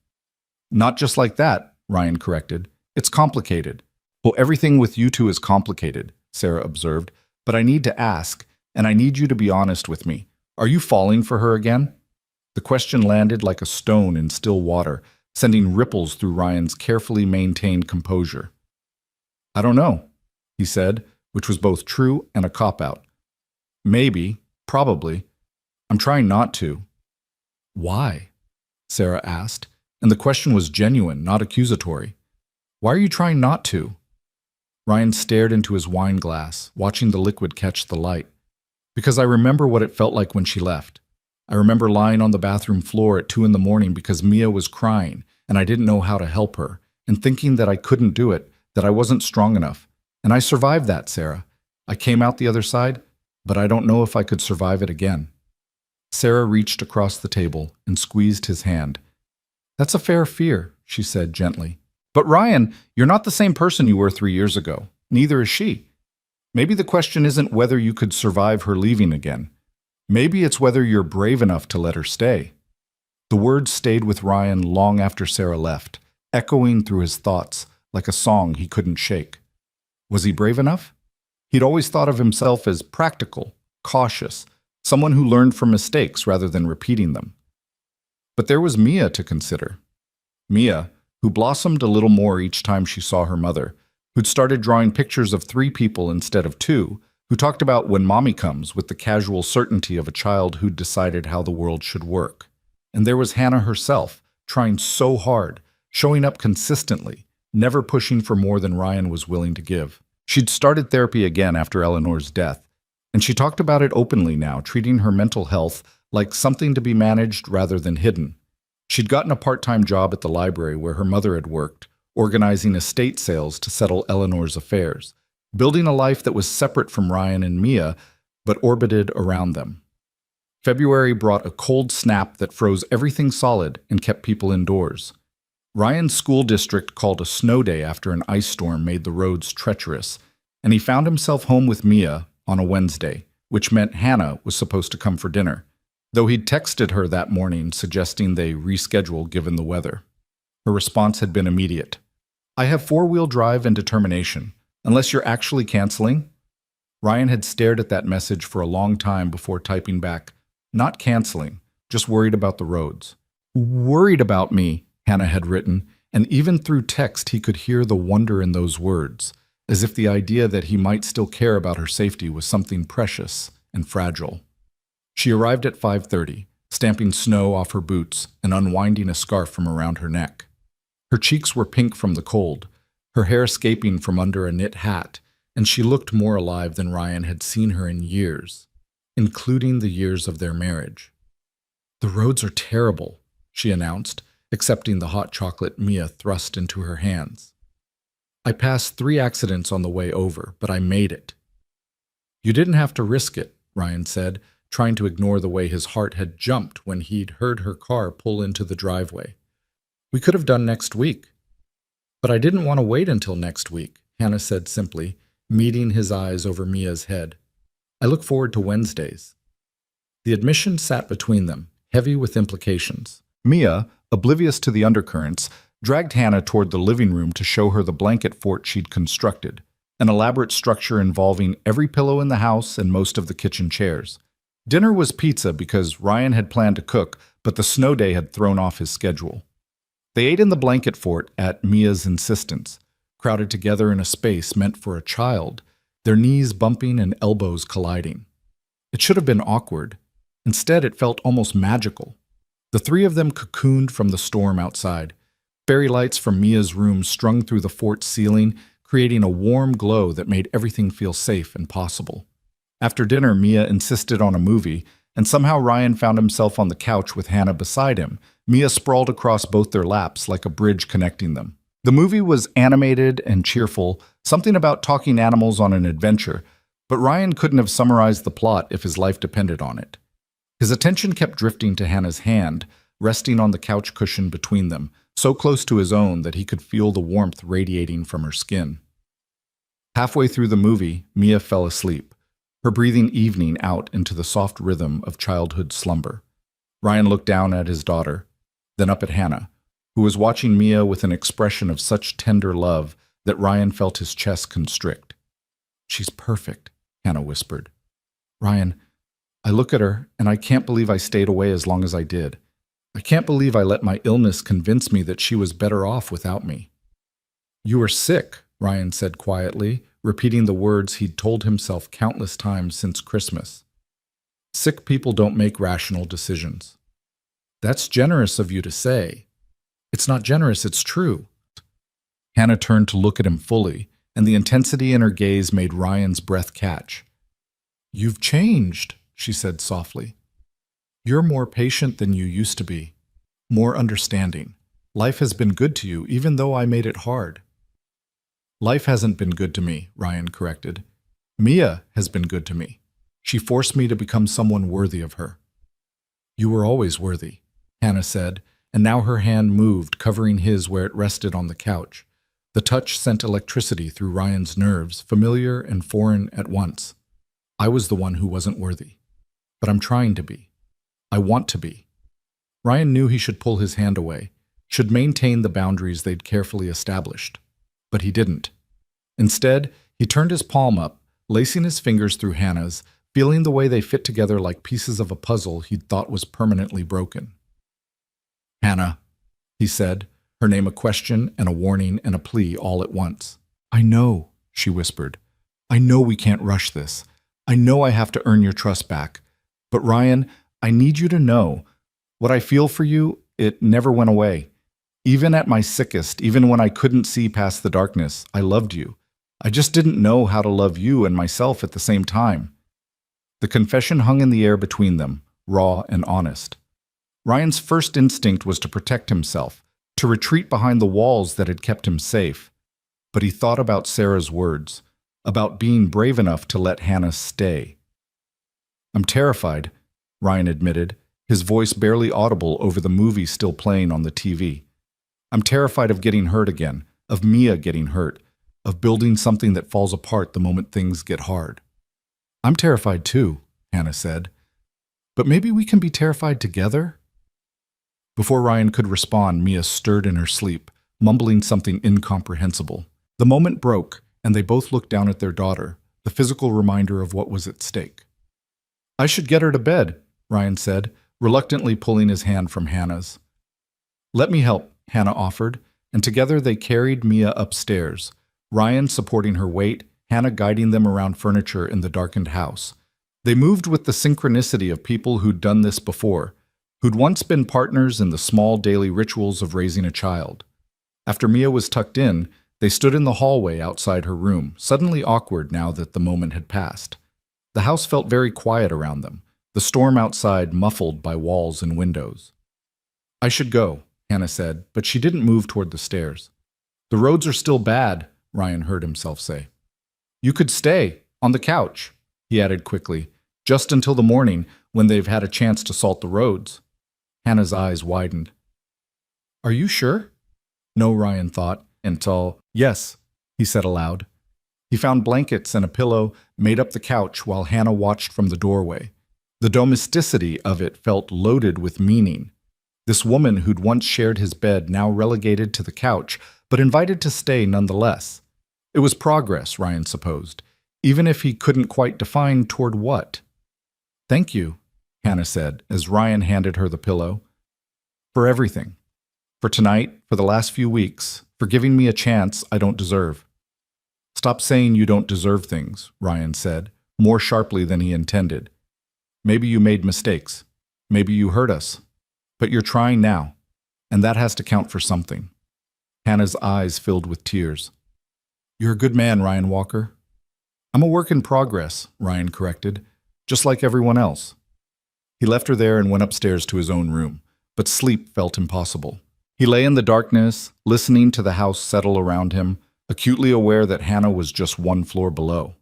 "Not just like that," Ryan corrected. "It's complicated." "Well, everything with you two is complicated," Sarah observed. "But I need to ask, and I need you to be honest with me. Are you falling for her again?" The question landed like a stone in still water, sending ripples through Ryan's carefully maintained composure. "I don't know," he said, which was both true and a cop-out. "Maybe, probably. I'm trying not to." "Why?" Sarah asked, and the question was genuine, not accusatory. "Why are you trying not to?" Ryan stared into his wine glass, watching the liquid catch the light. "Because I remember what it felt like when she left. I remember lying on the bathroom floor at 2 a.m. because Mia was crying, and I didn't know how to help her, and thinking that I couldn't do it, that I wasn't strong enough. And I survived that, Sarah. I came out the other side, but I don't know if I could survive it again." Sarah reached across the table and squeezed his hand. "That's a fair fear," she said gently. "But Ryan, you're not the same person you were 3 years ago. Neither is she. Maybe the question isn't whether you could survive her leaving again. Maybe it's whether you're brave enough to let her stay." The words stayed with Ryan long after Sarah left, echoing through his thoughts like a song he couldn't shake. Was he brave enough? He'd always thought of himself as practical, cautious, someone who learned from mistakes rather than repeating them. But there was Mia to consider. Mia, who blossomed a little more each time she saw her mother, who'd started drawing pictures of 3 people instead of 2, who talked about when Mommy comes with the casual certainty of a child who'd decided how the world should work. And there was Hannah herself, trying so hard, showing up consistently, never pushing for more than Ryan was willing to give. She'd started therapy again after Eleanor's death, and she talked about it openly now, treating her mental health like something to be managed rather than hidden. She'd gotten a part-time job at the library where her mother had worked, organizing estate sales to settle Eleanor's affairs, building a life that was separate from Ryan and Mia, but orbited around them. February brought a cold snap that froze everything solid and kept people indoors. Ryan's school district called a snow day after an ice storm made the roads treacherous, and he found himself home with Mia on a Wednesday, which meant Hannah was supposed to come for dinner, though he'd texted her that morning suggesting they reschedule given the weather. Her response had been immediate. "I have 4-wheel drive and determination, unless you're actually canceling." Ryan had stared at that message for a long time before typing back, "Not canceling, just worried about the roads." "Worried about me," Hannah had written, and even through text he could hear the wonder in those words, as if the idea that he might still care about her safety was something precious and fragile. She arrived at 5:30, stamping snow off her boots and unwinding a scarf from around her neck. Her cheeks were pink from the cold, her hair escaping from under a knit hat, and she looked more alive than Ryan had seen her in years, including the years of their marriage. "The roads are terrible," she announced, accepting the hot chocolate Mia thrust into her hands. "I passed 3 accidents on the way over, but I made it." "You didn't have to risk it," Ryan said, trying to ignore the way his heart had jumped when he'd heard her car pull into the driveway. "We could have done next week." "But I didn't want to wait until next week," Hannah said simply, meeting his eyes over Mia's head. "I look forward to Wednesdays." The admission sat between them, heavy with implications. Mia, oblivious to the undercurrents, dragged Hannah toward the living room to show her the blanket fort she'd constructed, an elaborate structure involving every pillow in the house and most of the kitchen chairs. Dinner was pizza because Ryan had planned to cook, but the snow day had thrown off his schedule. They ate in the blanket fort at Mia's insistence, crowded together in a space meant for a child, their knees bumping and elbows colliding. It should have been awkward. Instead, it felt almost magical. The 3 of them cocooned from the storm outside, fairy lights from Mia's room strung through the fort's ceiling, creating a warm glow that made everything feel safe and possible. After dinner, Mia insisted on a movie, and somehow Ryan found himself on the couch with Hannah beside him, Mia sprawled across both their laps like a bridge connecting them. The movie was animated and cheerful, something about talking animals on an adventure, but Ryan couldn't have summarized the plot if his life depended on it. His attention kept drifting to Hannah's hand, resting on the couch cushion between them, so close to his own that he could feel the warmth radiating from her skin. Halfway through the movie, Mia fell asleep, her breathing evening out into the soft rhythm of childhood slumber. Ryan looked down at his daughter, then up at Hannah, who was watching Mia with an expression of such tender love that Ryan felt his chest constrict. "She's perfect," Hannah whispered. "Ryan, I look at her, and I can't believe I stayed away as long as I did. I can't believe I let my illness convince me that she was better off without me." "You were sick," Ryan said quietly, repeating the words he'd told himself countless times since Christmas. "Sick people don't make rational decisions." "That's generous of you to say." "It's not generous, it's true." Hannah turned to look at him fully, and the intensity in her gaze made Ryan's breath catch. "You've changed," she said softly. "You're more patient than you used to be, more understanding. Life has been good to you, even though I made it hard." "Life hasn't been good to me," Ryan corrected. "Mia has been good to me. She forced me to become someone worthy of her." "You were always worthy," Hannah said, and now her hand moved, covering his where it rested on the couch. The touch sent electricity through Ryan's nerves, familiar and foreign at once. "I was the one who wasn't worthy. But I'm trying to be. I want to be." Ryan knew he should pull his hand away, should maintain the boundaries they'd carefully established. But he didn't. Instead, he turned his palm up, lacing his fingers through Hannah's, feeling the way they fit together like pieces of a puzzle he'd thought was permanently broken. "Hannah," he said, her name a question and a warning and a plea all at once. "I know," she whispered. "I know we can't rush this. I know I have to earn your trust back. But Ryan, I need you to know, what I feel for you, it never went away. Even at my sickest, even when I couldn't see past the darkness, I loved you. I just didn't know how to love you and myself at the same time." The confession hung in the air between them, raw and honest. Ryan's first instinct was to protect himself, to retreat behind the walls that had kept him safe. But he thought about Sarah's words, about being brave enough to let Hannah stay. "I'm terrified," Ryan admitted, his voice barely audible over the movie still playing on the TV. "I'm terrified of getting hurt again, of Mia getting hurt, of building something that falls apart the moment things get hard." "I'm terrified too," Hannah said. "But maybe we can be terrified together?" Before Ryan could respond, Mia stirred in her sleep, mumbling something incomprehensible. The moment broke, and they both looked down at their daughter, the physical reminder of what was at stake. "I should get her to bed," Ryan said, reluctantly pulling his hand from Hannah's. "Let me help," Hannah offered, and together they carried Mia upstairs, Ryan supporting her weight, Hannah guiding them around furniture in the darkened house. They moved with the synchronicity of people who'd done this before, who'd once been partners in the small daily rituals of raising a child. After Mia was tucked in, they stood in the hallway outside her room, suddenly awkward now that the moment had passed. The house felt very quiet around them, the storm outside muffled by walls and windows. "I should go," Hannah said, but she didn't move toward the stairs. "The roads are still bad," Ryan heard himself say. "You could stay, on the couch," he added quickly, "just until the morning, when they've had a chance to salt the roads." Hannah's eyes widened. "Are you sure?" No, Ryan thought, until, "Yes," he said aloud. He found blankets and a pillow, made up the couch while Hannah watched from the doorway. The domesticity of it felt loaded with meaning. This woman who'd once shared his bed, now relegated to the couch, but invited to stay nonetheless. It was progress, Ryan supposed, even if he couldn't quite define toward what. "Thank you," Hannah said, as Ryan handed her the pillow. "For everything. For tonight, for the last few weeks, for giving me a chance I don't deserve." "Stop saying you don't deserve things," Ryan said, more sharply than he intended. "Maybe you made mistakes. Maybe you hurt us. But you're trying now, and that has to count for something." Hannah's eyes filled with tears. "You're a good man, Ryan Walker." "I'm a work in progress," Ryan corrected, "just like everyone else." He left her there and went upstairs to his own room, but sleep felt impossible. He lay in the darkness, listening to the house settle around him, acutely aware that Hannah was just one floor below.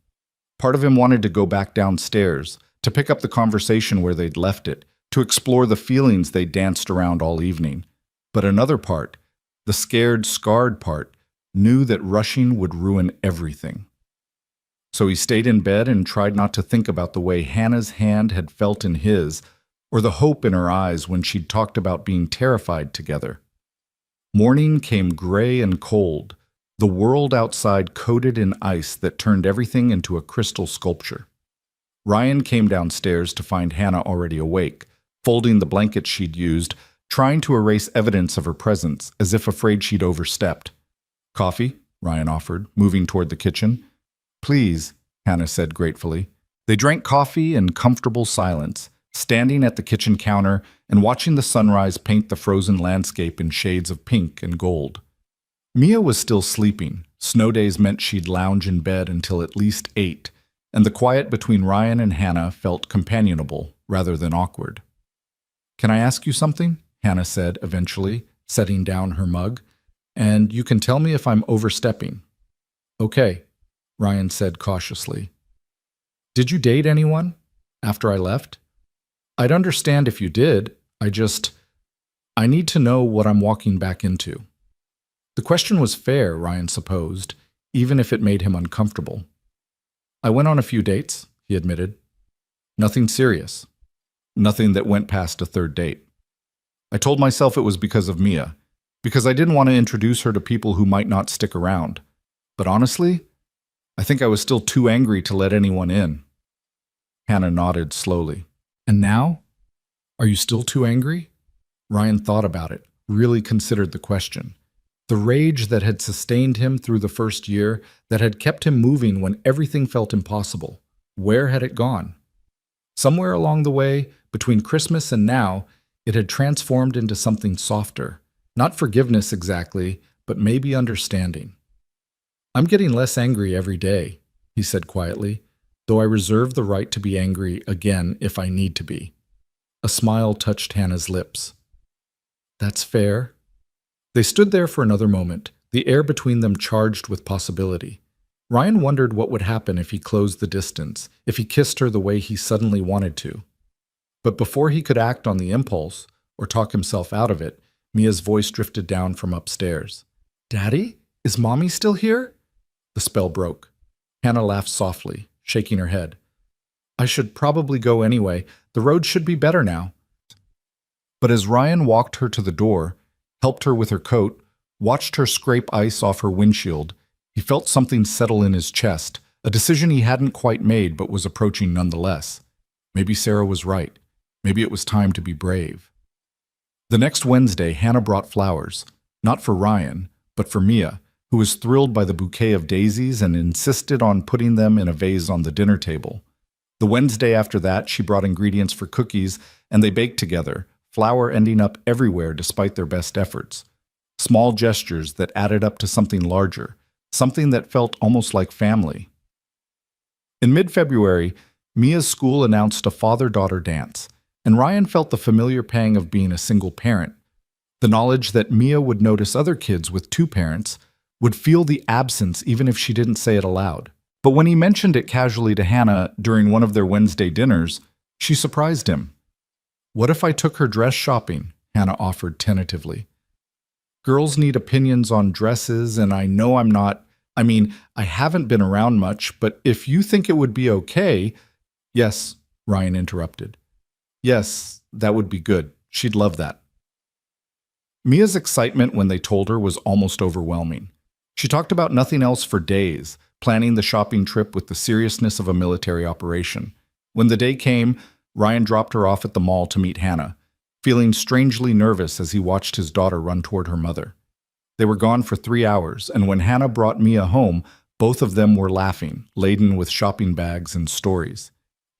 Part of him wanted to go back downstairs, to pick up the conversation where they'd left it, to explore the feelings they danced around all evening. But another part, the scared, scarred part, knew that rushing would ruin everything. So he stayed in bed and tried not to think about the way Hannah's hand had felt in his, or the hope in her eyes when she'd talked about being terrified together. Morning came gray and cold, the world outside coated in ice that turned everything into a crystal sculpture. Ryan came downstairs to find Hannah already awake, folding the blanket she'd used, trying to erase evidence of her presence, as if afraid she'd overstepped. "Coffee?" Ryan offered, moving toward the kitchen. "Please," Hannah said gratefully. They drank coffee in comfortable silence, standing at the kitchen counter and watching the sunrise paint the frozen landscape in shades of pink and gold. Mia was still sleeping. Snow days meant she'd lounge in bed until at least 8, and the quiet between Ryan and Hannah felt companionable rather than awkward. "Can I ask you something?" Hannah said eventually, setting down her mug. "And you can tell me if I'm overstepping." "Okay," Ryan said cautiously. "Did you date anyone after I left? I'd understand if you did. I need to know what I'm walking back into." The question was fair, Ryan supposed, even if it made him uncomfortable. "I went on a few dates," he admitted. "Nothing serious. Nothing that went past a third date. I told myself it was because of Mia, because I didn't want to introduce her to people who might not stick around. But honestly, I think I was still too angry to let anyone in." Hannah nodded slowly. "And now? Are you still too angry?" Ryan thought about it, really considered the question. The rage that had sustained him through the first year, that had kept him moving when everything felt impossible. Where had it gone? Somewhere along the way, between Christmas and now, it had transformed into something softer. Not forgiveness exactly, but maybe understanding. "I'm getting less angry every day," he said quietly, "though I reserve the right to be angry again if I need to be." A smile touched Hannah's lips. "That's fair." They stood there for another moment, the air between them charged with possibility. Ryan wondered what would happen if he closed the distance, if he kissed her the way he suddenly wanted to. But before he could act on the impulse, or talk himself out of it, Mia's voice drifted down from upstairs. "Daddy, is Mommy still here?" The spell broke. Hannah laughed softly, shaking her head. "I should probably go anyway. The road should be better now." But as Ryan walked her to the door, helped her with her coat, watched her scrape ice off her windshield, he felt something settle in his chest, a decision he hadn't quite made but was approaching nonetheless. Maybe Sarah was right. Maybe it was time to be brave. The next Wednesday, Hannah brought flowers, not for Ryan, but for Mia, who was thrilled by the bouquet of daisies and insisted on putting them in a vase on the dinner table. The Wednesday after that, she brought ingredients for cookies, and they baked together, flour ending up everywhere despite their best efforts. Small gestures that added up to something larger, something that felt almost like family. In mid-February, Mia's school announced a father-daughter dance, and Ryan felt the familiar pang of being a single parent. The knowledge that Mia would notice other kids with two parents, would feel the absence even if she didn't say it aloud. But when he mentioned it casually to Hannah during one of their Wednesday dinners, she surprised him. "What if I took her dress shopping?" Hannah offered tentatively. "Girls need opinions on dresses, and I know I haven't been around much, but if you think it would be okay—" "Yes," Ryan interrupted. "Yes, that would be good. She'd love that." Mia's excitement when they told her was almost overwhelming. She talked about nothing else for days, planning the shopping trip with the seriousness of a military operation. When the day came, Ryan dropped her off at the mall to meet Hannah, feeling strangely nervous as he watched his daughter run toward her mother. They were gone for 3 hours, and when Hannah brought Mia home, both of them were laughing, laden with shopping bags and stories.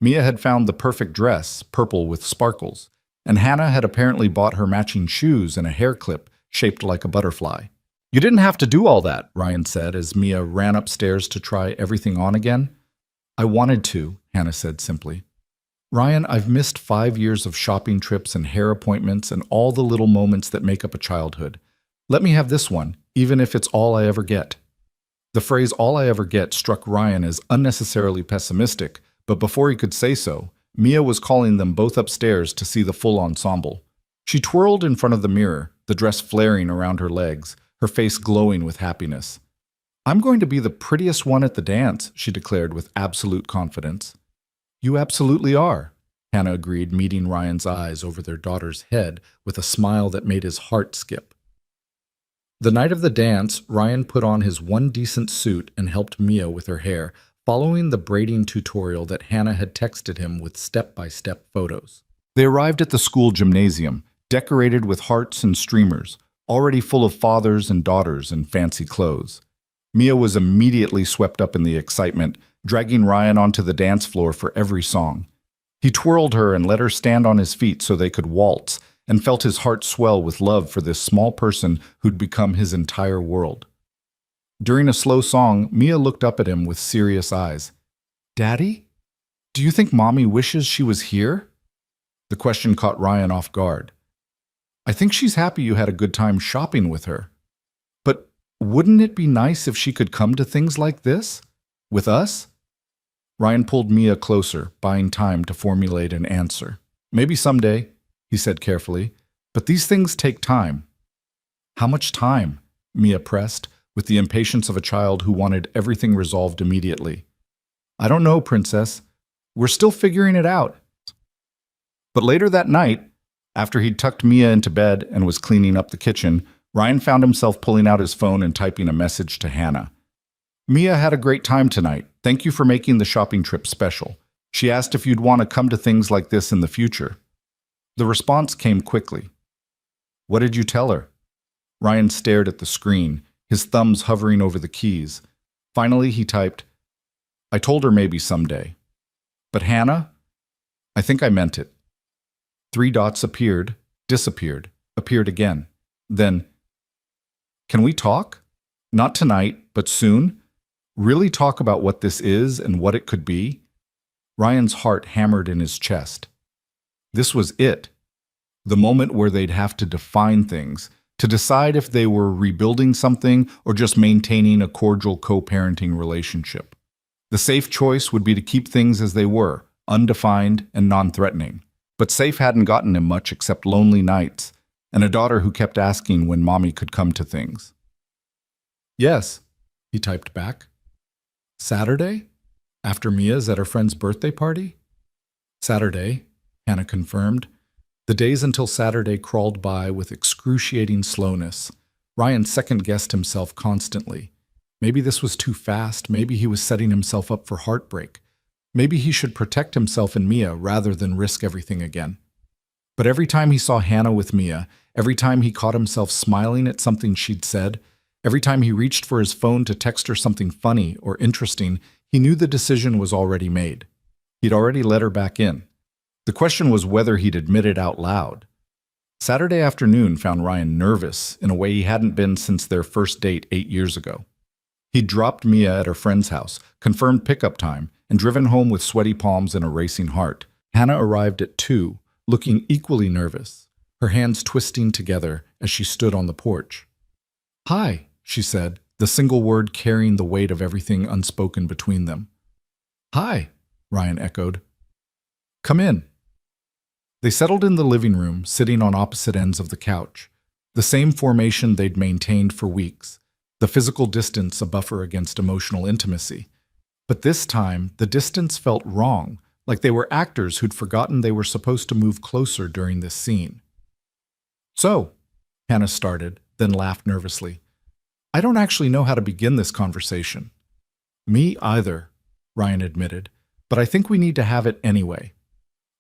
Mia had found the perfect dress, purple with sparkles, and Hannah had apparently bought her matching shoes and a hair clip shaped like a butterfly. "You didn't have to do all that," Ryan said as Mia ran upstairs to try everything on again. "I wanted to," Hannah said simply. "Ryan, I've missed 5 years of shopping trips and hair appointments and all the little moments that make up a childhood. Let me have this one, even if it's all I ever get." The phrase "all I ever get" struck Ryan as unnecessarily pessimistic, but before he could say so, Mia was calling them both upstairs to see the full ensemble. She twirled in front of the mirror, the dress flaring around her legs, her face glowing with happiness. "I'm going to be the prettiest one at the dance," she declared with absolute confidence. "You absolutely are," Hannah agreed, meeting Ryan's eyes over their daughter's head with a smile that made his heart skip. The night of the dance, Ryan put on his one decent suit and helped Mia with her hair, following the braiding tutorial that Hannah had texted him with step-by-step photos. They arrived at the school gymnasium, decorated with hearts and streamers, already full of fathers and daughters in fancy clothes. Mia was immediately swept up in the excitement, dragging Ryan onto the dance floor for every song. He twirled her and let her stand on his feet so they could waltz, and felt his heart swell with love for this small person who'd become his entire world. During a slow song, Mia looked up at him with serious eyes. "Daddy? Do you think Mommy wishes she was here?" The question caught Ryan off guard. "I think she's happy you had a good time shopping with her. But wouldn't it be nice if she could come to things like this? With us?" Ryan pulled Mia closer, buying time to formulate an answer. "Maybe someday," he said carefully, "but these things take time." "How much time?" Mia pressed, with the impatience of a child who wanted everything resolved immediately. "I don't know, Princess. We're still figuring it out." But later that night, after he'd tucked Mia into bed and was cleaning up the kitchen, Ryan found himself pulling out his phone and typing a message to Hannah. "Mia had a great time tonight. Thank you for making the shopping trip special. She asked if you'd want to come to things like this in the future." The response came quickly. "What did you tell her?" Ryan stared at the screen, his thumbs hovering over the keys. Finally, he typed, "I told her maybe someday. But Hannah, I think I meant it." 3 dots appeared, disappeared, appeared again. Then, "Can we talk? Not tonight, but soon? Really talk about what this is and what it could be?" Ryan's heart hammered in his chest. This was it. The moment where they'd have to define things, to decide if they were rebuilding something or just maintaining a cordial co-parenting relationship. The safe choice would be to keep things as they were, undefined and non-threatening. But safe hadn't gotten him much except lonely nights, and a daughter who kept asking when Mommy could come to things. "Yes," he typed back. "Saturday? After Mia's at her friend's birthday party?" "Saturday," Hannah confirmed. The days until Saturday crawled by with excruciating slowness. Ryan second-guessed himself constantly. Maybe this was too fast, maybe he was setting himself up for heartbreak. Maybe he should protect himself and Mia rather than risk everything again. But every time he saw Hannah with Mia, every time he caught himself smiling at something she'd said, every time he reached for his phone to text her something funny or interesting, he knew the decision was already made. He'd already let her back in. The question was whether he'd admit it out loud. Saturday afternoon found Ryan nervous in a way he hadn't been since their first date 8 years ago. He'd dropped Mia at her friend's house, confirmed pickup time, and driven home with sweaty palms and a racing heart. Hannah arrived at 2, looking equally nervous, her hands twisting together as she stood on the porch. "Hi," she said, the single word carrying the weight of everything unspoken between them. "Hi," Ryan echoed. "Come in." They settled in the living room, sitting on opposite ends of the couch, the same formation they'd maintained for weeks, the physical distance a buffer against emotional intimacy. But this time, the distance felt wrong, like they were actors who'd forgotten they were supposed to move closer during this scene. "So," Hannah started, then laughed nervously. "I don't actually know how to begin this conversation." "Me either," Ryan admitted, "but I think we need to have it anyway."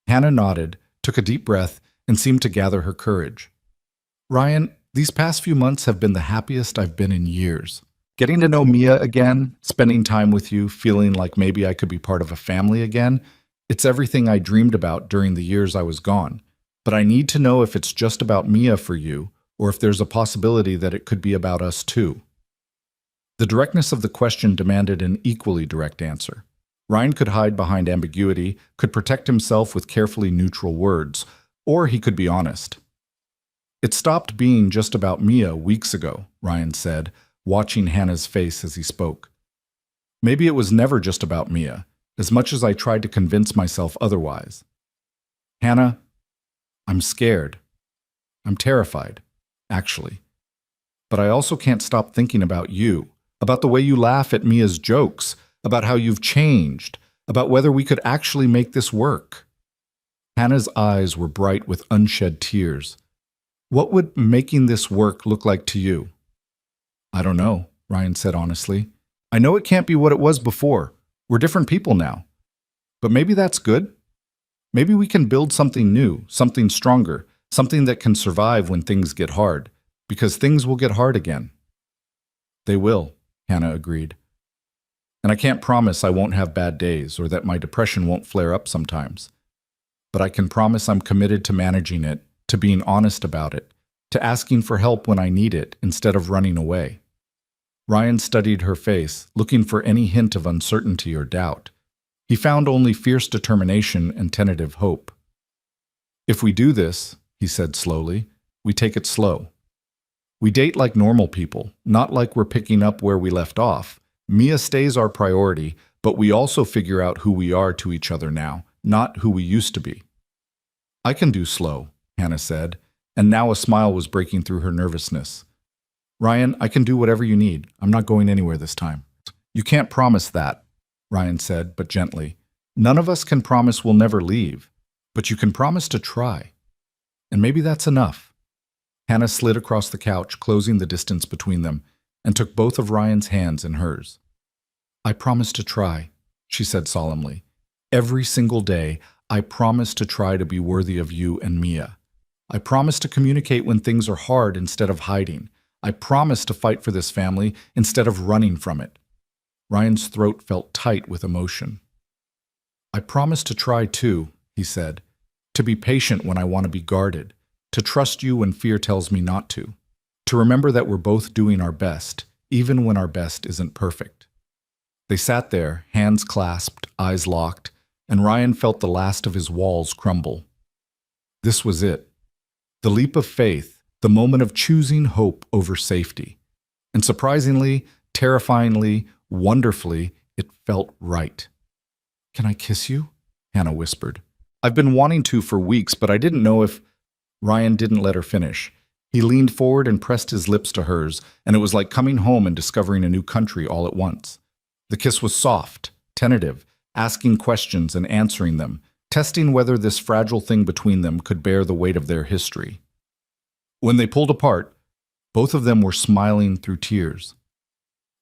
Hannah nodded, took a deep breath, and seemed to gather her courage. "Ryan, these past few months have been the happiest I've been in years. Getting to know Mia again, spending time with you, feeling like maybe I could be part of a family again, it's everything I dreamed about during the years I was gone. But I need to know if it's just about Mia for you, or if there's a possibility that it could be about us too." The directness of the question demanded an equally direct answer. Ryan could hide behind ambiguity, could protect himself with carefully neutral words, or he could be honest. "It stopped being just about Mia weeks ago," Ryan said, watching Hannah's face as he spoke. "Maybe it was never just about Mia, as much as I tried to convince myself otherwise. Hannah, I'm scared. I'm terrified, actually. But I also can't stop thinking about you, about the way you laugh at Mia's jokes, about how you've changed, about whether we could actually make this work." Hannah's eyes were bright with unshed tears. "What would making this work look like to you?" "I don't know," Ryan said honestly. "I know it can't be what it was before. We're different people now. But maybe that's good. Maybe we can build something new, something stronger, something that can survive when things get hard, because things will get hard again." "They will," Hannah agreed. "And I can't promise I won't have bad days or that my depression won't flare up sometimes. But I can promise I'm committed to managing it, to being honest about it, to asking for help when I need it instead of running away." Ryan studied her face, looking for any hint of uncertainty or doubt. He found only fierce determination and tentative hope. "If we do this," he said slowly, "we take it slow. We date like normal people, not like we're picking up where we left off. Mia stays our priority, but we also figure out who we are to each other now, not who we used to be." "I can do slow," Hannah said, and now a smile was breaking through her nervousness. "Ryan, I can do whatever you need. I'm not going anywhere this time." "You can't promise that," Ryan said, but gently. "None of us can promise we'll never leave, but you can promise to try. And maybe that's enough." Hannah slid across the couch, closing the distance between them, and took both of Ryan's hands in hers. "I promise to try," she said solemnly. "Every single day, I promise to try to be worthy of you and Mia. I promise to communicate when things are hard instead of hiding. I promise to fight for this family instead of running from it." Ryan's throat felt tight with emotion. "I promise to try too," he said, "to be patient when I want to be guarded, to trust you when fear tells me not to remember that we're both doing our best, even when our best isn't perfect." They sat there, hands clasped, eyes locked, and Ryan felt the last of his walls crumble. This was it. The leap of faith, the moment of choosing hope over safety. And surprisingly, terrifyingly, wonderfully, it felt right. "Can I kiss you?" Hannah whispered. "I've been wanting to for weeks, but I didn't know if—" Ryan didn't let her finish. He leaned forward and pressed his lips to hers, and it was like coming home and discovering a new country all at once. The kiss was soft, tentative, asking questions and answering them, testing whether this fragile thing between them could bear the weight of their history. When they pulled apart, both of them were smiling through tears.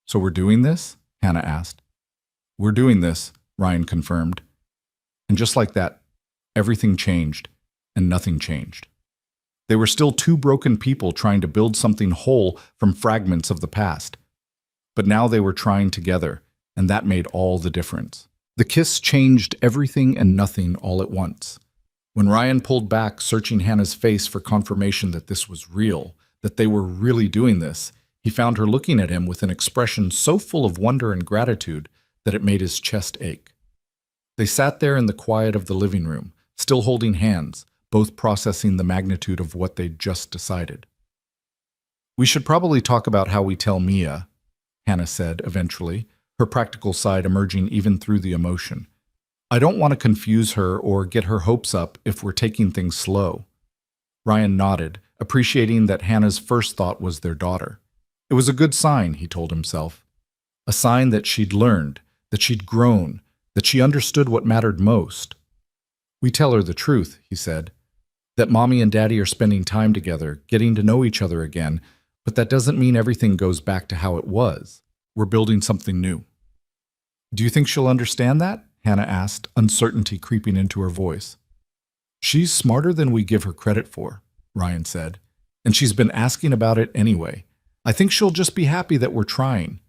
"So we're doing this?" Hannah asked. "We're doing this," Ryan confirmed. And just like that, everything changed, and nothing changed. They were still two broken people trying to build something whole from fragments of the past. But now they were trying together, and that made all the difference. The kiss changed everything and nothing all at once. When Ryan pulled back, searching Hannah's face for confirmation that this was real, that they were really doing this, he found her looking at him with an expression so full of wonder and gratitude that it made his chest ache. They sat there in the quiet of the living room, still holding hands, both processing the magnitude of what they'd just decided. "We should probably talk about how we tell Mia," Hannah said eventually, her practical side emerging even through the emotion. "I don't want to confuse her or get her hopes up if we're taking things slow." Ryan nodded, appreciating that Hannah's first thought was their daughter. It was a good sign, he told himself. A sign that she'd learned, that she'd grown, that she understood what mattered most. "We tell her the truth," he said, "that Mommy and Daddy are spending time together, getting to know each other again, but that doesn't mean everything goes back to how it was. We're building something new." "Do you think she'll understand that?" Hannah asked, uncertainty creeping into her voice. "She's smarter than we give her credit for," Ryan said, "and she's been asking about it anyway. I think she'll just be happy that we're trying."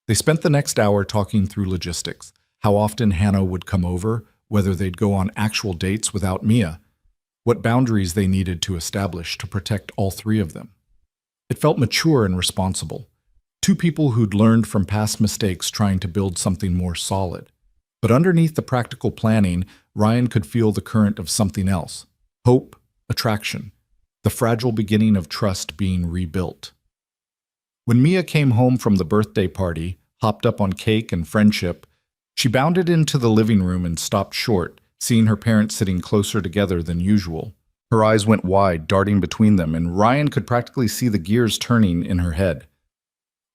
They spent the next hour talking through logistics, how often Hannah would come over, whether they'd go on actual dates without Mia, what boundaries they needed to establish to protect all three of them. It felt mature and responsible. Two people who'd learned from past mistakes trying to build something more solid. But underneath the practical planning, Ryan could feel the current of something else. Hope, attraction, the fragile beginning of trust being rebuilt. When Mia came home from the birthday party, hopped up on cake and friendship, she bounded into the living room and stopped short, seeing her parents sitting closer together than usual. Her eyes went wide, darting between them, and Ryan could practically see the gears turning in her head.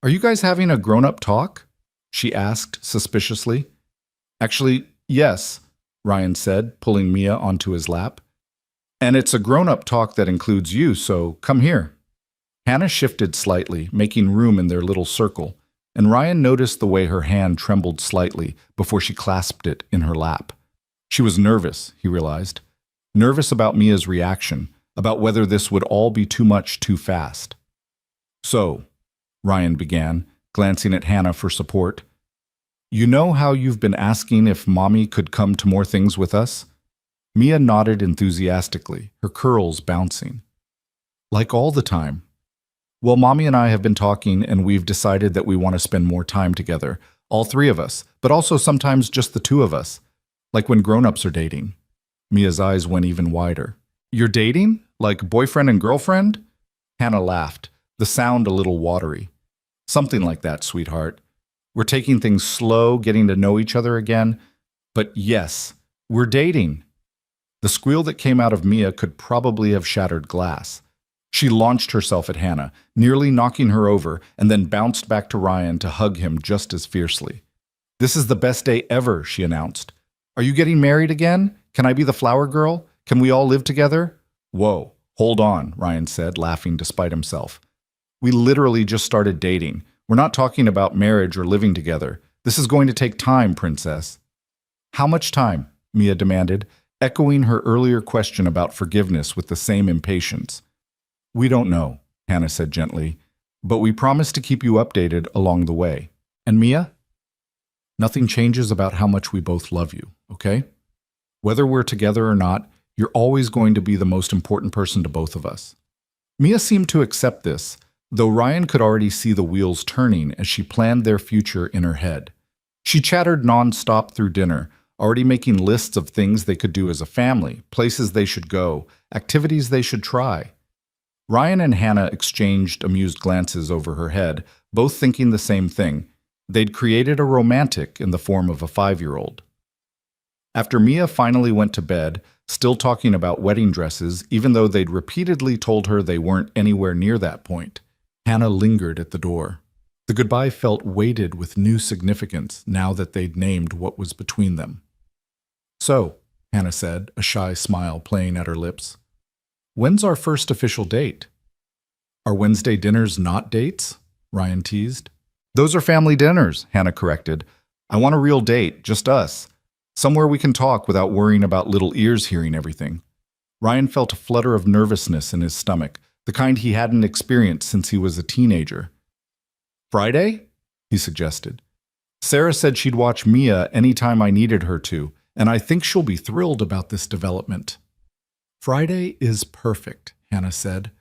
"Are you guys having a grown-up talk?" she asked suspiciously. "Actually, yes," Ryan said, pulling Mia onto his lap. "And it's a grown-up talk that includes you, so come here." Hannah shifted slightly, making room in their little circle, and Ryan noticed the way her hand trembled slightly before she clasped it in her lap. She was nervous, he realized. Nervous about Mia's reaction, about whether this would all be too much too fast. "So," Ryan began, glancing at Hannah for support, "you know how you've been asking if Mommy could come to more things with us?" Mia nodded enthusiastically, her curls bouncing. "Like all the time." "Well, Mommy and I have been talking, and we've decided that we want to spend more time together, all three of us, but also sometimes just the two of us, like when grown-ups are dating." Mia's eyes went even wider. "You're dating? Like boyfriend and girlfriend?" Hannah laughed, the sound a little watery. "Something like that, sweetheart. We're taking things slow, getting to know each other again. But yes, we're dating." The squeal that came out of Mia could probably have shattered glass. She launched herself at Hannah, nearly knocking her over, and then bounced back to Ryan to hug him just as fiercely. "This is the best day ever," she announced. "Are you getting married again? Can I be the flower girl? Can we all live together?" "Whoa, hold on," Ryan said, laughing despite himself. "We literally just started dating. We're not talking about marriage or living together. This is going to take time, princess." "How much time?" Mia demanded, echoing her earlier question about forgiveness with the same impatience. "We don't know," Hannah said gently, "but we promise to keep you updated along the way. And Mia? Nothing changes about how much we both love you, okay? Whether we're together or not, you're always going to be the most important person to both of us." Mia seemed to accept this, though Ryan could already see the wheels turning as she planned their future in her head. She chattered non-stop through dinner, already making lists of things they could do as a family, places they should go, activities they should try. Ryan and Hannah exchanged amused glances over her head, both thinking the same thing. They'd created a romantic in the form of a 5-year-old. After Mia finally went to bed, still talking about wedding dresses, even though they'd repeatedly told her they weren't anywhere near that point, Hannah lingered at the door. The goodbye felt weighted with new significance now that they'd named what was between them. "So," Hannah said, a shy smile playing at her lips, "when's our first official date?" "Are Wednesday dinners not dates?" Ryan teased. "Those are family dinners," Hannah corrected. "I want a real date, just us. Somewhere we can talk without worrying about little ears hearing everything." Ryan felt a flutter of nervousness in his stomach, the kind he hadn't experienced since he was a teenager. "Friday?" he suggested. "Sarah said she'd watch Mia anytime I needed her to, and I think she'll be thrilled about this development." Friday is perfect, Hannah said.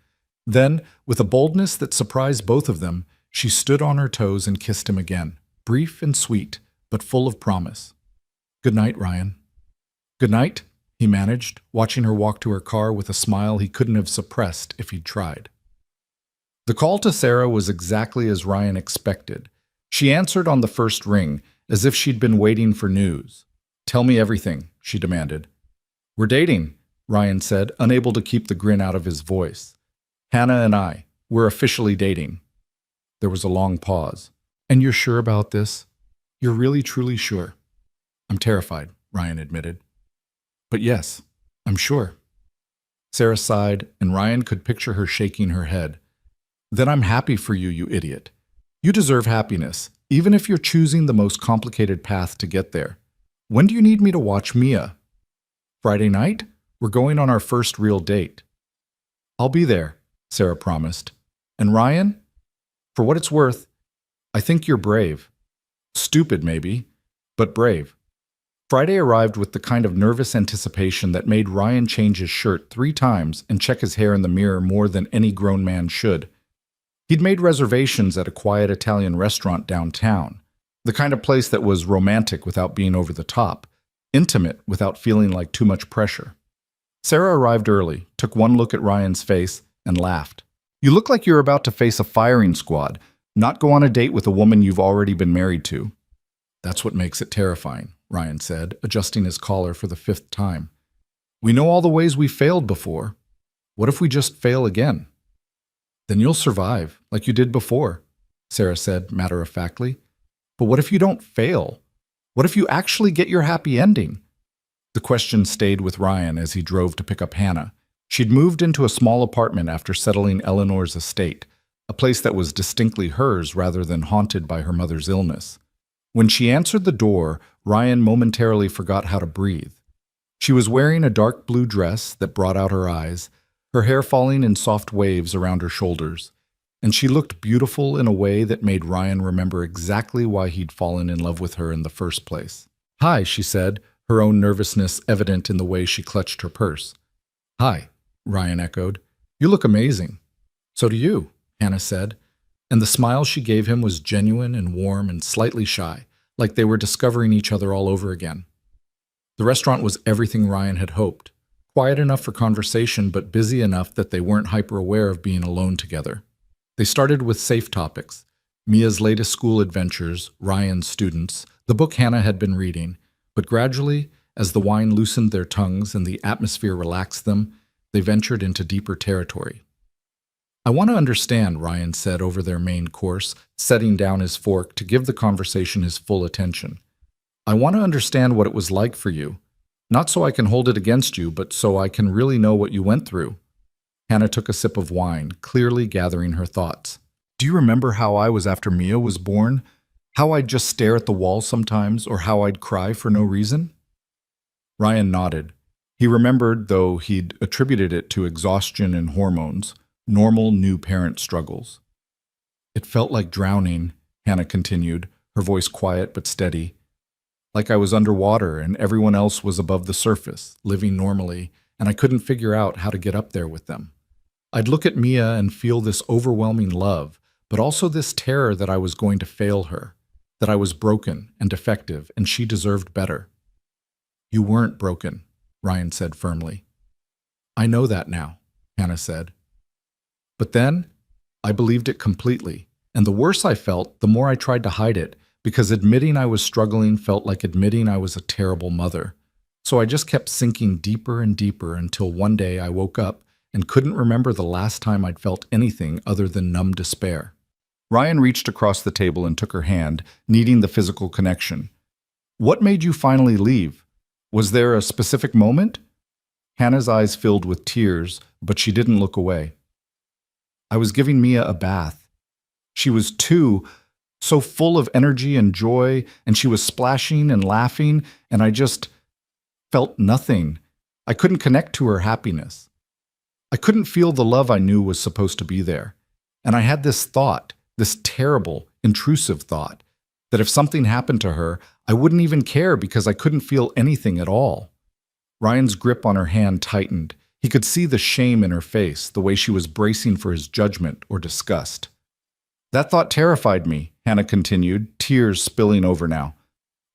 Then, with a boldness that surprised both of them, she stood on her toes and kissed him again, brief and sweet, but full of promise. Good night, Ryan. Good night, he managed, watching her walk to her car with a smile he couldn't have suppressed if he'd tried. The call to Sarah was exactly as Ryan expected. She answered on the first ring, as if she'd been waiting for news. Tell me everything, she demanded. We're dating, Ryan said, unable to keep the grin out of his voice. Hannah and I, we're officially dating. There was a long pause. And you're sure about this? You're really, truly sure? I'm terrified, Ryan admitted. But yes, I'm sure. Sarah sighed, and Ryan could picture her shaking her head. Then I'm happy for you, you idiot. You deserve happiness, even if you're choosing the most complicated path to get there. When do you need me to watch Mia? Friday night? We're going on our first real date. I'll be there, Sarah promised. And Ryan? For what it's worth, I think you're brave. Stupid, maybe, but brave. Friday arrived with the kind of nervous anticipation that made Ryan change his shirt 3 times and check his hair in the mirror more than any grown man should. He'd made reservations at a quiet Italian restaurant downtown, the kind of place that was romantic without being over the top, intimate without feeling like too much pressure. Sarah arrived early, took one look at Ryan's face, and laughed. You look like you're about to face a firing squad, not go on a date with a woman you've already been married to. That's what makes it terrifying, Ryan said, adjusting his collar for the 5th time. We know all the ways we failed before. What if we just fail again? Then you'll survive, like you did before, Sarah said matter-of-factly. But what if you don't fail? What if you actually get your happy ending? The question stayed with Ryan as he drove to pick up Hannah. She'd moved into a small apartment after settling Eleanor's estate, a place that was distinctly hers rather than haunted by her mother's illness. When she answered the door, Ryan momentarily forgot how to breathe. She was wearing a dark blue dress that brought out her eyes, her hair falling in soft waves around her shoulders, and she looked beautiful in a way that made Ryan remember exactly why he'd fallen in love with her in the first place. Hi, she said, her own nervousness evident in the way she clutched her purse. Hi, Ryan echoed. You look amazing. So do you, Hannah said, and the smile she gave him was genuine and warm and slightly shy, like they were discovering each other all over again. The restaurant was everything Ryan had hoped. Quiet enough for conversation, but busy enough that they weren't hyper-aware of being alone together. They started with safe topics: Mia's latest school adventures, Ryan's students, the book Hannah had been reading, but gradually, as the wine loosened their tongues and the atmosphere relaxed them, they ventured into deeper territory. I want to understand, Ryan said over their main course, setting down his fork to give the conversation his full attention. I want to understand what it was like for you. Not so I can hold it against you, but so I can really know what you went through. Hannah took a sip of wine, clearly gathering her thoughts. Do you remember how I was after Mia was born? How I'd just stare at the wall sometimes, or how I'd cry for no reason? Ryan nodded. He remembered, though he'd attributed it to exhaustion and hormones, normal new parent struggles. It felt like drowning, Hannah continued, her voice quiet but steady. Like I was underwater and everyone else was above the surface, living normally, and I couldn't figure out how to get up there with them. I'd look at Mia and feel this overwhelming love, but also this terror that I was going to fail her, that I was broken and defective and she deserved better. You weren't broken, Ryan said firmly. I know that now, Hannah said. But then, I believed it completely, and the worse I felt, the more I tried to hide it, because admitting I was struggling felt like admitting I was a terrible mother. So I just kept sinking deeper and deeper until one day I woke up and couldn't remember the last time I'd felt anything other than numb despair. Ryan reached across the table and took her hand, needing the physical connection. What made you finally leave? Was there a specific moment? Hannah's eyes filled with tears, but she didn't look away. I was giving Mia a bath. She was 2, so full of energy and joy, and she was splashing and laughing, and I just felt nothing. I couldn't connect to her happiness. I couldn't feel the love I knew was supposed to be there. And I had this thought, this terrible, intrusive thought, that if something happened to her, I wouldn't even care because I couldn't feel anything at all. Ryan's grip on her hand tightened. He could see the shame in her face, the way she was bracing for his judgment or disgust. That thought terrified me, Hannah continued, tears spilling over now.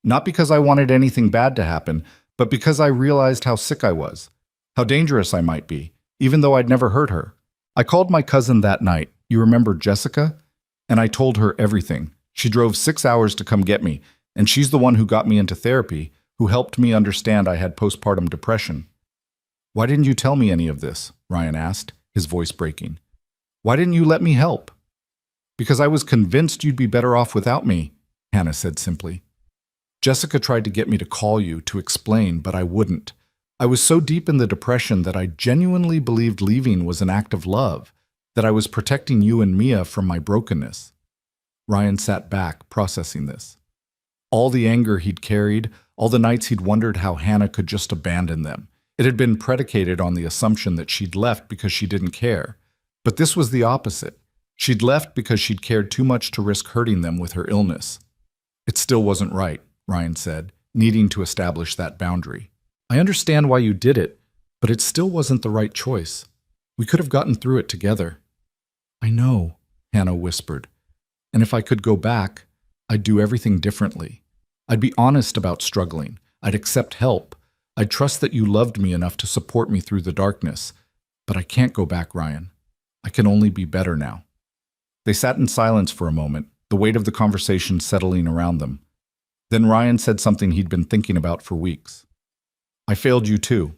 Not because I wanted anything bad to happen, but because I realized how sick I was, how dangerous I might be, even though I'd never hurt her. I called my cousin that night, you remember Jessica? And I told her everything. She drove 6 hours to come get me, and she's the one who got me into therapy, who helped me understand I had postpartum depression. Why didn't you tell me any of this? Ryan asked, his voice breaking. Why didn't you let me help? Because I was convinced you'd be better off without me, Hannah said simply. Jessica tried to get me to call you to explain, but I wouldn't. I was so deep in the depression that I genuinely believed leaving was an act of love, that I was protecting you and Mia from my brokenness. Ryan sat back, processing this. All the anger he'd carried, all the nights he'd wondered how Hannah could just abandon them. It had been predicated on the assumption that she'd left because she didn't care. But this was the opposite. She'd left because she'd cared too much to risk hurting them with her illness. It still wasn't right, Ryan said, needing to establish that boundary. I understand why you did it, but it still wasn't the right choice. We could have gotten through it together. I know, Hannah whispered. And if I could go back, I'd do everything differently. I'd be honest about struggling. I'd accept help. I'd trust that you loved me enough to support me through the darkness. But I can't go back, Ryan. I can only be better now. They sat in silence for a moment, the weight of the conversation settling around them. Then Ryan said something he'd been thinking about for weeks. I failed you too.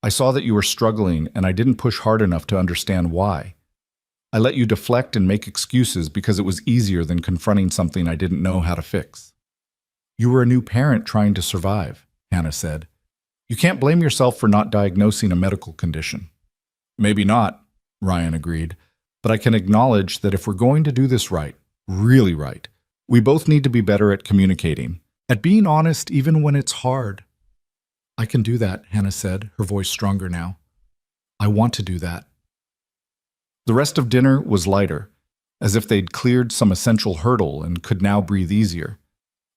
I saw that you were struggling, and I didn't push hard enough to understand why. I let you deflect and make excuses because it was easier than confronting something I didn't know how to fix. You were a new parent trying to survive, Hannah said. You can't blame yourself for not diagnosing a medical condition. Maybe not, Ryan agreed, but I can acknowledge that if we're going to do this right, really right, we both need to be better at communicating, at being honest even when it's hard. I can do that, Hannah said, her voice stronger now. I want to do that. The rest of dinner was lighter, as if they'd cleared some essential hurdle and could now breathe easier.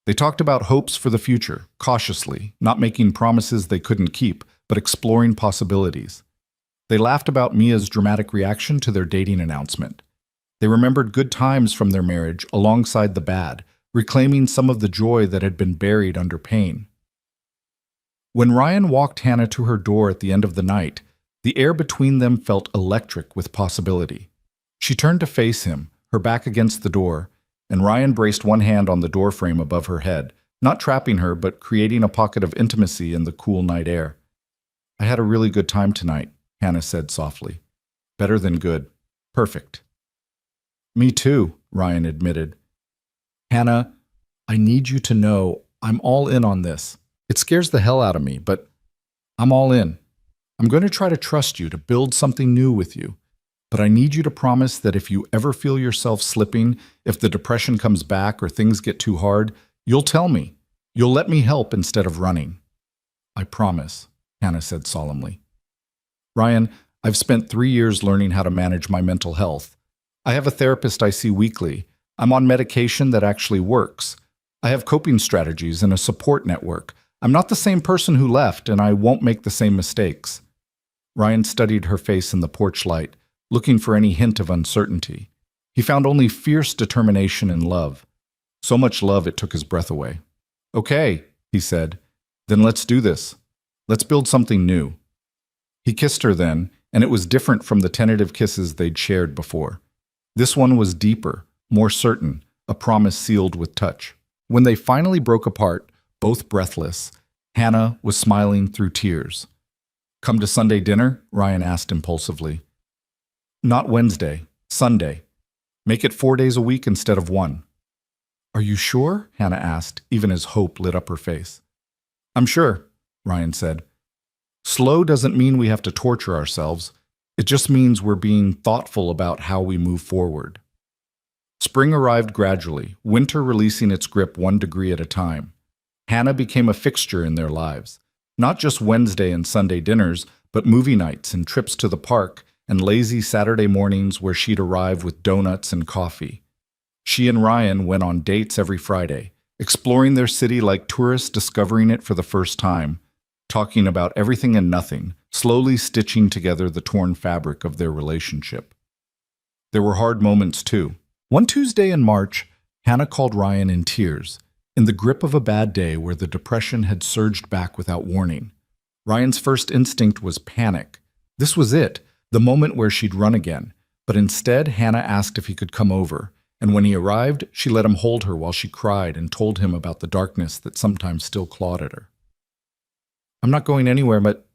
They talked about hopes for the future, cautiously, not making promises they couldn't keep, but exploring possibilities. They laughed about Mia's dramatic reaction to their dating announcement. They remembered good times from their marriage alongside the bad, reclaiming some of the joy that had been buried under pain. When Ryan walked Hannah to her door at the end of the night, the air between them felt electric with possibility. She turned to face him, her back against the door, and Ryan braced one hand on the doorframe above her head, not trapping her but creating a pocket of intimacy in the cool night air. I had a really good time tonight, Hannah said softly. Better than good. Perfect. Me too, Ryan admitted. Hannah, I need you to know I'm all in on this. It scares the hell out of me, but I'm all in. I'm going to try to trust you, to build something new with you. But I need you to promise that if you ever feel yourself slipping, if the depression comes back or things get too hard, you'll tell me. You'll let me help instead of running. I promise, Hannah said solemnly. Ryan, I've spent 3 years learning how to manage my mental health. I have a therapist I see weekly. I'm on medication that actually works. I have coping strategies and a support network. I'm not the same person who left, and I won't make the same mistakes. Ryan studied her face in the porch light, looking for any hint of uncertainty. He found only fierce determination and love. So much love it took his breath away. Okay, he said. Then let's do this. Let's build something new. He kissed her then, and it was different from the tentative kisses they'd shared before. This one was deeper, more certain, a promise sealed with touch. When they finally broke apart, both breathless, Hannah was smiling through tears. Come to Sunday dinner? Ryan asked impulsively. Not Wednesday, Sunday. Make it 4 days a week instead of 1. Are you sure? Hannah asked, even as hope lit up her face. I'm sure, Ryan said. Slow doesn't mean we have to torture ourselves. It just means we're being thoughtful about how we move forward. Spring arrived gradually, winter releasing its grip 1 degree at a time. Hannah became a fixture in their lives. Not just Wednesday and Sunday dinners, but movie nights and trips to the park and lazy Saturday mornings where she'd arrive with donuts and coffee. She and Ryan went on dates every Friday, exploring their city like tourists discovering it for the first time, talking about everything and nothing, slowly stitching together the torn fabric of their relationship. There were hard moments, too. One Tuesday in March, Hannah called Ryan in tears, in the grip of a bad day where the depression had surged back without warning. Ryan's first instinct was panic. This was it, the moment where she'd run again. But instead, Hannah asked if he could come over, and when he arrived, she let him hold her while she cried and told him about the darkness that sometimes still clawed at her. "I'm not going anywhere, but,"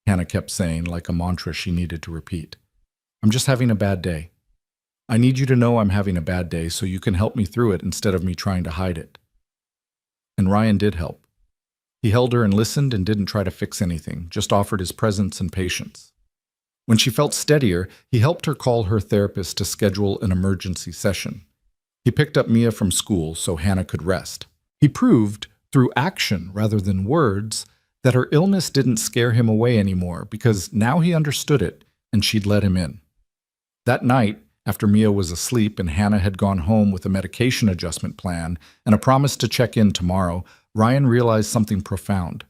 Hannah kept saying like a mantra she needed to repeat. "I'm just having a bad day. I need you to know I'm having a bad day so you can help me through it instead of me trying to hide it." And Ryan did help. He held her and listened and didn't try to fix anything, just offered his presence and patience. When she felt steadier, he helped her call her therapist to schedule an emergency session. He picked up Mia from school so Hannah could rest. He proved, through action rather than words, that her illness didn't scare him away anymore because now he understood it and she'd let him in. That night, after Mia was asleep and Hannah had gone home with a medication adjustment plan and a promise to check in tomorrow, Ryan realized something profound.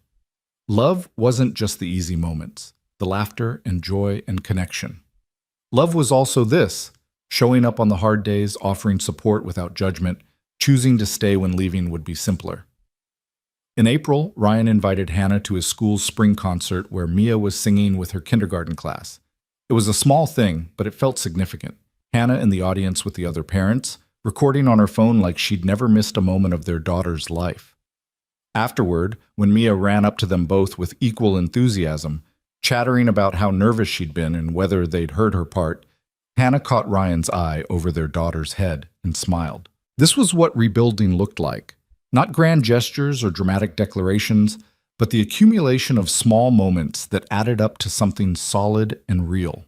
Love wasn't just the easy moments, the laughter and joy and connection. Love was also this, showing up on the hard days, offering support without judgment, choosing to stay when leaving would be simpler. In April, Ryan invited Hannah to his school's spring concert where Mia was singing with her kindergarten class. It was a small thing, but it felt significant. Hannah in the audience with the other parents, recording on her phone like she'd never missed a moment of their daughter's life. Afterward, when Mia ran up to them both with equal enthusiasm, chattering about how nervous she'd been and whether they'd heard her part, Hannah caught Ryan's eye over their daughter's head and smiled. This was what rebuilding looked like. Not grand gestures or dramatic declarations, but the accumulation of small moments that added up to something solid and real.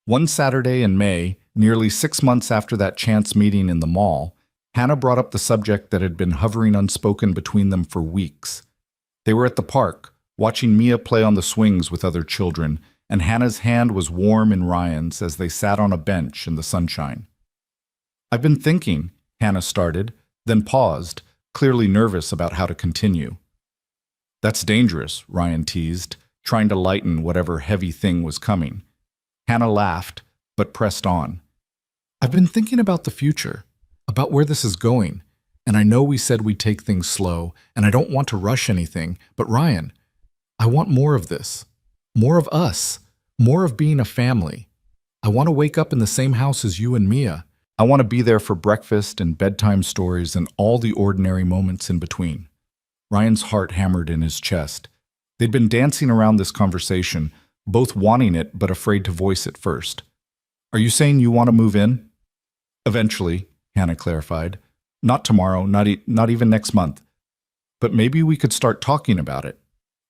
One Saturday in May, nearly 6 months after that chance meeting in the mall, Hannah brought up the subject that had been hovering unspoken between them for weeks. They were at the park, watching Mia play on the swings with other children, and Hannah's hand was warm in Ryan's as they sat on a bench in the sunshine. "I've been thinking," Hannah started, then paused, clearly nervous about how to continue. "That's dangerous," Ryan teased, trying to lighten whatever heavy thing was coming. Hannah laughed, but pressed on. "I've been thinking about the future, about where this is going, and I know we said we'd take things slow, and I don't want to rush anything, but Ryan, I want more of this, more of us, more of being a family. I want to wake up in the same house as you and Mia. I want to be there for breakfast and bedtime stories and all the ordinary moments in between." Ryan's heart hammered in his chest. They'd been dancing around this conversation, both wanting it but afraid to voice it first. "Are you saying you want to move in?" "Eventually," Hannah clarified. "Not tomorrow, not even next month. But maybe we could start talking about it.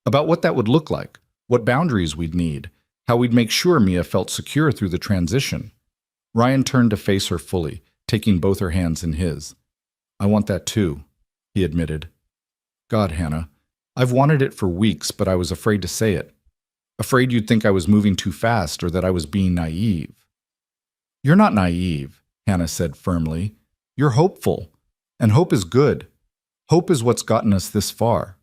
About what that would look like, what boundaries we'd need, how we'd make sure Mia felt secure through the transition." Ryan turned to face her fully, taking both her hands in his. "I want that too," he admitted. "God, Hannah, I've wanted it for weeks, but I was afraid to say it. Afraid you'd think I was moving too fast or that I was being naive." "You're not naive," Hannah said firmly. "You're hopeful, and hope is good. Hope is what's gotten us this far."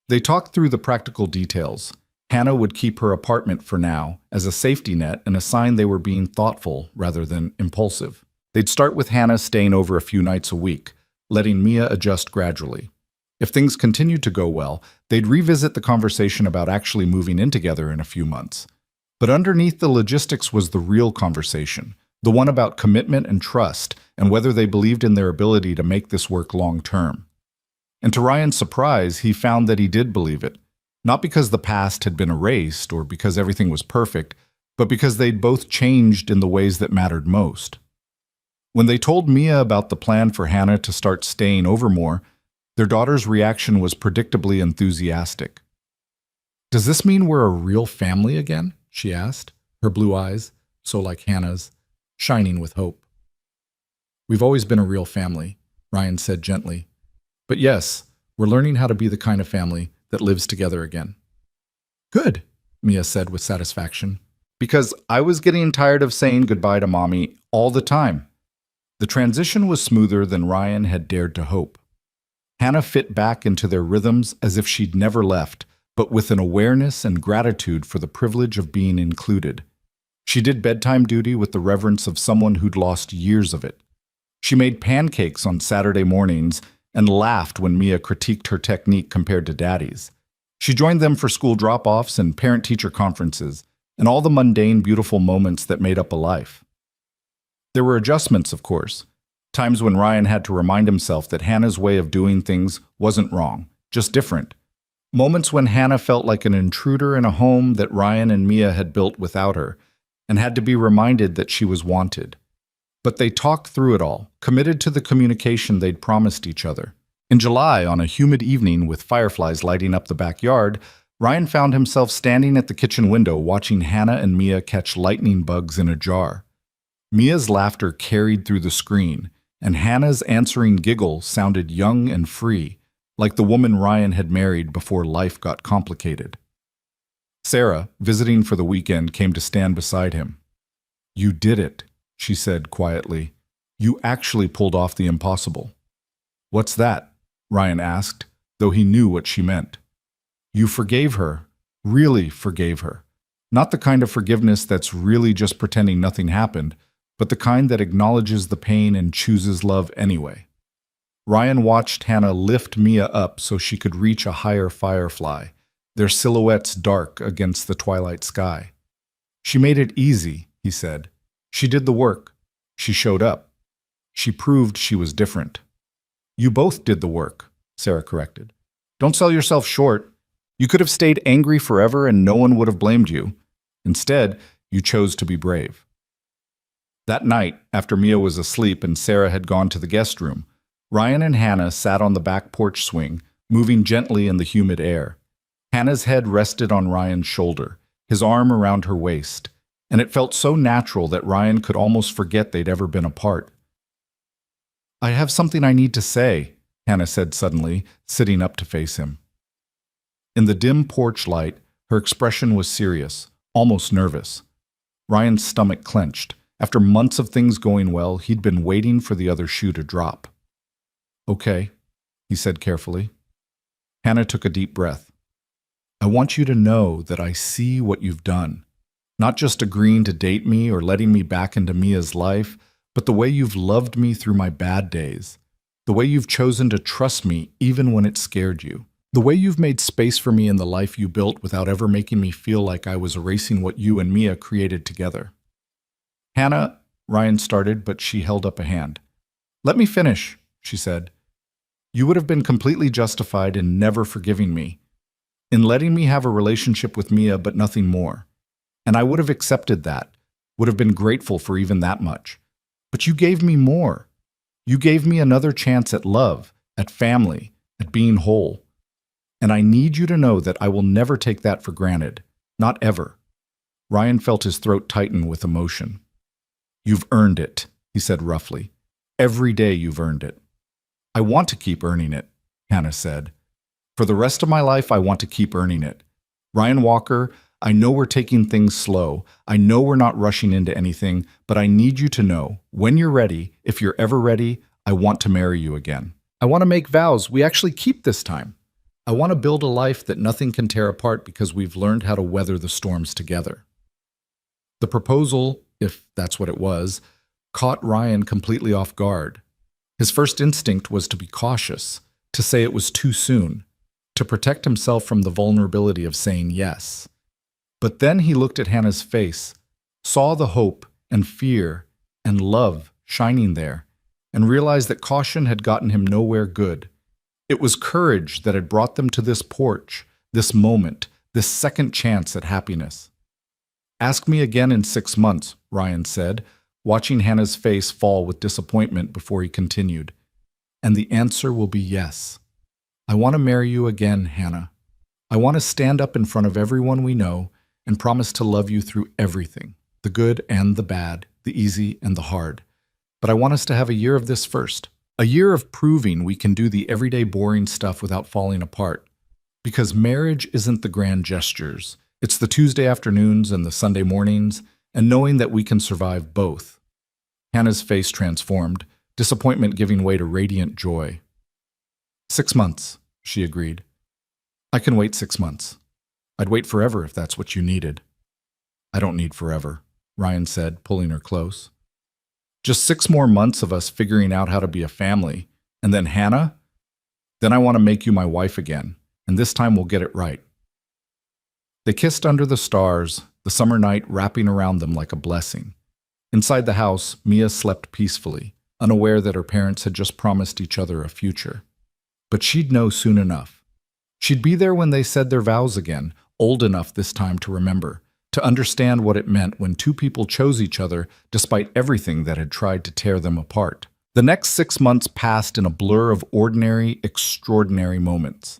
They talked through the practical details. Hannah would keep her apartment for now as a safety net and a sign they were being thoughtful rather than impulsive. They'd start with Hannah staying over a few nights a week, letting Mia adjust gradually. If things continued to go well, they'd revisit the conversation about actually moving in together in a few months. But underneath the logistics was the real conversation, the one about commitment and trust, and whether they believed in their ability to make this work long term. And to Ryan's surprise, he found that he did believe it. Not because the past had been erased or because everything was perfect, but because they'd both changed in the ways that mattered most. When they told Mia about the plan for Hannah to start staying over more, their daughter's reaction was predictably enthusiastic. "Does this mean we're a real family again?" she asked, her blue eyes, so like Hannah's, shining with hope. "We've always been a real family," Ryan said gently. "But yes, we're learning how to be the kind of family that lives together again." "Good," Mia said with satisfaction, "because I was getting tired of saying goodbye to Mommy all the time." The transition was smoother than Ryan had dared to hope. Hannah fit back into their rhythms as if she'd never left, but with an awareness and gratitude for the privilege of being included. She did bedtime duty with the reverence of someone who'd lost years of it. She made pancakes on Saturday mornings and laughed when Mia critiqued her technique compared to Daddy's. She joined them for school drop-offs and parent-teacher conferences, and all the mundane, beautiful moments that made up a life. There were adjustments, of course. Times when Ryan had to remind himself that Hannah's way of doing things wasn't wrong, just different. Moments when Hannah felt like an intruder in a home that Ryan and Mia had built without her, and had to be reminded that she was wanted. But they talked through it all, committed to the communication they'd promised each other. In July, on a humid evening with fireflies lighting up the backyard, Ryan found himself standing at the kitchen window watching Hannah and Mia catch lightning bugs in a jar. Mia's laughter carried through the screen, and Hannah's answering giggle sounded young and free, like the woman Ryan had married before life got complicated. Sarah, visiting for the weekend, came to stand beside him. "You did it," she said quietly. "You actually pulled off the impossible." "What's that?" Ryan asked, though he knew what she meant. "You forgave her, really forgave her. Not the kind of forgiveness that's really just pretending nothing happened, but the kind that acknowledges the pain and chooses love anyway." Ryan watched Hannah lift Mia up so she could reach a higher firefly, their silhouettes dark against the twilight sky. "She made it easy," he said. "She did the work. She showed up. She proved she was different." "You both did the work," Sarah corrected. "Don't sell yourself short. You could have stayed angry forever and no one would have blamed you. Instead, you chose to be brave." That night, after Mia was asleep and Sarah had gone to the guest room, Ryan and Hannah sat on the back porch swing, moving gently in the humid air. Hannah's head rested on Ryan's shoulder, his arm around her waist, and it felt so natural that Ryan could almost forget they'd ever been apart. "I have something I need to say," Hannah said suddenly, sitting up to face him. In the dim porch light, her expression was serious, almost nervous. Ryan's stomach clenched. After months of things going well, he'd been waiting for the other shoe to drop. "Okay," he said carefully. Hannah took a deep breath. "I want you to know that I see what you've done. Not just agreeing to date me or letting me back into Mia's life, but the way you've loved me through my bad days. The way you've chosen to trust me even when it scared you. The way you've made space for me in the life you built without ever making me feel like I was erasing what you and Mia created together." "Hannah," Ryan started, but she held up a hand. "Let me finish," she said. "You would have been completely justified in never forgiving me, in letting me have a relationship with Mia but nothing more. And I would have accepted that, would have been grateful for even that much. But you gave me more. You gave me another chance at love, at family, at being whole. And I need you to know that I will never take that for granted. Not ever." Ryan felt his throat tighten with emotion. "You've earned it," he said roughly. "Every day you've earned it." "I want to keep earning it," Hannah said. "For the rest of my life, I want to keep earning it. Ryan Walker, I know we're taking things slow. I know we're not rushing into anything, but I need you to know, when you're ready, if you're ever ready, I want to marry you again. I want to make vows we actually keep this time. I want to build a life that nothing can tear apart because we've learned how to weather the storms together." The proposal, if that's what it was, caught Ryan completely off guard. His first instinct was to be cautious, to say it was too soon, to protect himself from the vulnerability of saying yes. But then he looked at Hannah's face, saw the hope and fear and love shining there, and realized that caution had gotten him nowhere good. It was courage that had brought them to this porch, this moment, this second chance at happiness. "Ask me again in 6 months," Ryan said, watching Hannah's face fall with disappointment before he continued. "And the answer will be yes. I want to marry you again, Hannah. I want to stand up in front of everyone we know and promise to love you through everything, the good and the bad, the easy and the hard. But I want us to have a year of this first. A year of proving we can do the everyday boring stuff without falling apart. Because marriage isn't the grand gestures. It's the Tuesday afternoons and the Sunday mornings, and knowing that we can survive both." Hannah's face transformed, disappointment giving way to radiant joy. 6 months, she agreed. "I can wait 6 months." I'd wait forever if that's what you needed. I don't need forever, Ryan said, pulling her close. Just 6 more months of us figuring out how to be a family. And then Hannah? Then I want to make you my wife again, and this time we'll get it right. They kissed under the stars, the summer night wrapping around them like a blessing. Inside the house, Mia slept peacefully, unaware that her parents had just promised each other a future. But she'd know soon enough. She'd be there when they said their vows again, old enough this time to remember, to understand what it meant when two people chose each other despite everything that had tried to tear them apart. The next 6 months passed in a blur of ordinary, extraordinary moments.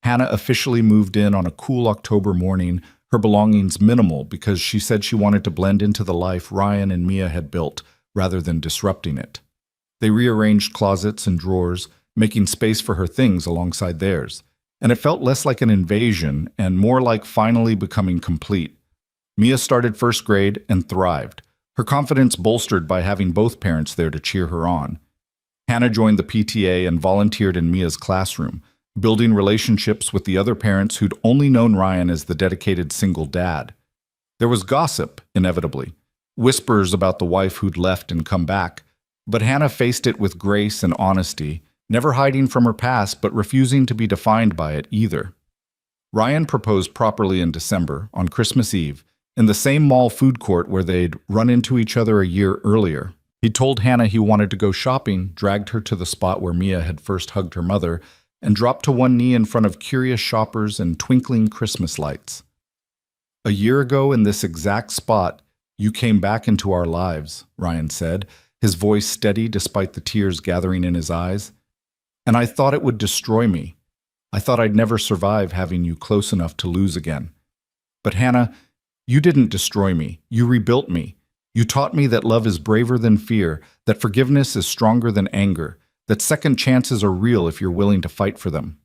Hannah officially moved in on a cool October morning, her belongings minimal because she said she wanted to blend into the life Ryan and Mia had built rather than disrupting it. They rearranged closets and drawers, making space for her things alongside theirs, and it felt less like an invasion and more like finally becoming complete. Mia started first grade and thrived, her confidence bolstered by having both parents there to cheer her on. Hannah joined the PTA and volunteered in Mia's classroom, building relationships with the other parents who'd only known Ryan as the dedicated single dad. There was gossip, inevitably, whispers about the wife who'd left and come back, but Hannah faced it with grace and honesty, never hiding from her past but refusing to be defined by it either. Ryan proposed properly in December, on Christmas Eve, in the same mall food court where they'd run into each other a year earlier. He told Hannah he wanted to go shopping, dragged her to the spot where Mia had first hugged her mother, and dropped to one knee in front of curious shoppers and twinkling Christmas lights. "A year ago in this exact spot, you came back into our lives," Ryan said, his voice steady despite the tears gathering in his eyes. "And I thought it would destroy me. I thought I'd never survive having you close enough to lose again. But Hannah, you didn't destroy me. You rebuilt me. You taught me that love is braver than fear, that forgiveness is stronger than anger, that second chances are real if you're willing to fight for them."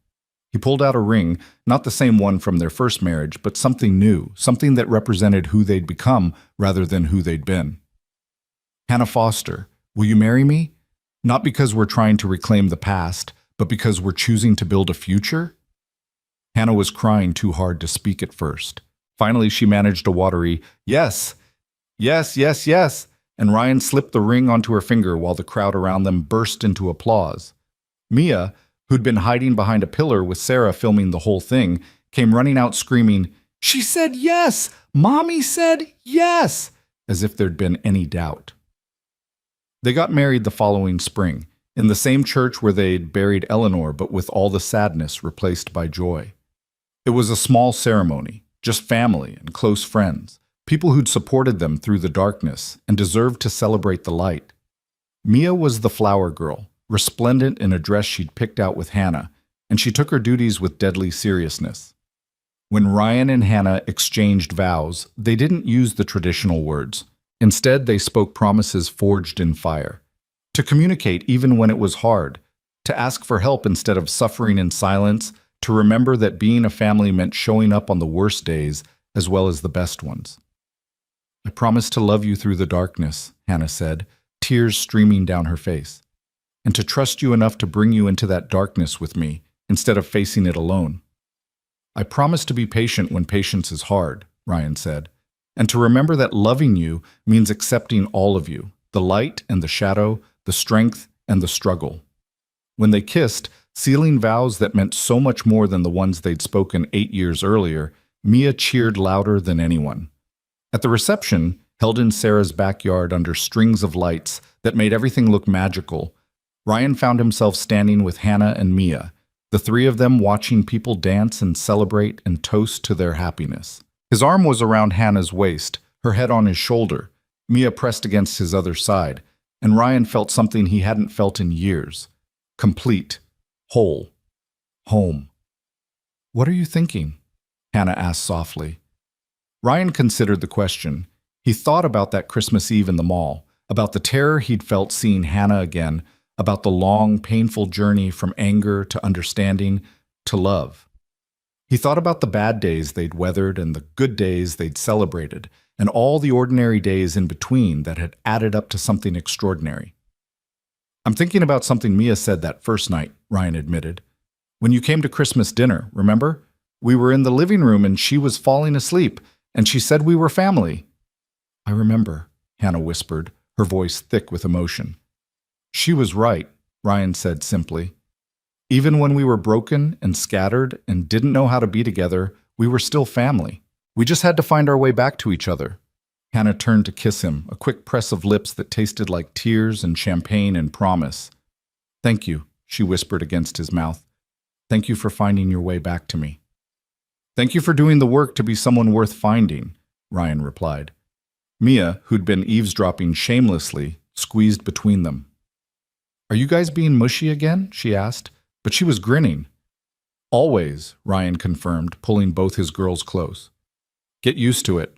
He pulled out a ring, not the same one from their first marriage, but something new, something that represented who they'd become rather than who they'd been. "Hannah Foster, will you marry me? Not because we're trying to reclaim the past, but because we're choosing to build a future?" Hannah was crying too hard to speak at first. Finally, she managed a watery, "Yes, yes, yes, yes," and Ryan slipped the ring onto her finger while the crowd around them burst into applause. Mia, who'd been hiding behind a pillar with Sarah filming the whole thing, came running out screaming, "She said yes! Mommy said yes!" as if there'd been any doubt. They got married the following spring, in the same church where they'd buried Eleanor, but with all the sadness replaced by joy. It was a small ceremony, just family and close friends, people who'd supported them through the darkness and deserved to celebrate the light. Mia was the flower girl, resplendent in a dress she'd picked out with Hannah, and she took her duties with deadly seriousness. When Ryan and Hannah exchanged vows, they didn't use the traditional words. Instead, they spoke promises forged in fire. To communicate even when it was hard, to ask for help instead of suffering in silence, to remember that being a family meant showing up on the worst days as well as the best ones. "I promise to love you through the darkness," Hannah said, tears streaming down her face, "and to trust you enough to bring you into that darkness with me instead of facing it alone." "I promise to be patient when patience is hard," Ryan said, "and to remember that loving you means accepting all of you, the light and the shadow, the strength and the struggle." When they kissed, sealing vows that meant so much more than the ones they'd spoken 8 years earlier, Mia cheered louder than anyone. At the reception, held in Sarah's backyard under strings of lights that made everything look magical, Ryan found himself standing with Hannah and Mia, the three of them watching people dance and celebrate and toast to their happiness. His arm was around Hannah's waist, her head on his shoulder, Mia pressed against his other side, and Ryan felt something he hadn't felt in years. Complete. Whole. Home. "What are you thinking?" Hannah asked softly. Ryan considered the question. He thought about that Christmas Eve in the mall, about the terror he'd felt seeing Hannah again, about the long, painful journey from anger to understanding to love. He thought about the bad days they'd weathered and the good days they'd celebrated, and all the ordinary days in between that had added up to something extraordinary. "I'm thinking about something Mia said that first night," Ryan admitted. "When you came to Christmas dinner, remember? We were in the living room and she was falling asleep, and she said we were family. I remember, Hannah whispered, her voice thick with emotion. She was right, Ryan said simply. Even when we were broken and scattered and didn't know how to be together, we were still family. We just had to find our way back to each other. Hannah turned to kiss him, a quick press of lips that tasted like tears and champagne and promise. Thank you, she whispered against his mouth. Thank you for finding your way back to me. Thank you for doing the work to be someone worth finding, Ryan replied. Mia, who'd been eavesdropping shamelessly, squeezed between them. Are you guys being mushy again? She asked, but she was grinning. Always, Ryan confirmed, pulling both his girls close. Get used to it.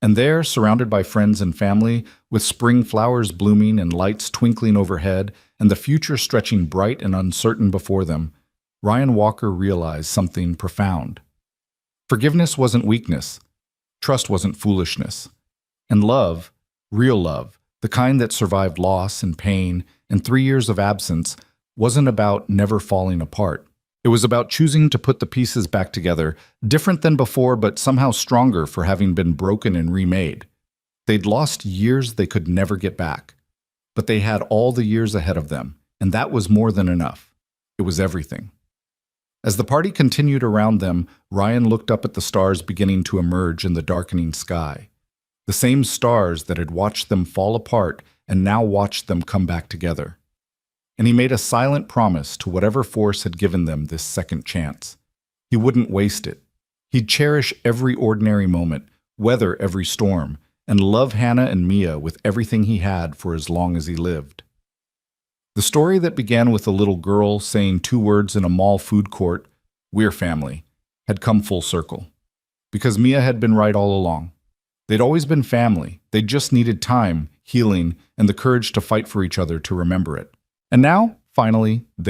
And there, surrounded by friends and family, with spring flowers blooming and lights twinkling overhead, and the future stretching bright and uncertain before them, Ryan Walker realized something profound. Forgiveness wasn't weakness. Trust wasn't foolishness. And love, real love, the kind that survived loss and pain and 3 years of absence, wasn't about never falling apart. It was about choosing to put the pieces back together, different than before but somehow stronger for having been broken and remade. They'd lost years they could never get back. But they had all the years ahead of them, and that was more than enough. It was everything. As the party continued around them, Ryan looked up at the stars beginning to emerge in the darkening sky. The same stars that had watched them fall apart and now watched them come back together. And he made a silent promise to whatever force had given them this second chance. He wouldn't waste it. He'd cherish every ordinary moment, weather every storm, and love Hannah and Mia with everything he had for as long as he lived. The story that began with a little girl saying 2 words in a mall food court, "We're family," had come full circle. Because Mia had been right all along. They'd always been family. They just needed time, healing, and the courage to fight for each other to remember it. And now, finally, they